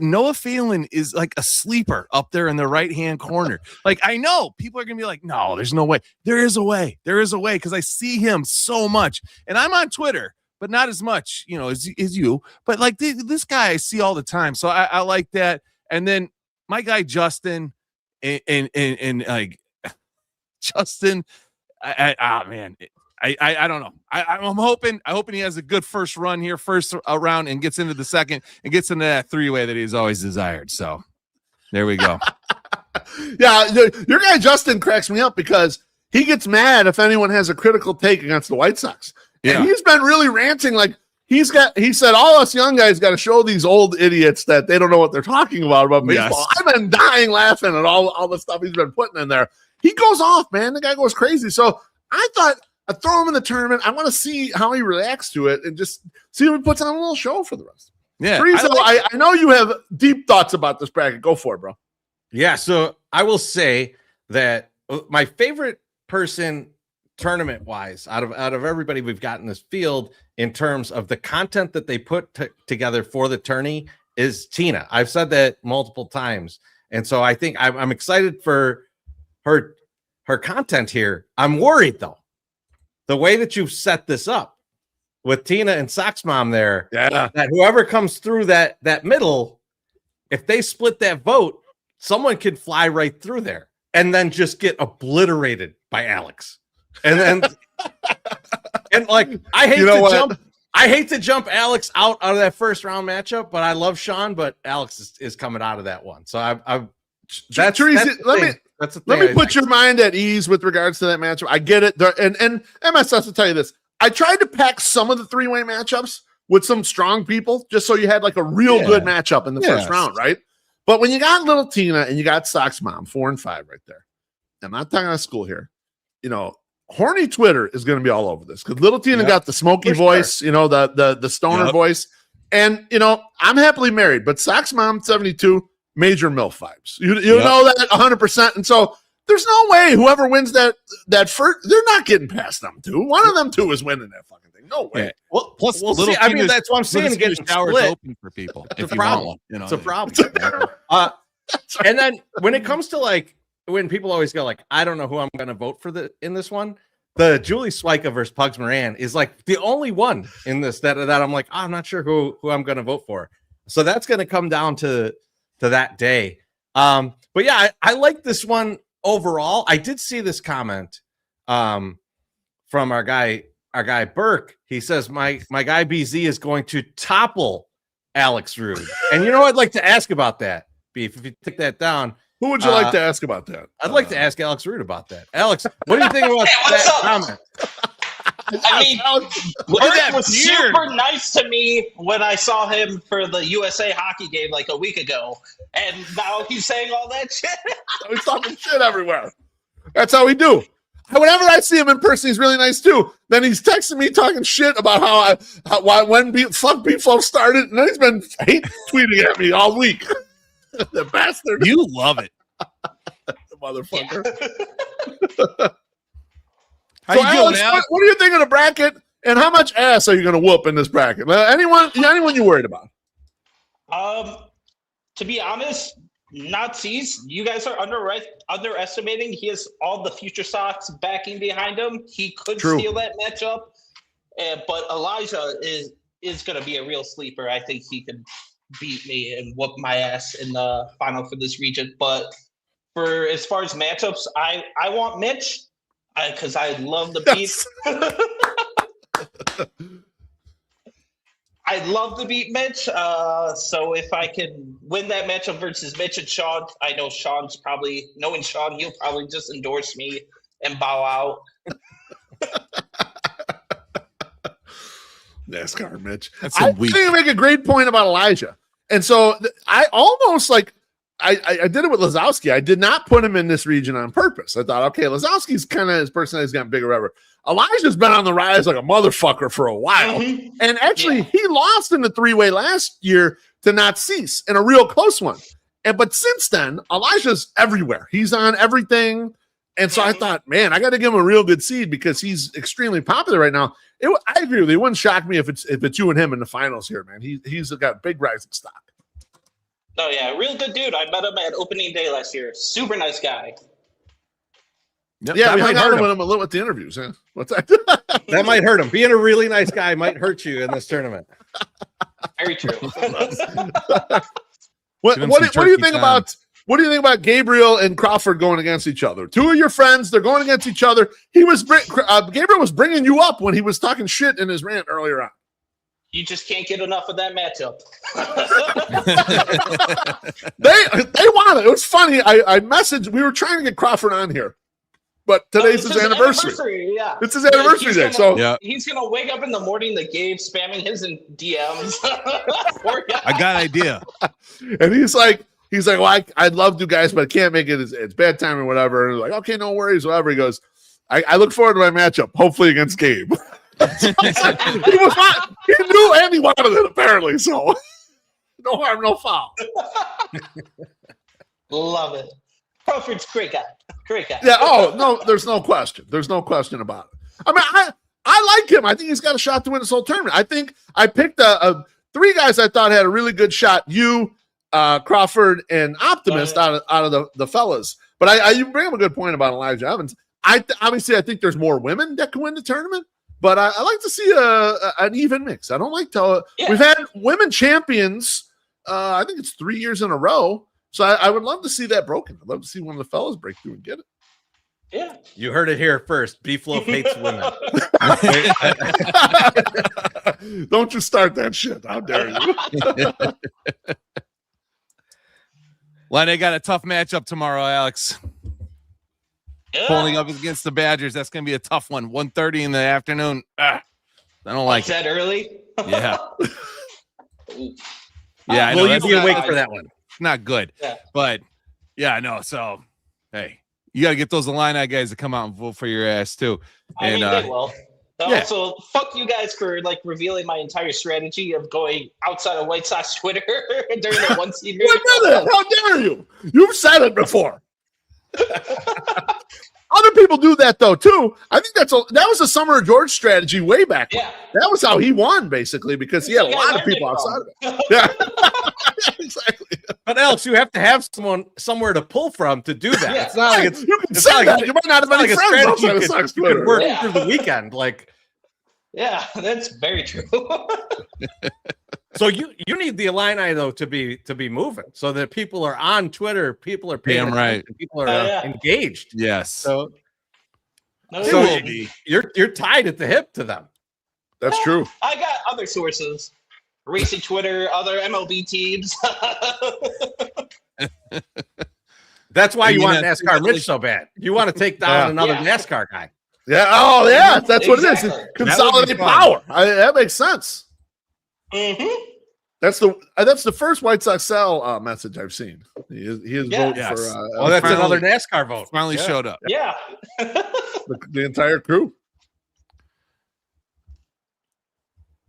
Noah Phelan is like a sleeper up there in the right-hand corner. Like, I know people are going to be like, no, there's no way. There is a way. There is a way because I see him so much. And I'm on Twitter, but not as much, as you. But, like, this guy I see all the time. So I like that. And then my guy Justin and like, Justin, I don't know. I'm hoping he has a good first run here, first round, and gets into the second and gets into that 3-way that he's always desired. So there we go. Yeah, your guy Justin cracks me up because he gets mad if anyone has a critical take against the White Sox. Yeah. And he's been really ranting like he said all us young guys got to show these old idiots that they don't know what they're talking about baseball. Yes. I've been dying laughing at all the stuff he's been putting in there. He goes off, man. The guy goes crazy. So I thought I'd throw him in the tournament. I want to see how he reacts to it and just see if he puts on a little show for the rest. Yeah. I know you have deep thoughts about this bracket. Go for it, bro. Yeah. So I will say that my favorite person tournament wise out of everybody we've got in this field in terms of the content that they put together for the tourney is Tina. I've said that multiple times. And so I think I'm excited for her content here. I'm worried though, the way that you've set this up with Tina and Sox Mom there, that whoever comes through that middle, if they split that vote, someone could fly right through there and then just get obliterated by Alex. And then and like I hate to jump Alex out of that first round matchup, but I love Sean, but Alex is coming out of that one. So let me put your mind at ease with regards to that matchup. I get it. And MSS will tell you this. I tried to pack some of the 3-way matchups with some strong people just so you had like a real good matchup in the first round, right? But when you got little Tina and you got Sox Mom, 4 and 5 right there. I'm not talking about school here. Horny Twitter is going to be all over this because little Tina got the smoky voice, the stoner voice. And, I'm happily married, but Sox Mom 72, major MILF vibes. You know that 100%. And so there's no way whoever wins that first, they're not getting past them two. One of them two is winning that fucking thing. No way. Yeah. Well, plus we'll see. I mean, that's what I'm saying. Getting showers open for people. It's a problem. It's a problem. And then when it comes to like when people always go like, I don't know who I'm going to vote for in this one. The Julie Swyka versus Pugs Moran is like the only one in this that I'm like, I'm not sure who I'm going to vote for. So that's going to come down to that day. But yeah, I like this one overall. I did see this comment from our guy Burke. He says my guy BZ is going to topple Alex Rude. And I'd like to ask about that, Beef, if you take that down. Who would you like to ask about that? I'd like to ask Alex Rude about that. Alex, what do you think about that comment? I mean, Burke was super nice to me when I saw him for the USA hockey game like a week ago, and now he's saying all that shit. He's talking shit everywhere. That's how we do. Whenever I see him in person, he's really nice too. Then he's texting me talking shit about when Beeflo started, and then he's been hate tweeting at me all week. The bastard. You love it. The motherfucker. How So you Alex, doing, Alex? what do you think of the bracket, and how much ass are you going to whoop in this bracket? Anyone you worried about? To be honest, Nazis, you guys are underestimating. He has all the future Sox backing behind him. He could steal that matchup, but Elijah is going to be a real sleeper. I think he could beat me and whoop my ass in the final for this region. But for as far as matchups, I want Mitch because I love the beat. I'd love to beat Mitch. So if I can win that matchup versus Mitch and Sean, I know Sean's probably, knowing Sean, he'll probably just endorse me and bow out. NASCAR Mitch. I think you make a great point about Elijah. And so I almost I did it with Lazowski. I did not put him in this region on purpose. I thought, okay, Lazowski's kind of, his personality's gotten bigger ever. Elijah's been on the rise like a motherfucker for a while. Mm-hmm. And actually, he lost in the three-way last year to Not Cease in a real close one. But since then, Elijah's everywhere. He's on everything. And so I thought, man, I got to give him a real good seed because he's extremely popular right now. I agree with you. It wouldn't shock me if it's you and him in the finals here, man. He's got big rising stock. Oh, yeah, real good dude. I met him at opening day last year. Super nice guy. Yep, yeah, we hung out with him a little at the interviews. Huh? What's that? That might hurt him. Being a really nice guy might hurt you in this tournament. Very true. What do you think about? What do you think about Gabriel and Crawford going against each other? Two of your friends, they're going against each other. Gabriel was bringing you up when he was talking shit in his rant earlier on. You just can't get enough of that matchup. They want it. It was funny. I messaged. We were trying to get Crawford on here, but today's his anniversary. Yeah, it's his anniversary day. So he's gonna wake up in the morning to Gabe spamming his in DMs. I got an idea. And he's like, well, I'd love to, guys, but I can't make it. It's bad time or whatever. And like, okay, no worries, whatever. He goes, I look forward to my matchup, hopefully against Gabe. He knew and he wanted it apparently. So no harm, no foul. Love it. Crawford's great guy. Yeah. Oh no, there's no question. There's no question about it. I mean, I like him. I think he's got a shot to win this whole tournament. I think I picked three guys I thought had a really good shot. You, Crawford, and Optimist out of the fellas. But you bring up a good point about Elijah Evans. Obviously I think there's more women that can win the tournament. But I like to see an even mix. I don't like to. We've had women champions. I think it's 3 years in a row. So I would love to see that broken. I'd love to see one of the fellas break through and get it. Yeah, you heard it here first. Beeflo hates women. Don't you start that shit? How dare you? Well, they got a tough matchup tomorrow, Alex. Pulling up against the Badgers. That's going to be a tough one. 1:30 in the afternoon. I don't like that early. Yeah. Yeah, I know. You'll be awake for that one. It's not good. Yeah. But, yeah, I know. So, hey, you got to get those Illini guys to come out and vote for your ass, too. I mean, they will. Also, fuck you guys for revealing my entire strategy of going outside of White Sox Twitter during the one seed. How dare you? You've said it before. Other people do that though too. I think that was a Summer of George strategy way back. Yeah, that was how he won basically because he had a lot of people outside of it. Yeah, exactly. But Alex, you have to have someone somewhere to pull from to do that. Yeah. It's not like you can say that. You might not have any friends. You could work through the weekend, Yeah, that's very true. So you need the Illini though to be moving so that people are on Twitter, people are paying right, people are engaged. Yes. So you're tied at the hip to them. That's true. I got other sources, racing Twitter, other MLB teams. That's why you want NASCAR Rich so bad. You want to take down another NASCAR guy. Yeah. Oh yeah, that's what it is. Consolidate power. That makes sense. Mm-hmm. That's the first White Sox sell message I've seen. He is Yeah. voting for. Oh, that's finally- another NASCAR vote. Finally showed up. Yeah. the entire crew.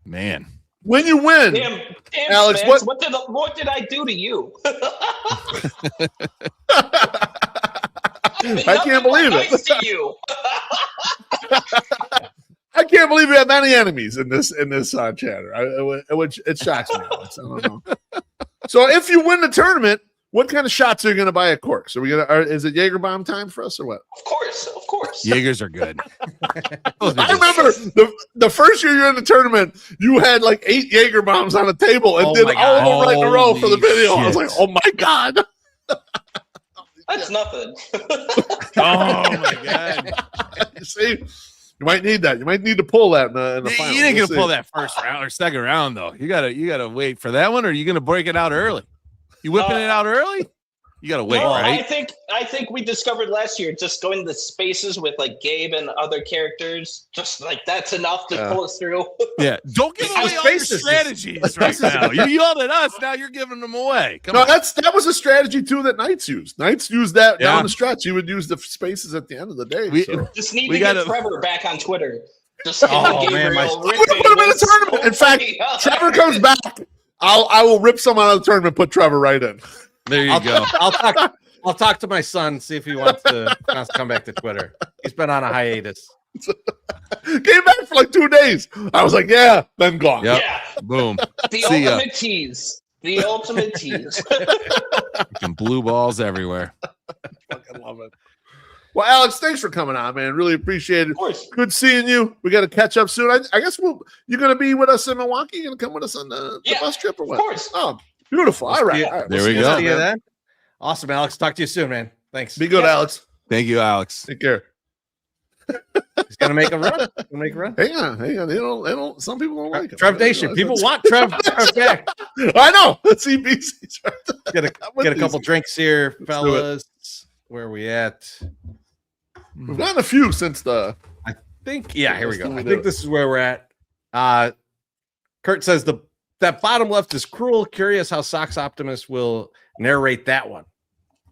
Man. When you win, Damn, Alex, Spence, what did I do to you? I can't believe it. Nice to you. I can't believe we have many enemies in this chatter. It shocks me, Alex. I don't know. So if you win the tournament, what kind of shots are you going to buy at Corks? Are we going to? Is it Jaeger bomb time for us or what? Of course. Jaegers are good. I remember the first year you're in the tournament, you had like 8 Jaeger bombs on the table and did all of them right in a row for the video. I was like, oh my God. That's nothing. Oh my God. You see, you might need that. You might need to pull that in the final. You ain't gonna pull that first round or second round though. You gotta wait for that one, or are you gonna break it out early? You whipping it out early? You gotta wait, right? I think we discovered last year just going to spaces with like Gabe and other characters, just like that's enough to pull us through. Yeah, don't give away all your strategies right now. You yelled at us, now you're giving them away. Come on. That was a strategy too that Knights used. Knights used that down the stretch. You would use the spaces at the end of the day. Just need to get Trevor back on Twitter. Just get man, put him in a tournament. In fact, Trevor comes back. I will rip someone out of the tournament, put Trevor right in. There you go. I'll talk to my son, see if he wants to come back to Twitter. He's been on a hiatus. Came back for like 2 days. I was like, yeah, then gone. Yep. Yeah. Boom. The ultimate tease. The ultimate tease. Fucking blue balls everywhere. Fucking love it. Well, Alex, thanks for coming on, man. Really appreciate it. Of course. Good seeing you. We got to catch up soon. I guess you're going to be with us in Milwaukee. You're going to come with us on the bus trip or what? Of course. Oh, beautiful. All right. There we go. See you then. Awesome, Alex. Talk to you soon, man. Thanks. Be good, Alex. Thank you, Alex. Take care. He's gonna make a run. Hang on. They don't. Some people don't like him. Trev Nation. People want Trev back. I know. CBC's Get a couple drinks here, fellas. Where are we at? We've gotten a few since the. I think. Yeah, here we go. I think this is where we're at. Kurt says that bottom left is cruel. Curious how Sox Optimist will narrate that one.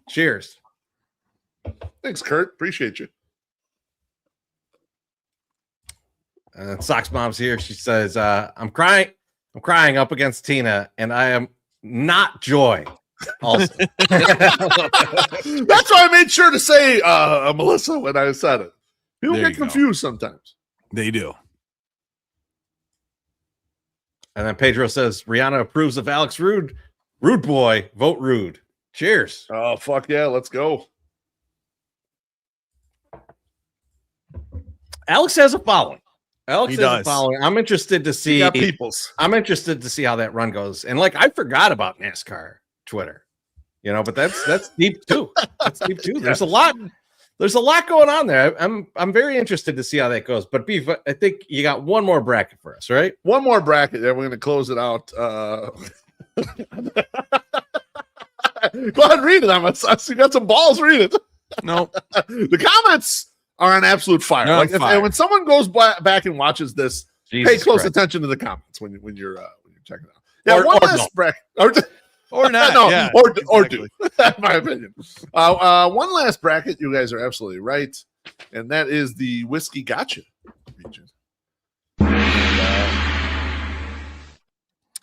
Cheers. Thanks, Kurt. Appreciate you. Sox Mom's here. She says, I'm crying up against Tina, and I am not Joy. Also. That's why I made sure to say Melissa when I said it. People get confused sometimes. They do. And then Pedro says, Rihanna approves of Alex Rude. Rude boy, vote Rude. Cheers. Oh, fuck yeah. Let's go. Alex has a following. He does. I'm interested to see. I'm interested to see how that run goes. And like, I forgot about NASCAR Twitter, but that's deep too. That's deep too. There's a lot going on there. I'm very interested to see how that goes. But Beef, I think you got one more bracket for us, right? One more bracket. Then we're going to close it out. Go ahead and read it. You got some balls. Read it. No, the comments are on absolute fire. No, and when someone goes back and watches this, pay close attention to the comments when you're checking it out. Yeah, one last bracket. Or not. No, yeah, or do. In my opinion. One last bracket. You guys are absolutely right, and that is the Whiskey Gotcha region.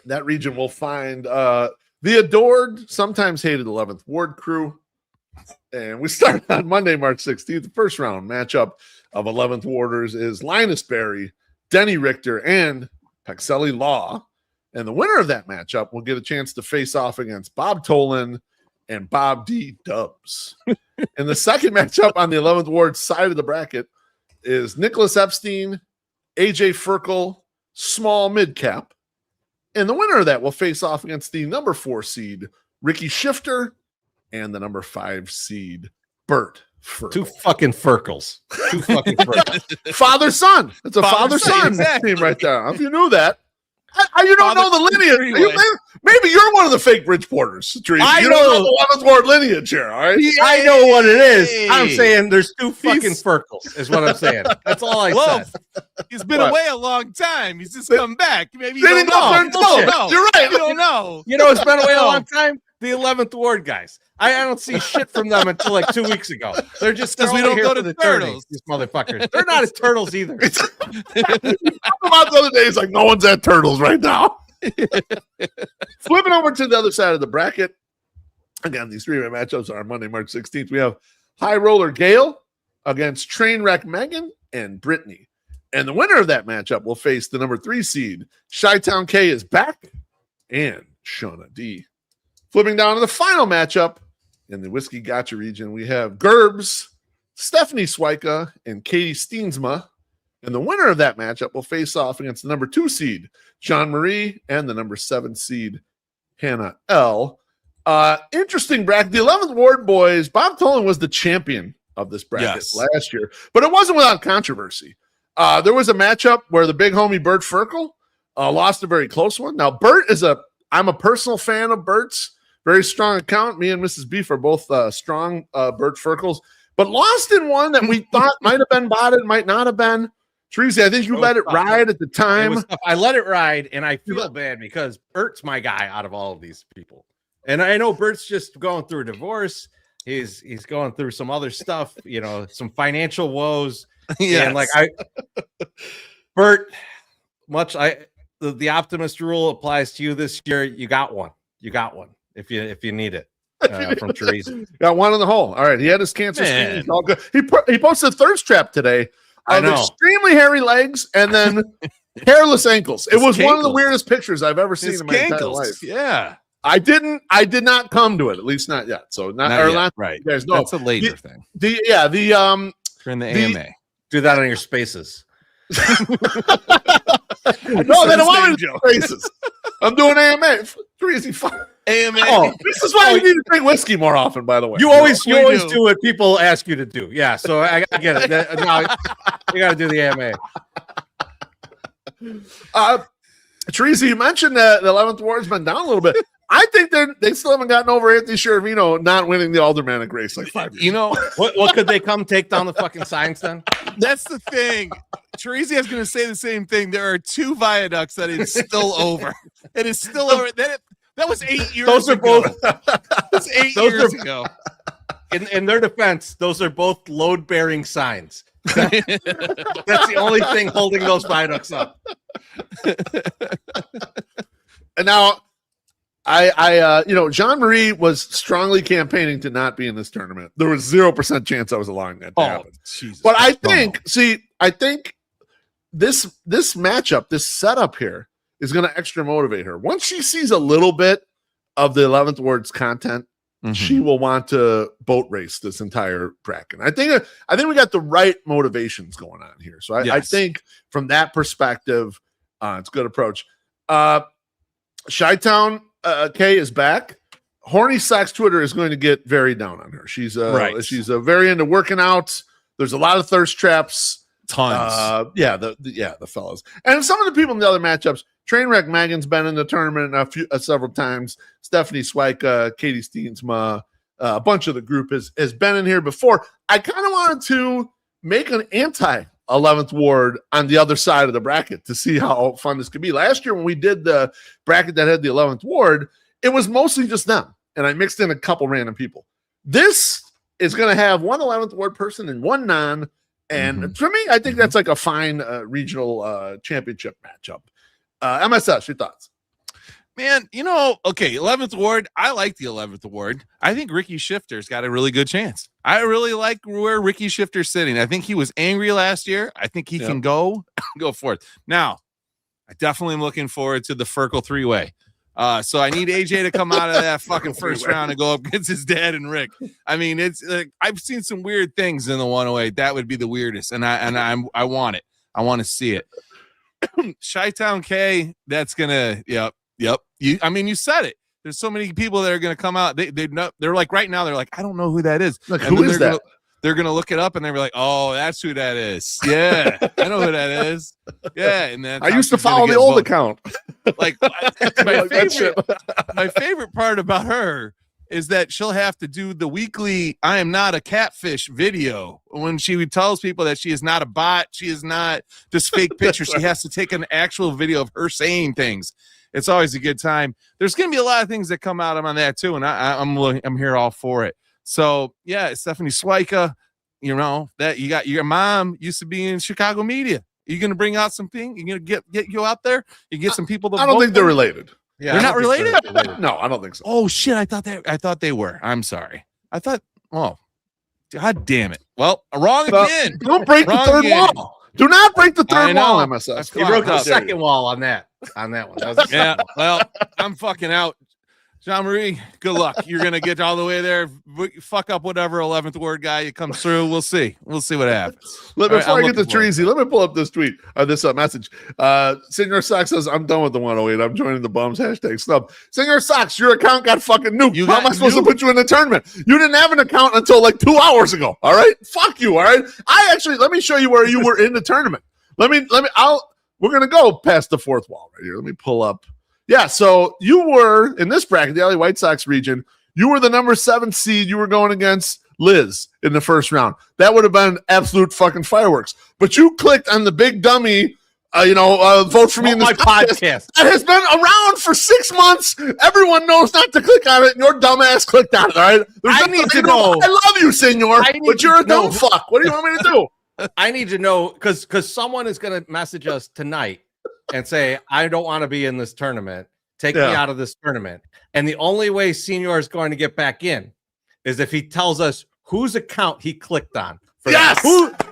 That region will find the adored, sometimes hated 11th Ward crew. And we start on Monday, March 16th. The first round matchup of 11th Warders is Linus Berry, Denny Richter, and Paxelli Law. And the winner of that matchup will get a chance to face off against Bob Tolan and Bob D. Dubs. And the second matchup on the 11th Ward side of the bracket is Nicholas Epstein, AJ Ferkel, small mid-cap. And the winner of that will face off against the number 4 seed, Ricky Shifter, and the number 5 seed, Bert Ferkel. Two fucking Ferkels. Father-son. It's a father-son team right there. If you knew that. You don't know the lineage. Maybe you're one of the fake Bridgeporters. I know the 11th Ward lineage here, all right? I know what it is. I'm saying there's two fucking Ferkels, is what I'm saying. That's all I said. He's been away a long time. He's just come back. Maybe you don't know. No. You're right. You don't know. You know it's been away a long time? The 11th Ward guys. I don't see shit from them until like 2 weeks ago. They're just because we don't go to the turtles. These motherfuckers. They're not as turtles either. About the other day, it's like no one's at turtles right now. Flipping over to the other side of the bracket. Again, these three-way matchups are Monday, March 16th. We have High Roller Gale against Trainwreck Megan and Brittany. And the winner of that matchup will face the number 3 seed. Chi-Town K is back, and Shauna D. Flipping down to the final matchup in the Whiskey Gotcha region, we have Gerbs, Stephanie Swyka, and Katie Steensma. And the winner of that matchup will face off against the number 2 seed, Jean Marie, and the number 7 seed, Hannah L. Interesting bracket. The 11th Ward boys, Bob Tolan was the champion of this bracket last year, but it wasn't without controversy. There was a matchup where the big homie Bert Ferkel lost a very close one. Now, Bert is I'm a personal fan of Bert's. Very strong account. Me and Mrs. Beef are both strong Bert Ferkels, but lost in one that we thought might have been botted, might not have been. Teresa, I think you let it ride at the time. I let it ride, and I feel bad because Bert's my guy out of all of these people. And I know Bert's just going through a divorce. He's going through some other stuff, some financial woes. Yeah, and like Bert, the optimist rule applies to you this year. You got one. If you need it from Chorizy. Got one in the hole. All right. He had his cancer screening. All good. He posted a thirst trap today of extremely hairy legs and then hairless ankles. It was one of the weirdest pictures I've ever seen in my entire life. Yeah. I did not come to it, at least not yet. So not yet. Right. You guys know. That's a later thing. You're in the AMA. Do that on your spaces. No, they don't want me to do spaces. I'm doing AMA. Crazy fun. AMA. Oh, this is why you need to drink whiskey more often, by the way. You always do what people ask you to do. Yeah, so I get it. Now you got to do the AMA. Teresa, you mentioned that the 11th Ward's been down a little bit. I think they still haven't gotten over Anthony Shervino not winning the aldermanic race like 5 years. What could they come take down the fucking signs then? That's the thing. Teresa is going to say the same thing. There are 2 viaducts that is still over. It is still over. That was 8 years those are ago. Both. That's 8 years ago. In their defense, those are both load-bearing signs. That's the only thing holding those viaducts up. And now, Jean Marie was strongly campaigning to not be in this tournament. There was 0% chance I was allowing that to happen. Jesus. But I think this matchup, this setup here, is going to extra motivate her. Once she sees a little bit of the 11th Ward's content, she will want to boat race this entire bracket. I think we got the right motivations going on here. So I think from that perspective, it's a good approach. Chi-Town K is back. Horny Sox Twitter is going to get very down on her. She's very into working out. There's a lot of thirst traps. Tons. The fellas. And some of the people in the other matchups, Trainwreck Megan's been in the tournament several times. Stephanie Swyka, Katie Steensma, a bunch of the group has been in here before. I kind of wanted to make an anti-11th Ward on the other side of the bracket to see how fun this could be. Last year when we did the bracket that had the 11th Ward, it was mostly just them, and I mixed in a couple random people. This is going to have one 11th Ward person and one non, and for me, I think that's like a fine regional championship matchup. MSS, your thoughts? Man, 11th Ward. I like the 11th Ward. I think Ricky Shifter's got a really good chance. I really like where Ricky Shifter's sitting. I think he was angry last year. I think he can go for it. Now, I definitely am looking forward to the Ferkel 3-way. So I need AJ to come out of that fucking first round and go up against his dad and Rick. I mean, it's I've seen some weird things in the 108. That would be the weirdest, and I want it. I want to see it. Chi-Town K, that's gonna yep. You said it. There's so many people that are gonna come out. They're like right now. They're like, I don't know who that is. Like, who is that? They're gonna look it up and they're like, oh, that's who that is. Yeah, I know who that is. Yeah, and then I used to follow the old account. Like my favorite part about her is that she'll have to do the weekly "I am not a catfish" video when she tells people that she is not a bot, she is not just fake picture. She has to take an actual video of her saying things, it's always a good time. There's going to be a lot of things that come out on that too, and I'm here all for it. So yeah, Stephanie Swyka, you know that you got your mom used to be in Chicago media. Are you going to bring out something? You're going to get you out there? You get some people. I don't think they're related. Yeah, they're not related. No, I don't think so. Oh shit! I thought they were. I'm sorry. I thought. Oh, god damn it! Well, wrong again. Don't break the third wall. Do not break the third wall, MSS. You broke the second wall on that one. That was yeah. Well, I'm fucking out. Jean-Marie, good luck. You're going to get all the way there. Fuck up whatever 11th word guy you come through. We'll see. We'll see what happens. Before I get to Chorizy, let me pull up this tweet, this message. Senor Sox says, I'm done with the 108. I'm joining the bums. #snub. Senor Sox, your account got fucking nuked. How am I supposed to put you in the tournament? You didn't have an account until like 2 hours ago. All right? Fuck you. All right? Let me show you where you were in the tournament. We're going to go past the fourth wall right here. Let me pull up. Yeah, so you were in this bracket, the LA White Sox region. You were the number 7 seed. You were going against Liz in the first round. That would have been absolute fucking fireworks. But you clicked on the big dummy, vote for me in this podcast. That has been around for 6 months. Everyone knows not to click on it, and your dumbass clicked on it. All right. I need to know. I love you, senor, but you're a dumb fuck. What do you want me to do? I need to know because someone is going to message us tonight and say, I don't want to be in this tournament. Take me out of this tournament. And the only way Senior is going to get back in is if he tells us whose account he clicked on. Yes.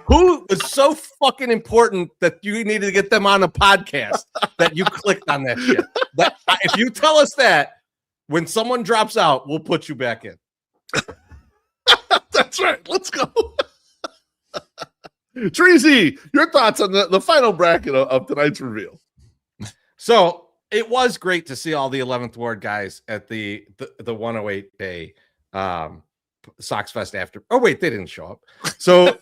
Who is so fucking important that you needed to get them on a podcast that you clicked on that shit. If you tell us that, when someone drops out, we'll put you back in. That's right. Let's go. Chorizy, your thoughts on the final bracket of tonight's reveal? So it was great to see all the 11th Ward guys at the 108 day Sox Fest after. Oh, wait, they didn't show up. So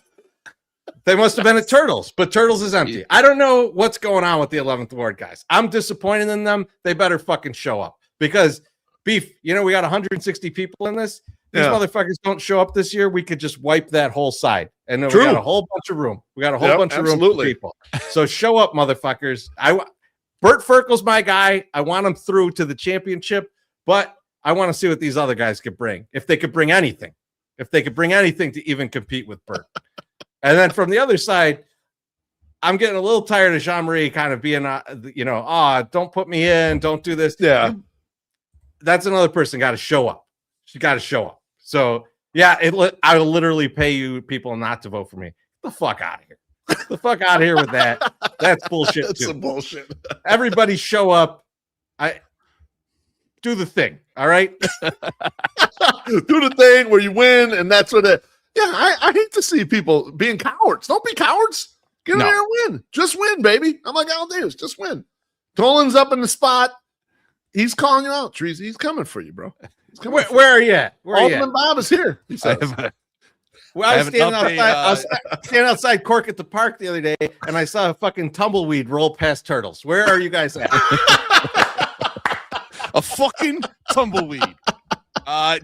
they must have been at Turtles, but Turtles is empty. I don't know what's going on with the 11th Ward guys. I'm disappointed in them. They better fucking show up because Beef, we got 160 people in this. These motherfuckers don't show up this year. We could just wipe that whole side. And then we got a whole bunch of room. We got a whole bunch of room for people. So show up, motherfuckers. Bert Ferkel's my guy. I want him through to the championship, but I want to see what these other guys could bring. If they could bring anything. If they could bring anything to even compete with Bert. And then from the other side, I'm getting a little tired of Jean-Marie kind of being, don't put me in. Don't do this. Yeah. That's another person got to show up. She got to show up. So, yeah, I will literally pay you people not to vote for me. Get the fuck out of here. Get the fuck out of here with that. That's bullshit. That's too. some bullshit. Everybody show up. Do the thing. All right. Do the thing where you win, and that's what it. Yeah, I hate to see people being cowards. Don't be cowards. Get in there and win. Just win, baby. I'm like Al Davis. Just win. Tolan's up in the spot. He's calling you out, Chorizy. He's coming for you, bro. Where are you at? Alderman Bob is here. He says. I was standing outside Cork at the park the other day, and I saw a fucking tumbleweed roll past Turtles. Where are you guys at? A fucking tumbleweed.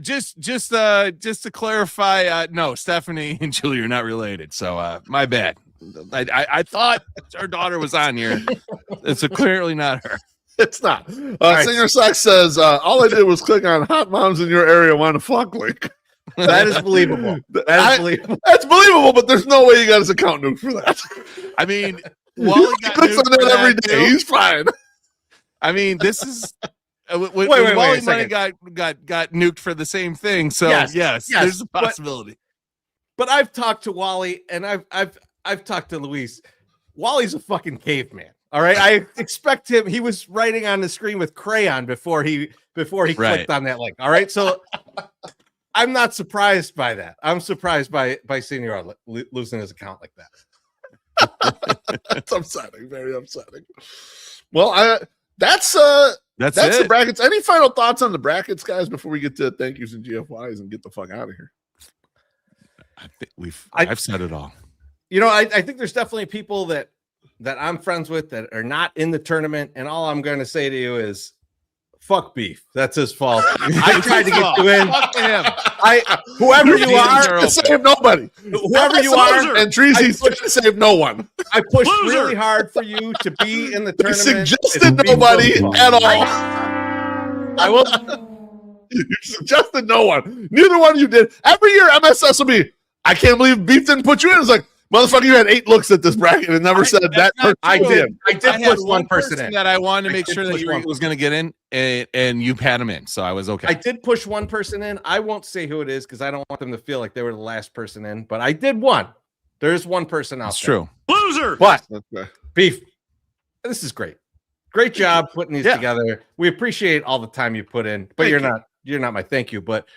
Just to clarify, no, Stephanie and Julie are not related. So my bad. I thought our daughter was on here. It's clearly not her. It's not. Singer Sox says, all I did was click on hot moms in your area want to fuck link. That is believable. That's believable, but there's no way you got his account nuked for that. I mean, Wally got clicks on that every day. He's fine. I mean, this is wait, Wally Money got nuked for the same thing. So yes, there's a possibility. But I've talked to Wally and I've talked to Luis. Wally's a fucking caveman. All right. I expect him. He was writing on the screen with crayon before he clicked on that link. All right. So I'm not surprised by that. I'm surprised by Senior losing his account like that. That's upsetting. Very upsetting. Well, that's the brackets. Any final thoughts on the brackets, guys, before we get to thank yous and GFYs and get the fuck out of here? I think I've said it all. I think there's definitely people that I'm friends with that are not in the tournament, and all I'm going to say to you is Fuck Beef. That's his fault. I tried to get you in. Fuck him. Whoever you are, to save nobody. Whoever you are, and Treasy's to save no one. I pushed really hard for you to be in the You tournament. suggested nobody at all. I will. You suggested no one. Neither one of you did. Every year, MSS will be, I can't believe Beef didn't put you in. It's like, motherfucker, you had 8 looks at this bracket and never said that. I did. I had push one person in. that I wanted to make sure that you was going to get in, and you had him in, so I was okay. I did push one person in. I won't say who it is because I don't want them to feel like they were the last person in, but I did one. There's one person out there. True. Loser. But Beef, this is great. Great job putting these together. We appreciate all the time you put in, but you're not my thank you. But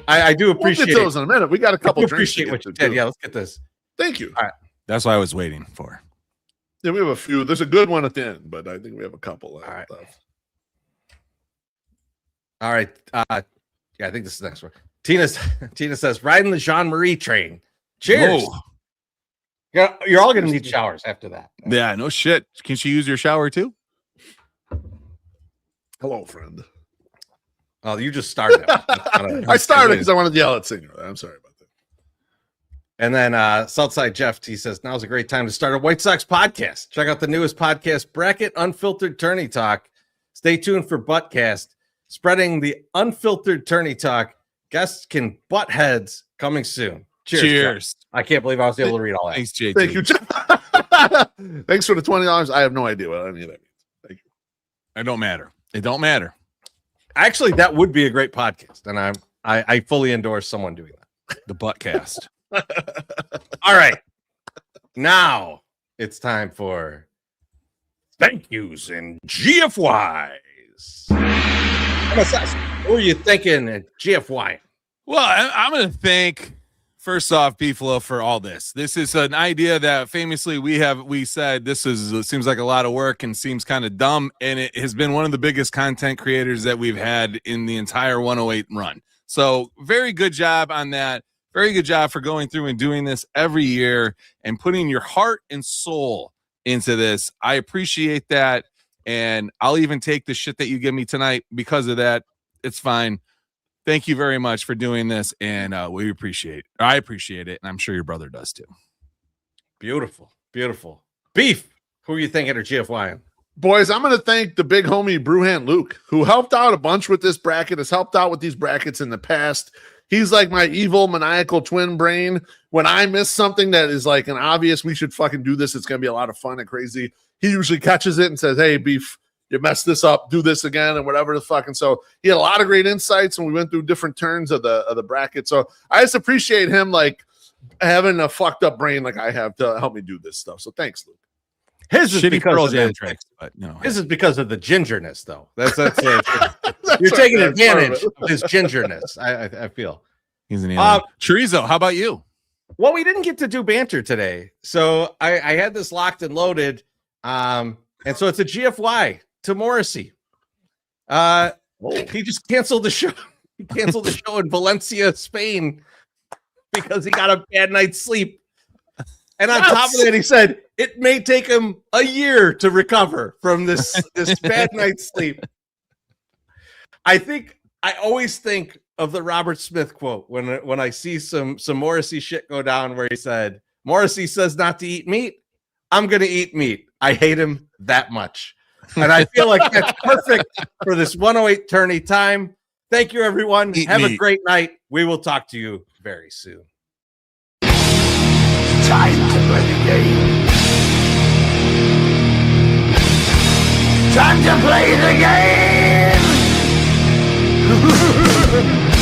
I do appreciate we'll get those in a minute. We got a couple. Appreciate what you did. Yeah, let's get this. Thank you. All right. That's what I was waiting for. Yeah, we have a few. There's a good one at the end, but I think we have a couple left. All right. Yeah, I think this is the next one. Tina says, riding the Jean-Marie train. Cheers. Whoa. You're all going to need showers after that. Yeah, no shit. Can she use your shower too? Hello, friend. Oh, you just started. I started because I wanted to yell at Singer. I'm sorry about that. And then Southside Jeff, he says, now's a great time to start a White Sox podcast. Check out the newest podcast, Bracket Unfiltered Tourney Talk. Stay tuned for Buttcast. Spreading the unfiltered tourney talk. Guests can butt heads coming soon. Cheers. Jeff. I can't believe I was able to read all that. Thanks, JT. Thank you, Jeff. Thanks for the $20. I have no idea what any of that means. Thank you. It don't matter. It don't matter. Actually, that would be a great podcast, and I fully endorse someone doing that. The Buttcast. All right. Now it's time for thank yous and GFYs. MSS, what were you thinking at GFY? Well, I'm going to thank, first off, Beefalo for all this. This is an idea that famously we said it seems like a lot of work and seems kind of dumb, and it has been one of the biggest content creators that we've had in the entire 108 run. So very good job on that. Very good job for going through and doing this every year and putting your heart and soul into this. I appreciate that. And I'll even take the shit that you give me tonight because of that. It's fine. Thank you very much for doing this. And I appreciate it. And I'm sure your brother does too. Beautiful. Beautiful. Beef. Who are you thinking of GFY? Boys, I'm going to thank the big homie Brewhand Luke, who helped out a bunch with this bracket, has helped out with these brackets in the past. He's like my evil, maniacal twin brain. When I miss something that is like an obvious, we should fucking do this, it's going to be a lot of fun and crazy, he usually catches it and says, hey, Beef, you messed this up, do this again, and whatever the fuck. And so he had a lot of great insights when we went through different turns of the bracket. So I just appreciate him like having a fucked up brain like I have to help me do this stuff. So thanks, Luke. His is because of tricks, but no. This is because of the gingerness, though. That's you're taking advantage of his gingerness. I feel he's an alien. Chorizo, how about you? Well, we didn't get to do banter today, so I had this locked and loaded, and so it's a GFY to Morrissey. He just canceled the show. He canceled the show in Valencia, Spain, because he got a bad night's sleep. And on top of that, he said it may take him a year to recover from this bad night's sleep. I always think of the Robert Smith quote when I see some Morrissey shit go down where he said, Morrissey says not to eat meat. I'm going to eat meat. I hate him that much. And I feel like that's perfect for this 108 tourney time. Thank you, everyone. Have a great night. We will talk to you very soon. Time to play the game. Time to play the game.